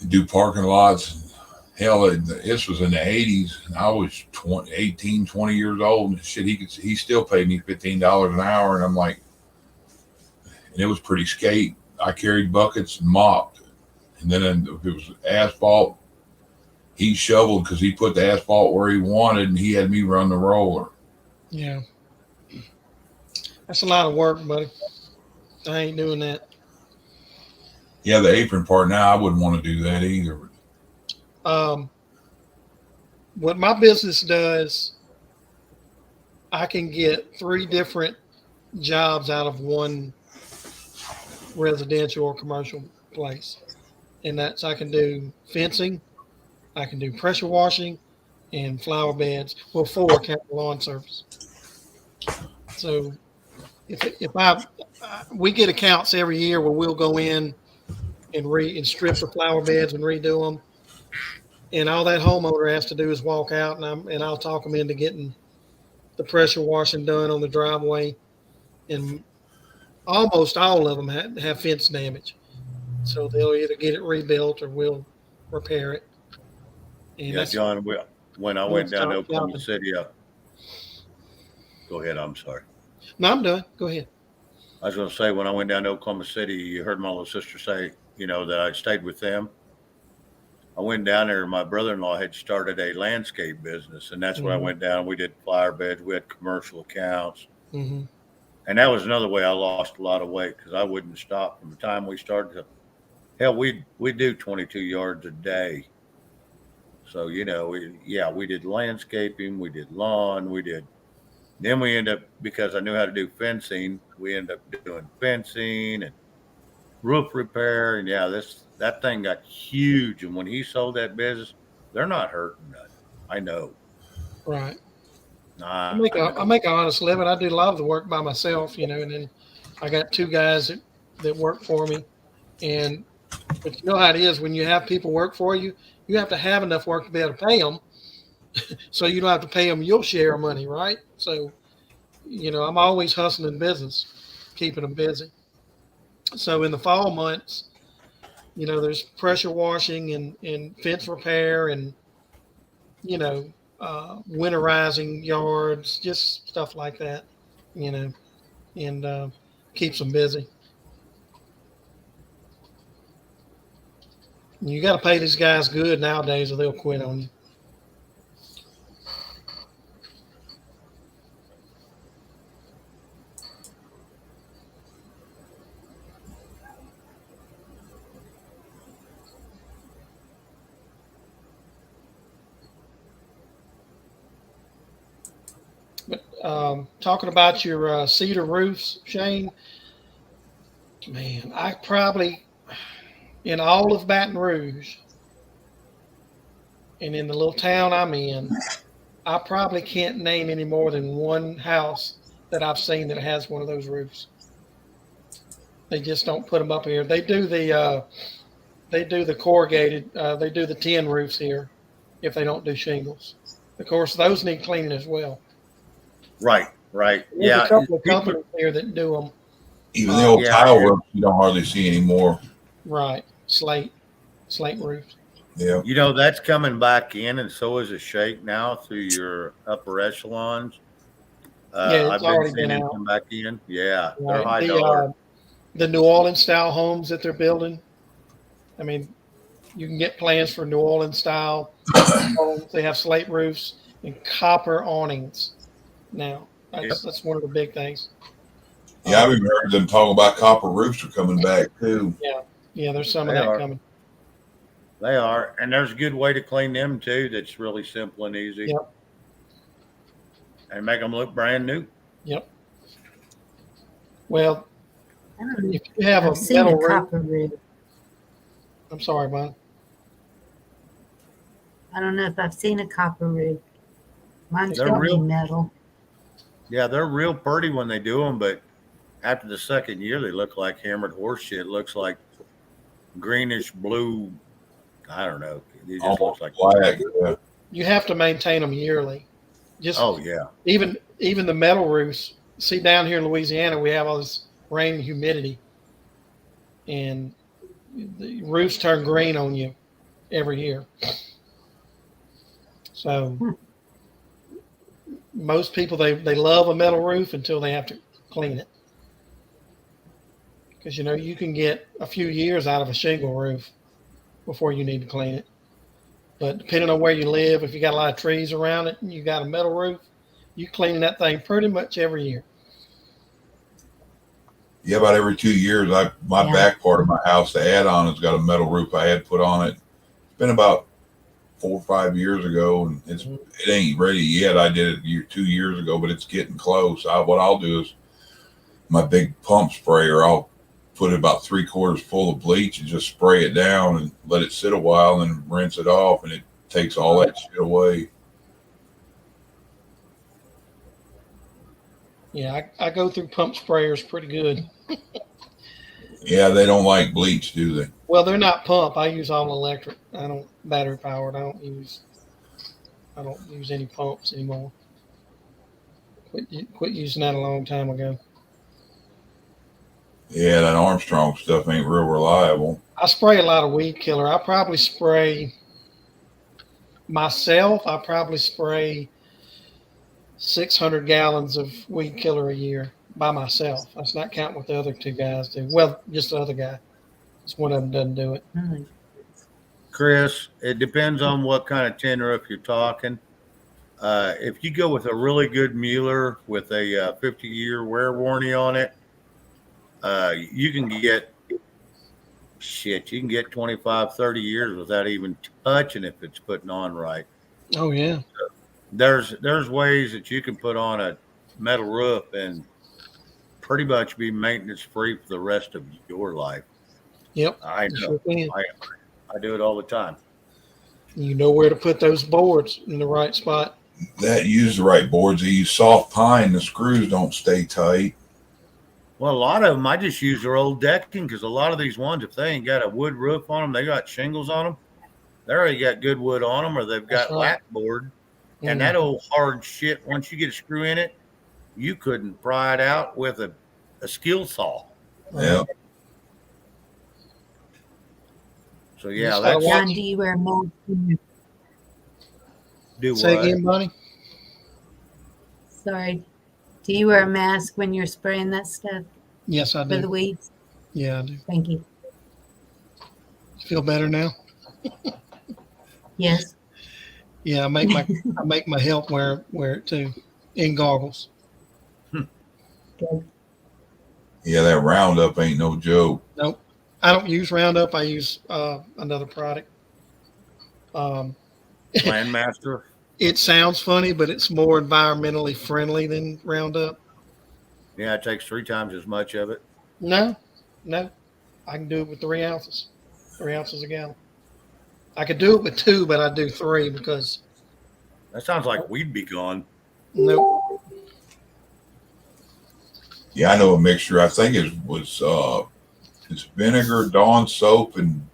[SPEAKER 6] and do parking lots. Hell, this was in the 80s, and I was 18, 20 years old, and shit, he still paid me $15 an hour, and I'm like, and it was pretty skate. I carried buckets and mopped, and then if it was asphalt, he shoveled because he put the asphalt where he wanted, and he had me run the roller.
[SPEAKER 2] Yeah. That's a lot of work, buddy. I ain't doing that.
[SPEAKER 6] Yeah, the apron part now, I wouldn't want to do that either.
[SPEAKER 2] What my business does, I can get 3 different jobs out of one residential or commercial place. And that's, I can do fencing, I can do pressure washing, and flower beds. Well, 4 count lawn service. So if we get accounts every year where we'll go in and strip the flower beds and redo them. And all that homeowner has to do is walk out, and I'll talk them into getting the pressure washing done on the driveway. And almost all of them have fence damage, so they'll either get it rebuilt or we'll repair it. And
[SPEAKER 4] yeah, John. When I went down to Oklahoma City, go ahead. I'm sorry.
[SPEAKER 2] No, I'm done. Go ahead.
[SPEAKER 4] I was going to say, when I went down to Oklahoma City, you heard my little sister say, that I stayed with them. I went down there. My brother-in-law had started a landscape business, and that's where I went down. We did flower beds. We had commercial accounts.
[SPEAKER 2] Mm-hmm.
[SPEAKER 4] And that was another way I lost a lot of weight, because I wouldn't stop from the time we started. Hell, we do 22 yards a day. So, we did landscaping, we did lawn, then we end up, because I knew how to do fencing, we end up doing fencing and roof repair. And that thing got huge. And when he sold that business, they're not hurting nothing. I know.
[SPEAKER 2] Right. I make an honest living. I do a lot of the work by myself, and then I got 2 guys that work for me. But you know how it is when you have people work for you, you have to have enough work to be able to pay them. So you don't have to pay them your share of money, right? So, I'm always hustling business, keeping them busy. So in the fall months, there's pressure washing and fence repair and, winterizing yards, just stuff like that, and keeps them busy. You got to pay these guys good nowadays or they'll quit on you. But talking about your cedar roofs, Shane, man, I probably, in all of Baton Rouge and in the little town I'm in, I probably can't name any more than one house that I've seen that has one of those roofs. They just don't put them up here. They do the corrugated, they do the tin roofs here if they don't do shingles. Of course, those need cleaning as well.
[SPEAKER 4] Right.
[SPEAKER 2] There's a couple of companies here that do them.
[SPEAKER 6] Even the old tile roofs you don't hardly see anymore.
[SPEAKER 2] Right. Slate roofs.
[SPEAKER 6] Yeah.
[SPEAKER 4] That's coming back in, and so is a shake now through your upper echelons.
[SPEAKER 2] It's already been out.
[SPEAKER 4] Come back in. Yeah.
[SPEAKER 2] Right.
[SPEAKER 4] They're high dollar.
[SPEAKER 2] The New Orleans style homes that they're building. I mean, you can get plans for New Orleans style homes. They have slate roofs and copper awnings now. That's one of the big things.
[SPEAKER 6] Yeah, I've even heard them talk about copper roofs are coming back too.
[SPEAKER 2] Yeah, there's some of that coming.
[SPEAKER 4] They are, and there's a good way to clean them too. That's really simple and easy.
[SPEAKER 2] Yep.
[SPEAKER 4] and make them look brand new.
[SPEAKER 2] Yep. Well,
[SPEAKER 1] I don't know.
[SPEAKER 2] if you have
[SPEAKER 1] I've
[SPEAKER 2] a
[SPEAKER 1] seen
[SPEAKER 2] metal
[SPEAKER 1] a
[SPEAKER 2] roof,
[SPEAKER 1] copper roof.
[SPEAKER 2] I'm sorry, Bob.
[SPEAKER 1] I don't know if I've seen a copper roof. Mine's
[SPEAKER 4] They're
[SPEAKER 1] gonna be
[SPEAKER 4] real.
[SPEAKER 1] metal.
[SPEAKER 4] Yeah, they're real pretty when they do them, but after the second year, they look like hammered horse shit. It looks like greenish blue. I don't know. It just looks
[SPEAKER 6] Almost
[SPEAKER 4] like.
[SPEAKER 6] black. Yeah.
[SPEAKER 2] You have to maintain them yearly. Just
[SPEAKER 4] Oh yeah.
[SPEAKER 2] even the metal roofs. See, down here in Louisiana, we have all this rain and humidity, and the roofs turn green on you every year. So most people they love a metal roof until they have to clean it, because you can get a few years out of a shingle roof before you need to clean it. But depending on where you live, if you got a lot of trees around it and you got a metal roof, you clean that thing pretty much every year.
[SPEAKER 6] Yeah, about every 2 years, my
[SPEAKER 1] Yeah.
[SPEAKER 6] back part of my house, the add-on, has got a metal roof I had put on it. It's been about 4 or 5 years ago, and it ain't ready yet. I did it 2 years ago, but it's getting close. What I'll do is my big pump sprayer, I'll put it about 3/4 full of bleach and just spray it down and let it sit a while and then rinse it off, and it takes all that shit away.
[SPEAKER 2] Yeah, I go through pump sprayers pretty good.
[SPEAKER 6] Yeah, they don't like bleach, do they?
[SPEAKER 2] Well, they're not pump. I use all electric. I don't battery powered. I don't use any pumps anymore. Quit using that a long time ago.
[SPEAKER 6] Yeah, that Armstrong stuff ain't real reliable.
[SPEAKER 2] I spray a lot of weed killer. I probably spray myself. I probably spray 600 gallons of weed killer a year by myself. That's not counting what the other two guys do. Well, just the other guy. Just one of them doesn't do it.
[SPEAKER 4] Chris, it depends on what kind of tin roof you're talking. If you go with a really good Mueller with a 50-year wear warranty on it, you can get 25, 30 years without even touching if it's putting on right.
[SPEAKER 2] Oh yeah.
[SPEAKER 4] There's ways that you can put on a metal roof and pretty much be maintenance free for the rest of your life.
[SPEAKER 2] Yep.
[SPEAKER 4] I know.
[SPEAKER 2] Sure
[SPEAKER 4] I do it all the time.
[SPEAKER 2] You know where to put those boards in the right spot.
[SPEAKER 6] That use the right boards. They use soft pine. The screws don't stay tight.
[SPEAKER 4] Well, a lot of them, I just use their old decking because a lot of these ones, if they ain't got a wood roof on them, they got shingles on them. They already got good wood on them, or they've got lat board. And that old hard shit, once you get a screw in it, you couldn't pry it out with a skill saw.
[SPEAKER 6] Yeah.
[SPEAKER 4] So yeah,
[SPEAKER 2] that's
[SPEAKER 1] John, do you wear a mask?
[SPEAKER 4] Do
[SPEAKER 2] Say
[SPEAKER 4] what?
[SPEAKER 2] again, Bonnie?
[SPEAKER 1] Sorry. Do you wear a mask when you're spraying that stuff
[SPEAKER 2] Yes, I
[SPEAKER 1] for the
[SPEAKER 2] do.
[SPEAKER 1] weeds?
[SPEAKER 2] Yeah, I do.
[SPEAKER 1] Thank you.
[SPEAKER 2] Feel better now?
[SPEAKER 1] Yes.
[SPEAKER 2] Yeah, I make my help wear it too, in goggles.
[SPEAKER 1] Good.
[SPEAKER 6] Yeah, that Roundup ain't no joke.
[SPEAKER 2] Nope, I don't use Roundup. I use another product.
[SPEAKER 4] Landmaster.
[SPEAKER 2] It sounds funny, but it's more environmentally friendly than Roundup.
[SPEAKER 4] Yeah, it takes 3 times as much of it.
[SPEAKER 2] No, I can do it with 3 ounces, 3 ounces a gallon. I could do it with 2, but I do 3 because.
[SPEAKER 4] That sounds like we'd be gone.
[SPEAKER 2] Nope.
[SPEAKER 6] Yeah, I know a mixture. I think it was it's vinegar, Dawn soap, and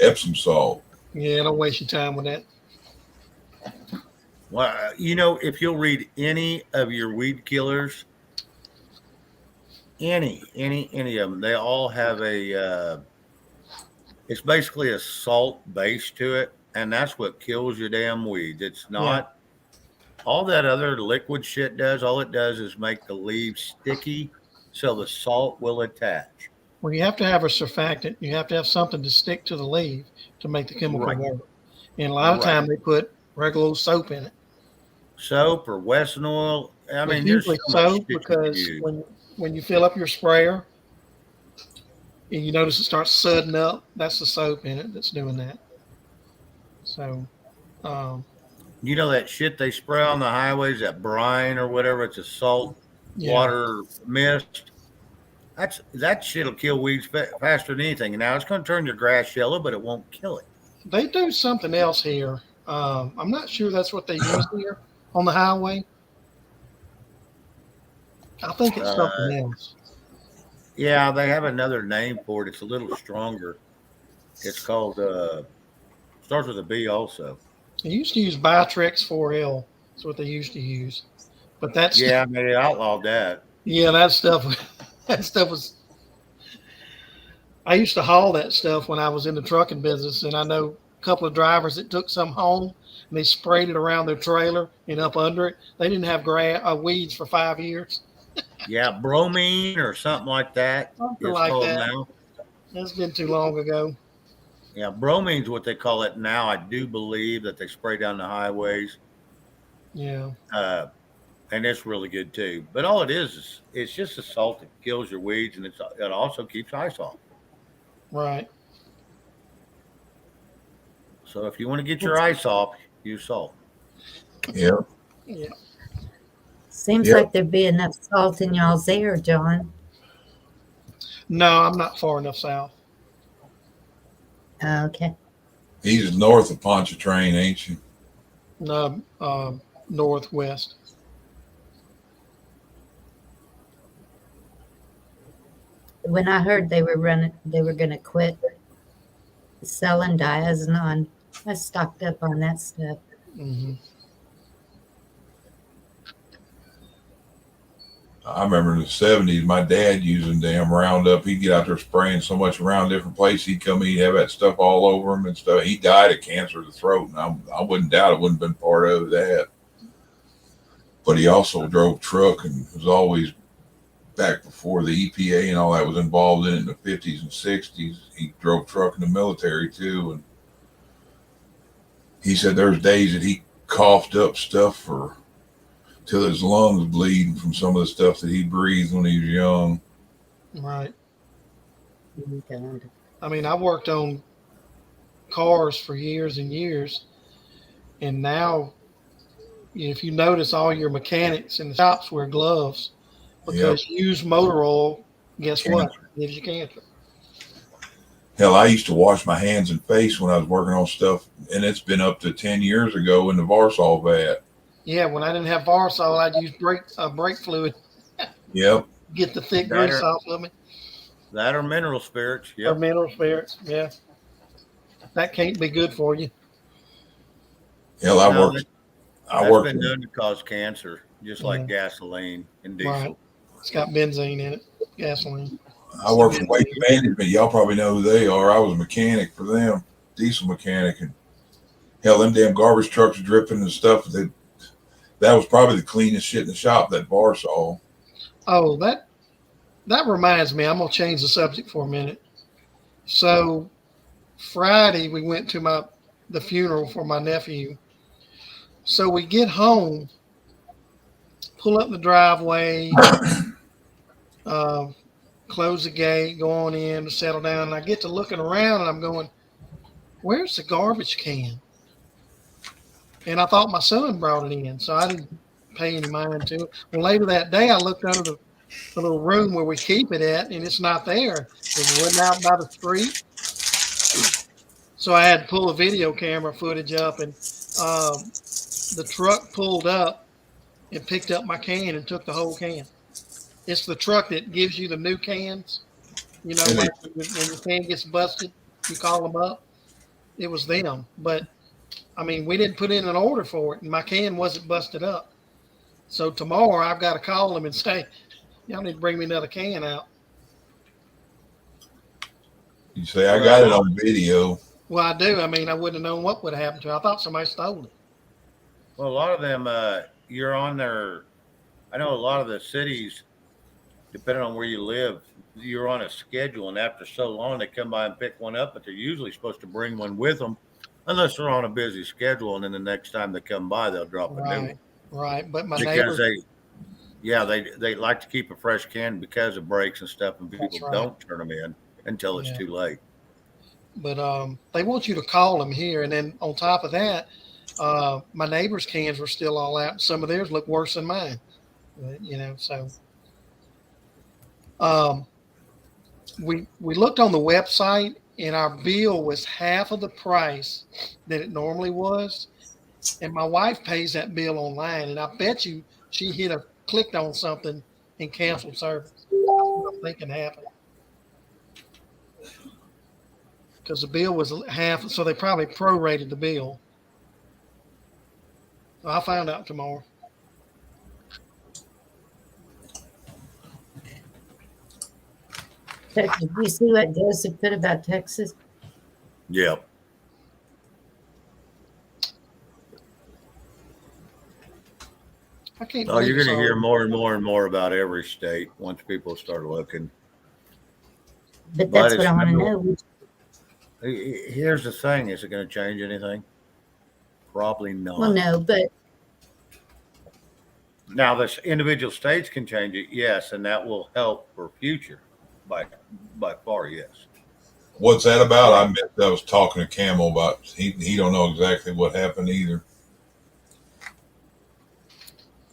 [SPEAKER 6] Epsom salt.
[SPEAKER 2] Yeah, don't waste your time with that.
[SPEAKER 4] Well, if you'll read any of your weed killers, any of them, they all have it's basically a salt base to it, and that's what kills your damn weeds. It's not all that other liquid shit does. All it does is make the leaves sticky, so the salt will attach.
[SPEAKER 2] Well, you have to have a surfactant. You have to have something to stick to the leaf to make the chemical work. And a lot of time they put regular old soap in it.
[SPEAKER 4] Soap or Wesson oil. I mean,
[SPEAKER 2] there's
[SPEAKER 4] usually
[SPEAKER 2] soap because when you fill up your sprayer and you notice it starts sudding up, that's the soap in it that's doing that. So
[SPEAKER 4] You know that shit they spray on the highways, that brine or whatever, it's a salt
[SPEAKER 2] Yeah.
[SPEAKER 4] water mist. That shit'll kill weeds faster than anything. And now it's going to turn your grass yellow, but it won't kill it.
[SPEAKER 2] They do something else here. I'm not sure that's what they use here on the highway. I think it's something else.
[SPEAKER 4] Yeah, they have another name for it. It's a little stronger. It's called starts with a B also.
[SPEAKER 2] They used to use Bitrex 4L. That's what they used to use. But that's
[SPEAKER 4] Yeah, they outlawed that.
[SPEAKER 2] yeah, that stuff was. I used to haul that stuff when I was in the trucking business, and I know a couple of drivers that took some home and they sprayed it around their trailer and up under it. They didn't have weeds for 5 years.
[SPEAKER 4] Yeah, bromine or something like that.
[SPEAKER 2] Something
[SPEAKER 4] It's
[SPEAKER 2] like
[SPEAKER 4] called
[SPEAKER 2] that.
[SPEAKER 4] now.
[SPEAKER 2] That's been too long ago.
[SPEAKER 4] Yeah, bromine's what they call it now. I do believe that they spray down the highways.
[SPEAKER 2] Yeah.
[SPEAKER 4] And it's really good too. But all it is it's just a salt that kills your weeds, and it also keeps ice off.
[SPEAKER 2] Right.
[SPEAKER 4] So if you want to get your ice off, use salt.
[SPEAKER 6] Yeah.
[SPEAKER 2] Yeah.
[SPEAKER 1] Seems
[SPEAKER 6] Yep.
[SPEAKER 1] like there'd be enough salt in y'all's air, John.
[SPEAKER 2] No, I'm not far enough south.
[SPEAKER 1] Okay.
[SPEAKER 6] He's north of Pontchartrain, ain't you?
[SPEAKER 2] No, northwest.
[SPEAKER 1] When I heard they were going to quit selling diazinon, I stocked up on that stuff.
[SPEAKER 2] Mm-hmm.
[SPEAKER 6] I remember in the 70s, my dad using damn Roundup. He'd get out there spraying so much around different places. He'd come in, he'd have that stuff all over him and stuff. He died of cancer of the throat, and I wouldn't doubt it wouldn't have been part of that. But he also drove truck and was always, back before the EPA and all that was involved in it in the 50s and 60s. He drove truck in the military too. And he said there's days that he coughed up stuff till his lungs bleeding from some of the stuff that he breathed when he was young.
[SPEAKER 2] Right.
[SPEAKER 1] God.
[SPEAKER 2] I mean, I worked on cars for years and years, and now, if you notice, all your mechanics in the shops wear gloves because used motor oil, guess what? Gives you cancer.
[SPEAKER 6] Hell, I used to wash my hands and face when I was working on stuff, and it's been up to 10 years ago in the Varsol vat.
[SPEAKER 2] Yeah, when I didn't have Varsol, I'd use brake fluid.
[SPEAKER 6] Yep.
[SPEAKER 2] Get the thick grease off of me.
[SPEAKER 4] That or mineral spirits.
[SPEAKER 2] Or
[SPEAKER 4] Yep.
[SPEAKER 2] mineral spirits. Yeah. That can't be good for you.
[SPEAKER 6] Hell, I worked.
[SPEAKER 4] That's been known to cause cancer, just like gasoline and diesel.
[SPEAKER 2] Right. It's got benzene in it, gasoline.
[SPEAKER 6] I worked for Waste Management. Y'all probably know who they are. I was a mechanic for them, diesel mechanic, and hell, them damn garbage trucks dripping and stuff. That was probably the cleanest shit in the shop. That Varsol.
[SPEAKER 2] Oh, that reminds me. I'm gonna change the subject for a minute. So Friday we went to the funeral for my nephew. So we get home, pull up the driveway, close the gate, go on in to settle down. And I get to looking around and I'm going, where's the garbage can? And I thought my son brought it in, so I didn't pay any mind to it. Well, later that day, I looked under the little room where we keep it at, and it's not there. It went out by the street. So I had to pull the video camera footage up, and the truck pulled up and picked up my can and took the whole can. It's the truck that gives you the new cans. You know, like when your can gets busted, you call them up. It was them. But, I mean, we didn't put in an order for it, and my can wasn't busted up. So tomorrow I've got to call them and say, y'all need to bring me another can out.
[SPEAKER 6] You say, I got it on video.
[SPEAKER 2] Well, I do. I mean, I wouldn't have known what would have happened to it. I thought somebody stole it.
[SPEAKER 4] Well, a lot of them, you're on their, I know a lot of the cities, depending on where you live, you're on a schedule, and after so long, they come by and pick one up, but they're usually supposed to bring one with them, unless they're on a busy schedule, and then the next time they come by, they'll drop a new one.
[SPEAKER 2] Right, but my
[SPEAKER 4] because
[SPEAKER 2] neighbor,
[SPEAKER 4] they like to keep a fresh can because of breaks and stuff, and people
[SPEAKER 2] right.
[SPEAKER 4] don't turn them in until it's too late.
[SPEAKER 2] But they want you to call them here, and then on top of that, My neighbor's cans were still all out. Some of theirs look worse than mine. So um, we looked on the website, and our bill was half of the price that it normally was. And my wife pays that bill online, and I bet you she clicked on something and canceled service. That's what I'm thinking happened. Because the bill was half, so they probably prorated the bill. So I'll find out tomorrow.
[SPEAKER 1] Did you see what Joseph put about Texas?
[SPEAKER 4] Yeah.
[SPEAKER 2] I can't
[SPEAKER 4] Oh,
[SPEAKER 2] believe
[SPEAKER 4] you're going to
[SPEAKER 2] it's
[SPEAKER 4] hear
[SPEAKER 2] all-
[SPEAKER 4] more and more and more about every state once people start looking.
[SPEAKER 1] But
[SPEAKER 4] But
[SPEAKER 1] that's what
[SPEAKER 4] it's
[SPEAKER 1] I want to
[SPEAKER 4] no-
[SPEAKER 1] know.
[SPEAKER 4] Here's the thing: is it going to change anything? Probably not.
[SPEAKER 1] Well, no, but
[SPEAKER 4] Now, the individual states can change it, yes, and that will help for future. By far, yes.
[SPEAKER 6] What's that about? I was talking to Camel about. He don't know exactly what happened either.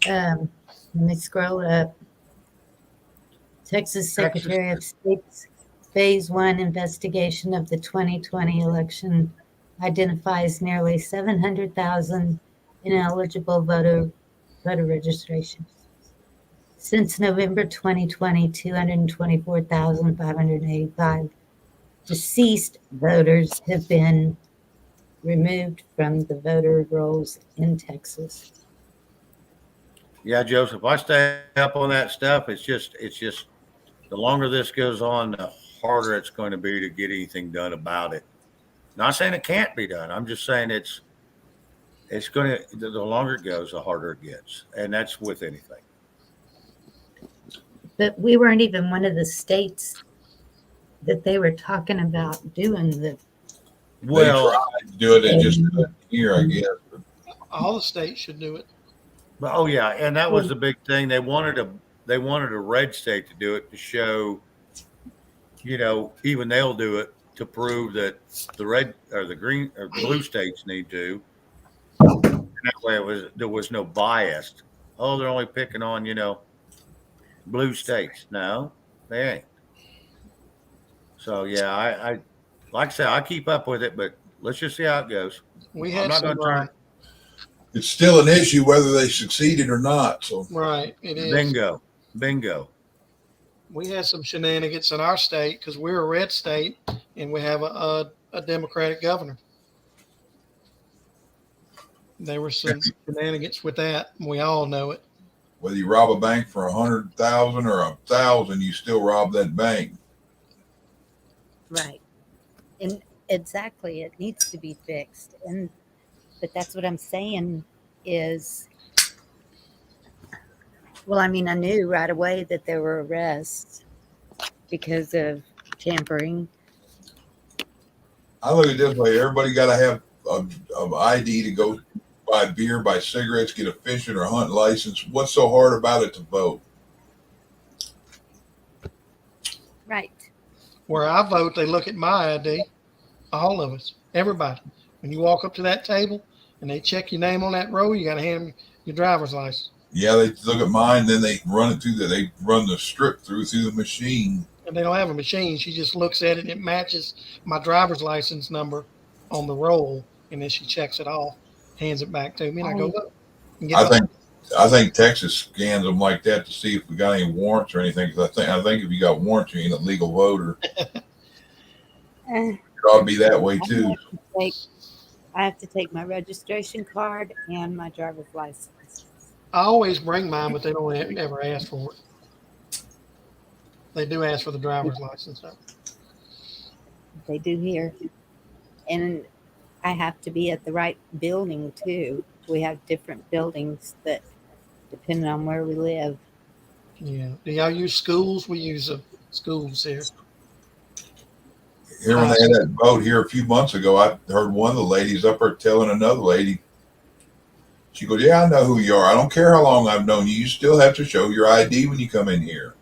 [SPEAKER 1] let me scroll up. Texas Secretary of State's Phase 1 investigation of the 2020 election identifies nearly 700,000 ineligible voter registrations. Since November 2020, 224,585 deceased voters have been removed from the voter rolls in Texas.
[SPEAKER 4] Yeah, Joseph, I stay up on that stuff. It's just the longer this goes on, the harder it's going to be to get anything done about it. Not saying it can't be done. I'm just saying it's going to, the longer it goes, the harder it gets. And that's with anything.
[SPEAKER 1] But we weren't even one of the states that they were talking about doing the.
[SPEAKER 4] Well,
[SPEAKER 6] they tried to do it and just couldn't here, I guess.
[SPEAKER 2] all the states should do it.
[SPEAKER 4] oh yeah, and that was the big thing. They wanted a red state to do it to show, even they'll do it to prove that the red or the green or blue states need to. And that way there was no bias. Oh, they're only picking on, blue states. No, they ain't. So yeah, I like I said, I keep up with it, but let's just see how it goes.
[SPEAKER 2] We
[SPEAKER 4] I'm
[SPEAKER 2] had
[SPEAKER 4] not
[SPEAKER 2] some,
[SPEAKER 4] going to turn.
[SPEAKER 6] It's still an issue whether they succeeded or not. So
[SPEAKER 2] right. It is.
[SPEAKER 4] Bingo.
[SPEAKER 2] We had some shenanigans in our state because we're a red state and we have a Democratic governor. There were some shenanigans with that, and we all know it.
[SPEAKER 6] whether you rob a bank for 100,000 or 1,000, you still rob that bank.
[SPEAKER 1] Right. And exactly, it needs to be fixed. But that's what I'm saying is, well, I mean, I knew right away that there were arrests because of tampering.
[SPEAKER 6] I look at it this way: everybody got to have a ID to go buy beer, buy cigarettes, get a fishing or hunt license. What's so hard about it to vote?
[SPEAKER 1] Right.
[SPEAKER 2] Where I vote, they look at my ID, all of us, everybody. When you walk up to that table and they check your name on that roll, you got to hand them your driver's license.
[SPEAKER 6] Yeah, they look at mine, then they run it through they run the strip through the machine.
[SPEAKER 2] And they don't have a machine. She just looks at it and it matches my driver's license number on the roll. And then she checks it off, hands it back to me, and I go vote.
[SPEAKER 6] I think Texas scans them like that to see if we got any warrants or anything. Because I think if you got warrants, you ain't a legal voter. It ought to be that way too.
[SPEAKER 1] I have to take my registration card and my driver's license.
[SPEAKER 2] I always bring mine, but they don't ever ask for it. They do ask for the driver's license, though.
[SPEAKER 1] They do here. And I have to be at the right building too. We have different buildings that, depending on where we live.
[SPEAKER 2] Yeah. Do y'all use schools? We use schools here.
[SPEAKER 6] Here when they had that vote here a few months ago, I heard one of the ladies up there telling another lady. She goes, "Yeah, I know who you are. I don't care how long I've known you. You still have to show your ID when you come in here."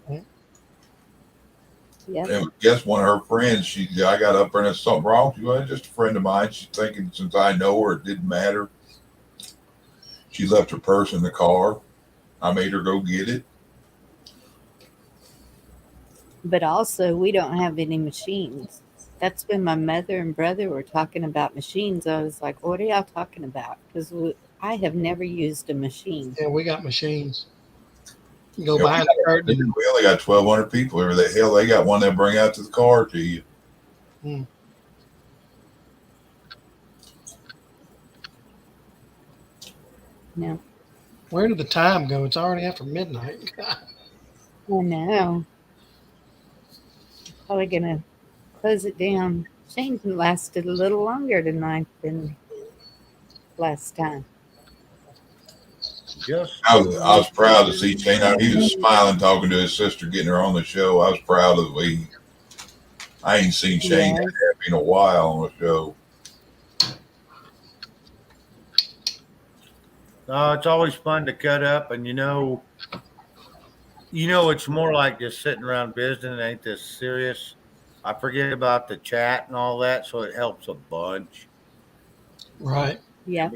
[SPEAKER 1] Yeah.
[SPEAKER 6] And I guess one of her friends, I got up there and there's something wrong. She was just a friend of mine. She's thinking since I know her, it didn't matter. She left her purse in the car. I made her go get it.
[SPEAKER 1] But also, we don't have any machines. That's when my mother and brother were talking about machines. I was like, what are y'all talking about? Because I have never used a machine.
[SPEAKER 2] Yeah, we got machines. You go
[SPEAKER 6] Yeah,
[SPEAKER 2] behind the curtain.
[SPEAKER 6] we only got 1,200 people here. The hell, they got one that bring out to the car to you.
[SPEAKER 2] Hmm.
[SPEAKER 1] No.
[SPEAKER 2] Where did the time go? It's already after midnight.
[SPEAKER 1] I know. Probably going to close it down. Shane lasted a little longer tonight than last time.
[SPEAKER 4] Just
[SPEAKER 6] I was proud to see Shane out. He was smiling, talking to his sister, getting her on the show. I was proud of the way I ain't seen Shane
[SPEAKER 1] Yes.
[SPEAKER 6] that happy in a while on the show.
[SPEAKER 4] it's always fun to cut up, and it's more like just sitting around visiting. It ain't this serious. I forget about the chat and all that, so it helps a bunch.
[SPEAKER 2] Right.
[SPEAKER 1] Yeah.
[SPEAKER 4] I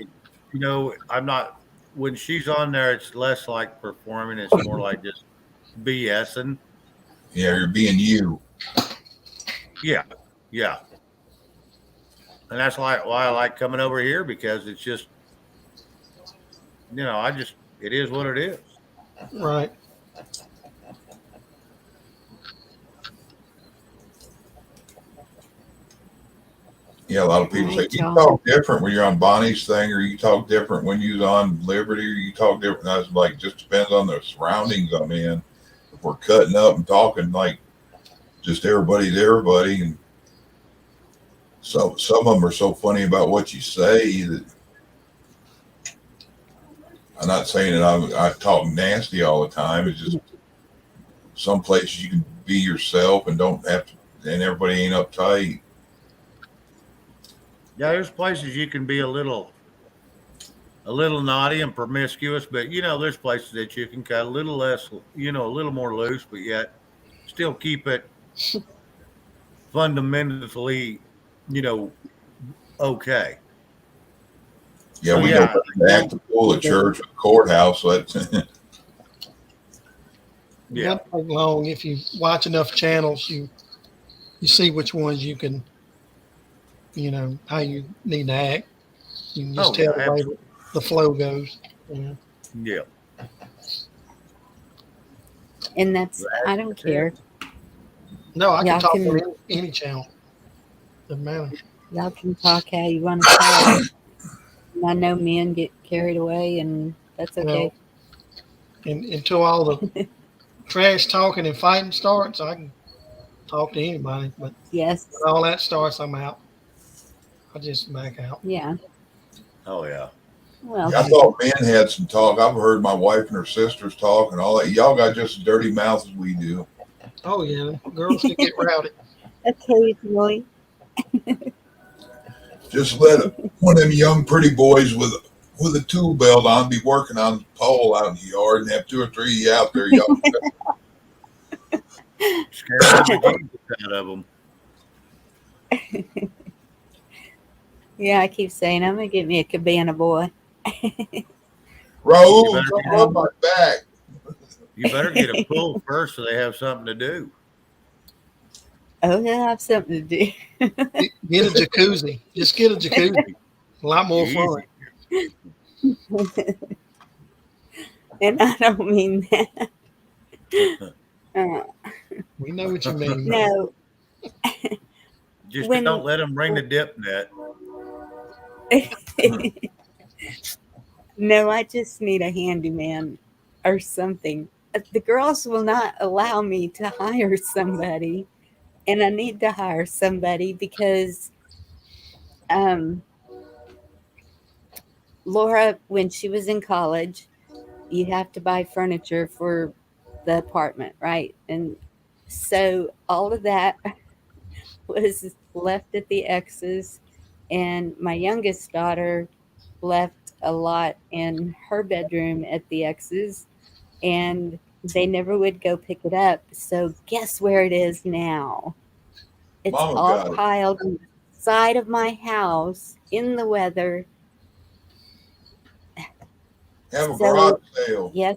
[SPEAKER 4] mean, I'm not when she's on there. It's less like performing. It's more like just BSing.
[SPEAKER 6] Yeah, you're being you.
[SPEAKER 4] Yeah, yeah, and that's why I like coming over here, because it's just it is what it is.
[SPEAKER 2] Right.
[SPEAKER 6] Yeah, a lot of people say
[SPEAKER 1] Right,
[SPEAKER 6] you
[SPEAKER 1] y'all.
[SPEAKER 6] talk different when you're on Bonnie's thing, or you talk different when you're on Liberty, or you talk different. I was like, just depends on the surroundings I'm in. If we're cutting up and talking like just everybody to everybody, and so some of them are so funny about what you say that I'm not saying that I talk nasty all the time. It's just some places you can be yourself and don't have to, and everybody ain't uptight.
[SPEAKER 4] Yeah, there's places you can be a little naughty and promiscuous, but there's places that you can cut a little less, a little more loose, but yet still keep it fundamentally, okay.
[SPEAKER 6] Yeah,
[SPEAKER 4] So
[SPEAKER 6] we go
[SPEAKER 4] yeah,
[SPEAKER 6] back to act the pool, the church, the courthouse. So that's
[SPEAKER 2] It
[SPEAKER 4] yeah.
[SPEAKER 2] doesn't take long. If you watch enough channels, you see which ones you can, how you need to act. You can just
[SPEAKER 4] Oh
[SPEAKER 2] tell
[SPEAKER 4] yeah,
[SPEAKER 2] the way
[SPEAKER 4] absolutely.
[SPEAKER 2] the flow goes. Yeah.
[SPEAKER 4] Yeah.
[SPEAKER 1] And I don't
[SPEAKER 4] That's it.
[SPEAKER 1] care.
[SPEAKER 2] No, I can
[SPEAKER 1] Y'all
[SPEAKER 2] talk on
[SPEAKER 1] can
[SPEAKER 2] any channel. Doesn't matter.
[SPEAKER 1] y'all can talk how you want to talk. And I know men get carried away, and that's okay.
[SPEAKER 2] Well, until all the trash talking and fighting starts, I can talk to anybody. But
[SPEAKER 1] Yes.
[SPEAKER 2] when all that starts, I'm out. I just back out.
[SPEAKER 1] Yeah.
[SPEAKER 4] Oh yeah.
[SPEAKER 1] Well,
[SPEAKER 6] I thought men had some talk. I've heard my wife and her sisters talk and all that. Y'all got just as dirty mouths as we do.
[SPEAKER 2] Oh yeah, girls can get rowdy.
[SPEAKER 1] occasionally.
[SPEAKER 6] Just let one of them young pretty boys with a tool belt on be working on the pole out in the yard and have two or three of you out there. Y'all
[SPEAKER 4] Scare the bejesus out of them.
[SPEAKER 1] Yeah, I keep saying I'm gonna get me a cabana boy.
[SPEAKER 6] Raul,
[SPEAKER 4] You better
[SPEAKER 6] don't
[SPEAKER 4] get,
[SPEAKER 6] rub my back.
[SPEAKER 4] you better get a pool first, so they have something to do.
[SPEAKER 1] Oh, he'll have something to do.
[SPEAKER 2] Get a jacuzzi. Just get a jacuzzi. A lot more fun.
[SPEAKER 4] Easy.
[SPEAKER 1] And I don't mean that.
[SPEAKER 2] We know what you mean.
[SPEAKER 1] No.
[SPEAKER 4] Just
[SPEAKER 1] When-
[SPEAKER 4] don't let them bring the dip net.
[SPEAKER 1] No, I just need a handyman or something. The girls will not allow me to hire somebody, and I need to hire somebody because Laura, when she was in college, you have to buy furniture for the apartment, right? And so all of that was left at the ex's, and my youngest daughter left a lot in her bedroom at the ex's, and they never would go pick it up. So guess where it is now? It's
[SPEAKER 6] Mama
[SPEAKER 1] all
[SPEAKER 6] got it.
[SPEAKER 1] piled on the side of my house in the weather.
[SPEAKER 6] Have a garage
[SPEAKER 1] So,
[SPEAKER 6] sale.
[SPEAKER 1] yes,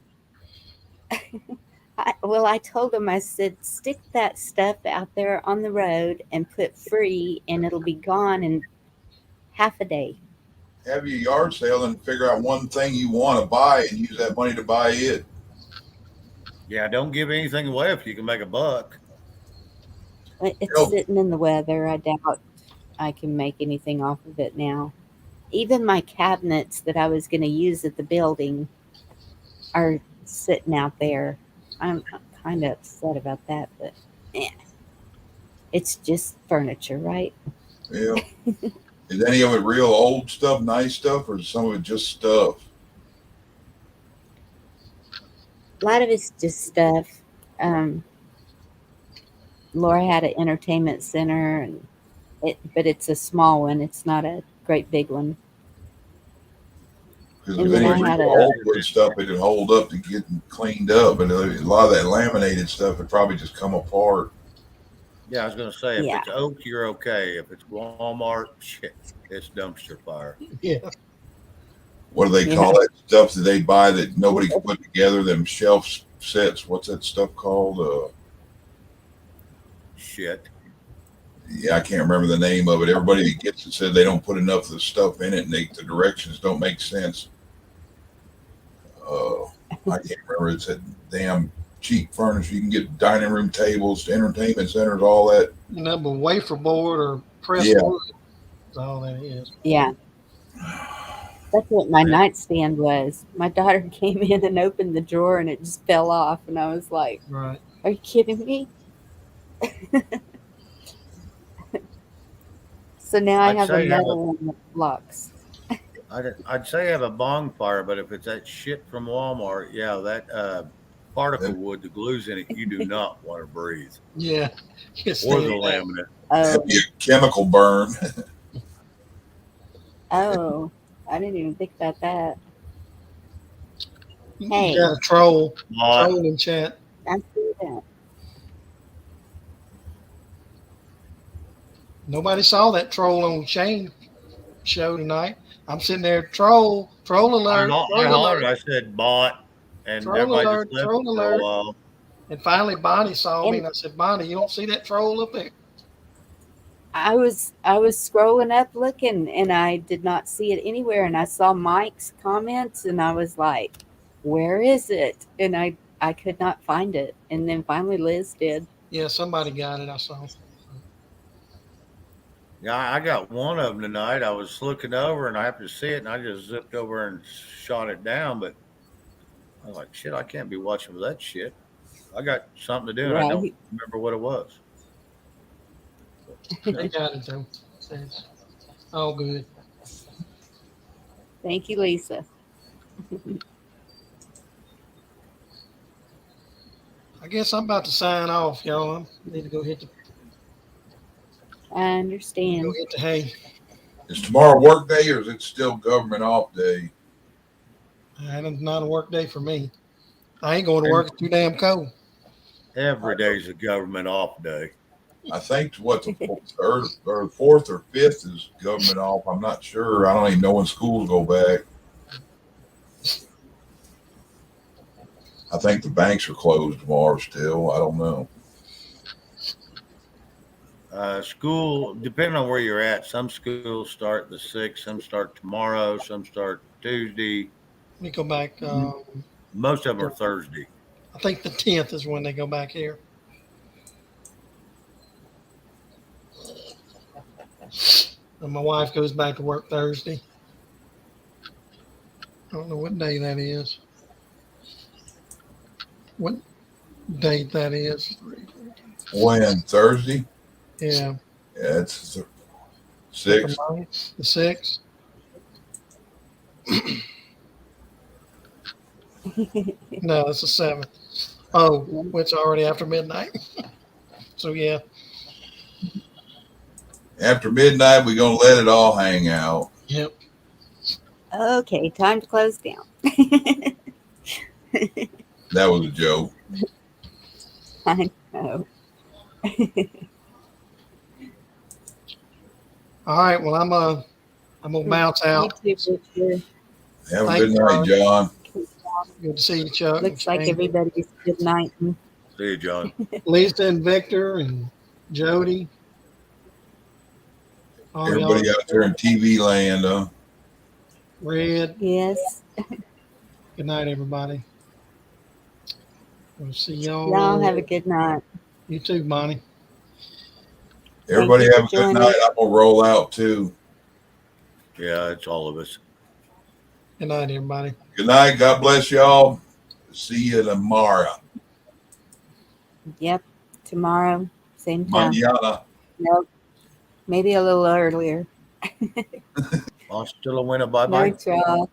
[SPEAKER 1] I told them, I said, stick that stuff out there on the road and put free, and it'll be gone in half a day.
[SPEAKER 6] Have your yard sale and figure out one thing you want to buy and use that money to buy it.
[SPEAKER 4] Yeah, don't give anything away if you can make a buck.
[SPEAKER 1] It's
[SPEAKER 6] You know,
[SPEAKER 1] sitting in the weather. I doubt I can make anything off of it now. Even my cabinets that I was going to use at the building are sitting out there. I'm kind of upset about that, but eh, it's just furniture, right?
[SPEAKER 6] yeah. Is any of it real old stuff, nice stuff, or is some of it just stuff?
[SPEAKER 1] A lot of it's just stuff. Um, Laura had an entertainment center, and but it's a small one. It's not a great big one.
[SPEAKER 6] Because if
[SPEAKER 1] And then
[SPEAKER 6] any
[SPEAKER 1] I
[SPEAKER 6] of
[SPEAKER 1] had
[SPEAKER 6] it
[SPEAKER 1] a
[SPEAKER 6] old wood stuff, it'd hold up to getting cleaned up. But a lot of that laminated stuff would probably just come apart.
[SPEAKER 4] Yeah, I was going to say, if
[SPEAKER 1] yeah,
[SPEAKER 4] it's oak, you're okay. If it's Walmart, shit, it's dumpster fire.
[SPEAKER 2] Yeah.
[SPEAKER 6] What do they
[SPEAKER 1] yeah.
[SPEAKER 6] call that stuff that they buy that nobody can put together? Them shelf sets. What's that stuff called?
[SPEAKER 4] Shit.
[SPEAKER 6] Yeah, I can't remember the name of it. Everybody that gets it said they don't put enough of the stuff in it, and the directions don't make sense. I can't remember. It's that damn cheap furniture. You can get dining room tables, entertainment centers, all that.
[SPEAKER 2] But wafer board or pressed
[SPEAKER 6] Yeah.
[SPEAKER 2] wood is all that is.
[SPEAKER 1] Yeah, that's what my
[SPEAKER 4] Yeah.
[SPEAKER 1] nightstand was. My daughter came in and opened the drawer, and it just fell off, and I was like,
[SPEAKER 2] Right.
[SPEAKER 1] "Are you kidding me?" So now I
[SPEAKER 4] I'd
[SPEAKER 1] have a
[SPEAKER 4] say have a,
[SPEAKER 1] metal one that locks.
[SPEAKER 4] I'd say have a bonfire, but if it's that shit from Walmart, yeah, that particle wood, the glue's in it, you do not want to breathe.
[SPEAKER 2] Yeah. It's
[SPEAKER 4] Or the
[SPEAKER 2] the
[SPEAKER 4] laminate.
[SPEAKER 6] That'd
[SPEAKER 1] Oh,
[SPEAKER 6] be a chemical burn.
[SPEAKER 1] oh, I didn't even think about that.
[SPEAKER 2] you
[SPEAKER 1] Hey,
[SPEAKER 2] got a troll
[SPEAKER 4] Lot.
[SPEAKER 2] in chat.
[SPEAKER 1] I see that.
[SPEAKER 2] Nobody saw that troll on Shane show tonight. I'm sitting there, troll alert,
[SPEAKER 4] I
[SPEAKER 2] troll
[SPEAKER 4] hollered,
[SPEAKER 2] alert,
[SPEAKER 4] I said bought, and
[SPEAKER 2] troll
[SPEAKER 4] everybody just
[SPEAKER 2] alert,
[SPEAKER 4] left
[SPEAKER 2] troll
[SPEAKER 4] for a
[SPEAKER 2] alert.
[SPEAKER 4] while.
[SPEAKER 2] And finally Bonnie saw me
[SPEAKER 1] And
[SPEAKER 2] and I said, Bonnie, you don't see that troll up there?
[SPEAKER 1] I was scrolling up looking, and I did not see it anywhere, and I saw Mike's comments, and I was like, "Where is it?" And I could not find it, and then finally Liz did.
[SPEAKER 2] Yeah, somebody got it, I saw.
[SPEAKER 4] Yeah, I got one of them tonight. I was looking over and I happened to see it and I just zipped over and shot it down. But I was like, shit, I can't be watching for that shit. I got something to do and I don't
[SPEAKER 1] Right.
[SPEAKER 4] remember what it was.
[SPEAKER 2] They got it though. It's all good.
[SPEAKER 1] Thank you, Lisa.
[SPEAKER 2] I guess I'm about to sign off, y'all. I need to go hit
[SPEAKER 1] I understand.
[SPEAKER 2] the hay.
[SPEAKER 6] Is tomorrow work day or is it still government off day?
[SPEAKER 2] It's not a work day for me. I ain't going to work. It's too damn cold.
[SPEAKER 4] Every day's a government off day.
[SPEAKER 6] I think what the third or fourth or fifth is government off. I'm not sure. I don't even know when schools go back. I think the banks are closed tomorrow still. I don't know.
[SPEAKER 4] School, depending on where you're at, some schools start the 6th, some start tomorrow, some start Tuesday.
[SPEAKER 2] Let me go back.
[SPEAKER 4] Most of them are Thursday.
[SPEAKER 2] I think the 10th is when they go back here. And my wife goes back to work Thursday. I don't know what day that is. What date that is?
[SPEAKER 6] When? Thursday?
[SPEAKER 2] Yeah.
[SPEAKER 6] Yeah, it's the 6th.
[SPEAKER 2] The 6th. No, it's the 7th. Oh, it's already after midnight. So, yeah.
[SPEAKER 6] After midnight, we're going to let it all hang out.
[SPEAKER 2] Yep.
[SPEAKER 1] Okay, time to close down.
[SPEAKER 6] That was a joke.
[SPEAKER 1] I know.
[SPEAKER 2] All right. Well, I'm gonna bounce out.
[SPEAKER 1] You too, Richard.
[SPEAKER 6] Have a
[SPEAKER 2] Thank
[SPEAKER 6] good
[SPEAKER 2] you,
[SPEAKER 6] night, John.
[SPEAKER 2] Good to see you, Chuck. and
[SPEAKER 1] Looks like
[SPEAKER 2] Shane.
[SPEAKER 1] everybody's good night.
[SPEAKER 4] See you, John.
[SPEAKER 2] Lisa and Victor and Jody. All y'all.
[SPEAKER 6] Everybody out there in TV land,
[SPEAKER 2] Red.
[SPEAKER 1] Yes.
[SPEAKER 2] Good night, everybody. We'll see y'all.
[SPEAKER 1] Y'all have a good night.
[SPEAKER 2] You too, Bonnie.
[SPEAKER 6] everybody
[SPEAKER 1] you for
[SPEAKER 6] have a good
[SPEAKER 1] joining.
[SPEAKER 6] night. I'm gonna roll out too.
[SPEAKER 4] Yeah, it's all of us.
[SPEAKER 2] Good night, everybody.
[SPEAKER 6] Good night. God bless y'all. See you tomorrow.
[SPEAKER 1] Yep. Tomorrow, same time.
[SPEAKER 6] Mañana.
[SPEAKER 1] Nope. Maybe a little earlier.
[SPEAKER 4] Hasta la buena. Bye bye.
[SPEAKER 1] Night, y'all.